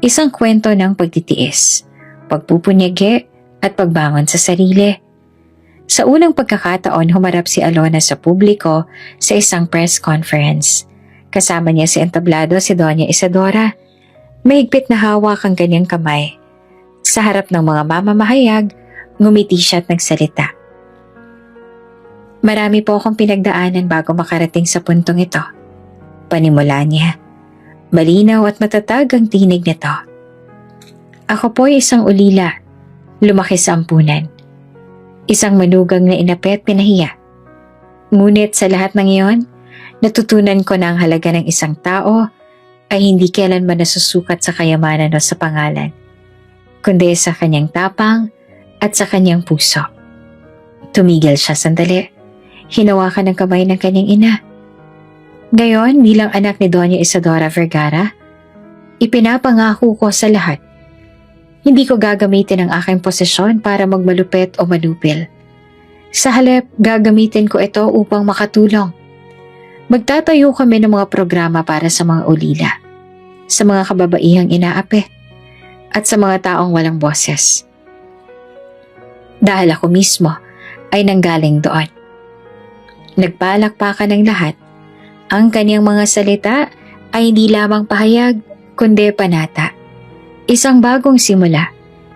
Speaker 1: Isang kwento ng pagtitiis, pagpupunyagi at pagbangon sa sarili. Sa unang pagkakataon, humarap si Alona sa publiko sa isang press conference. Kasama niya si entablado si Doña Isadora. Mahigpit na hawak ang kanyang kamay. Sa harap ng mga mamamahayag, ngumiti siya at nagsalita. Marami po akong pinagdaanan bago makarating sa puntong ito. Panimula niya. Malinaw at matatag ang tinig nito. Ako po ay isang ulila, lumaki sa ampunan. Isang manugang na inapet pinahiya. Ngunit sa lahat ng iyon, natutunan ko na ang halaga ng isang tao ay hindi kailanman nasusukat sa kayamanan o sa pangalan, kundi sa kanyang tapang at sa kanyang puso. Tumigil siya sandali. Hinawakan ng kamay ng kanyang ina. Gayon, bilang anak ni Doña Isadora Vergara, ipinapangako ko sa lahat. Hindi ko gagamitin ang aking posisyon para magmalupit o manupil. Sa halip, gagamitin ko ito upang makatulong. Magtatayo kami ng mga programa para sa mga ulila, sa mga kababaihang inaapi, at sa mga taong walang boses. Dahil ako mismo ay nanggaling doon. Nagpalakpakan ng lahat. Ang kanyang mga salita ay hindi lamang pahayag, kundi panata. Isang bagong simula,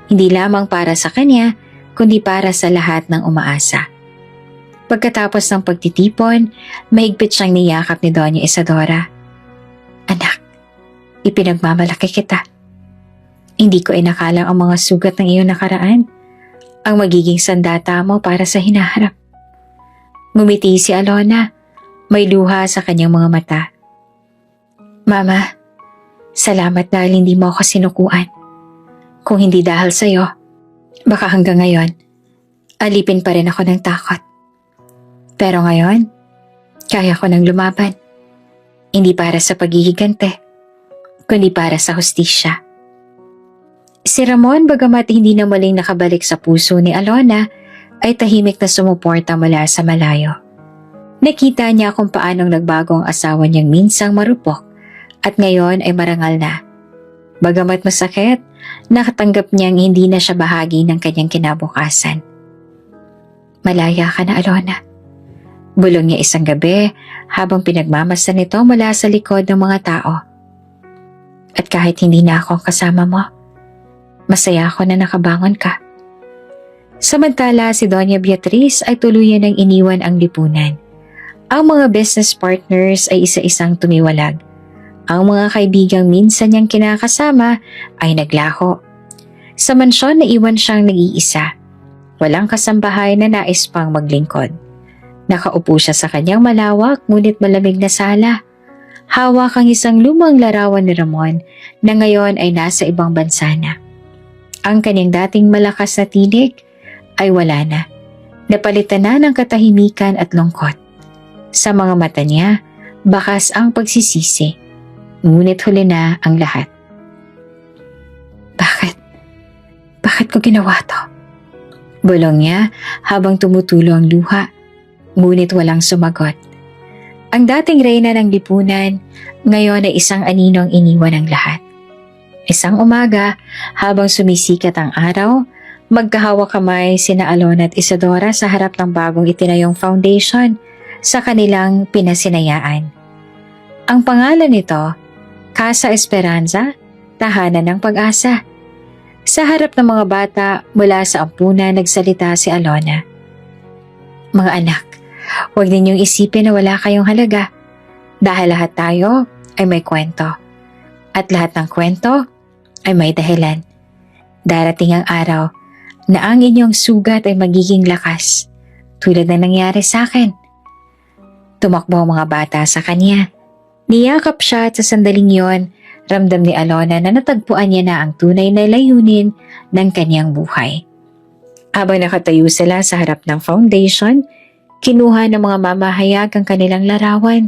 Speaker 1: hindi lamang para sa kanya, kundi para sa lahat ng umaasa. Pagkatapos ng pagtitipon, mahigpit siyang niyakap ni Doña Isadora. Anak, ipinagmamalaki kita. Hindi ko inakalang ang mga sugat ng iyong nakaraan ang magiging sandata mo para sa hinaharap. Ngumiti si Alona, may luha sa kanyang mga mata. Mama, salamat dahil hindi mo ako sinukuan. Kung hindi dahil sa'yo, baka hanggang ngayon, alipin pa rin ako ng takot. Pero ngayon, kaya ko nang lumaban. Hindi para sa paghihigante, kundi para sa hustisya. Si Ramon, bagamat hindi na muling nakabalik sa puso ni Alona, ay tahimik na sumuporta mula sa malayo. Nakita niya kung paanong nagbago ang asawa niyang minsang marupok at ngayon ay marangal na. Bagamat masakit, nakatanggap niyang hindi na siya bahagi ng kanyang kinabukasan. Malaya ka na, Alona. Bulong niya isang gabi habang pinagmamasdan nito mula sa likod ng mga tao. At kahit hindi na ako ang kasama mo, masaya ako na nakabangon ka. Samantala si Doña Beatriz ay tuluyan ng iniwan ang lipunan. Ang mga business partners ay isa-isang tumiwalag. Ang mga kaibigang minsan niyang kinakasama ay naglaho. Sa mansyon naiwan siyang nag-iisa. Walang kasambahay na nais pang maglingkod. Nakaupo siya sa kanyang malawak ngunit malamig na sala. Hawak ang isang lumang larawan ni Ramon na ngayon ay nasa ibang bansa na. Ang kanyang dating malakas na tinig ay wala na. Napalitan na ng katahimikan at lungkot. Sa mga mata niya, bakas ang pagsisisi. Ngunit huli na ang lahat. Bakit? Bakit ko ginawa to? Bulong niya habang tumutulo ang luha. Ngunit walang sumagot. Ang dating reyna ng lipunan, ngayon ay isang aninong iniwan ng lahat. Isang umaga, habang sumisikat ang araw, magkahawak kamay sina Alona at Isadora sa harap ng bagong itinayong foundation sa kanilang pinasinayaan. Ang pangalan nito, Casa Esperanza, Tahanan ng Pag-asa. Sa harap ng mga bata mula sa ampunan nagsalita si Alona. Mga anak, huwag ninyong isipin na wala kayong halaga dahil lahat tayo ay may kwento. At lahat ng kwento ay may dahilan. Darating ang araw na ang inyong sugat ay magiging lakas tulad na nangyari sa akin. Tumakbo ang mga bata sa kanya. Niyakap siya at sa sandaling yon, ramdam ni Alona na natagpuan niya na ang tunay na layunin ng kanyang buhay. Habang nakatayo sila sa harap ng foundation, kinuha ng mga mamahayag ang kanilang larawan.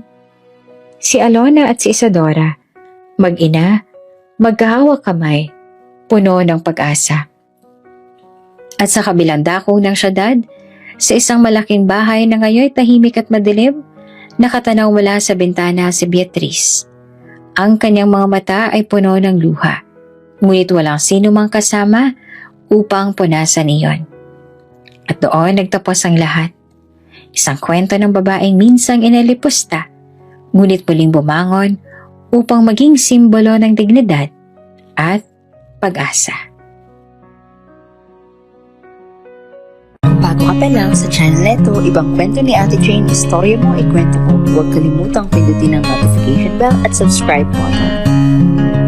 Speaker 1: Si Alona at si Isadora, mag-ina, magkahawak kamay, puno ng pag-asa. At sa kabilang dako ng syudad, sa isang malaking bahay na ngayon tahimik at madilim, nakatanaw mula sa bintana si Beatrice. Ang kanyang mga mata ay puno ng luha, ngunit walang sino mang kasama upang punasan iyon. At doon nagtapos ang lahat. Isang kwento ng babaeng minsang inalipusta, ngunit muling bumangon upang maging simbolo ng dignidad at pag-asa.
Speaker 2: Bago ka pa lang sa channel neto, ibang kwento ni Ate Jane, istorya mo, ikwento ko. Huwag kalimutang pindutin ang notification bell at subscribe button.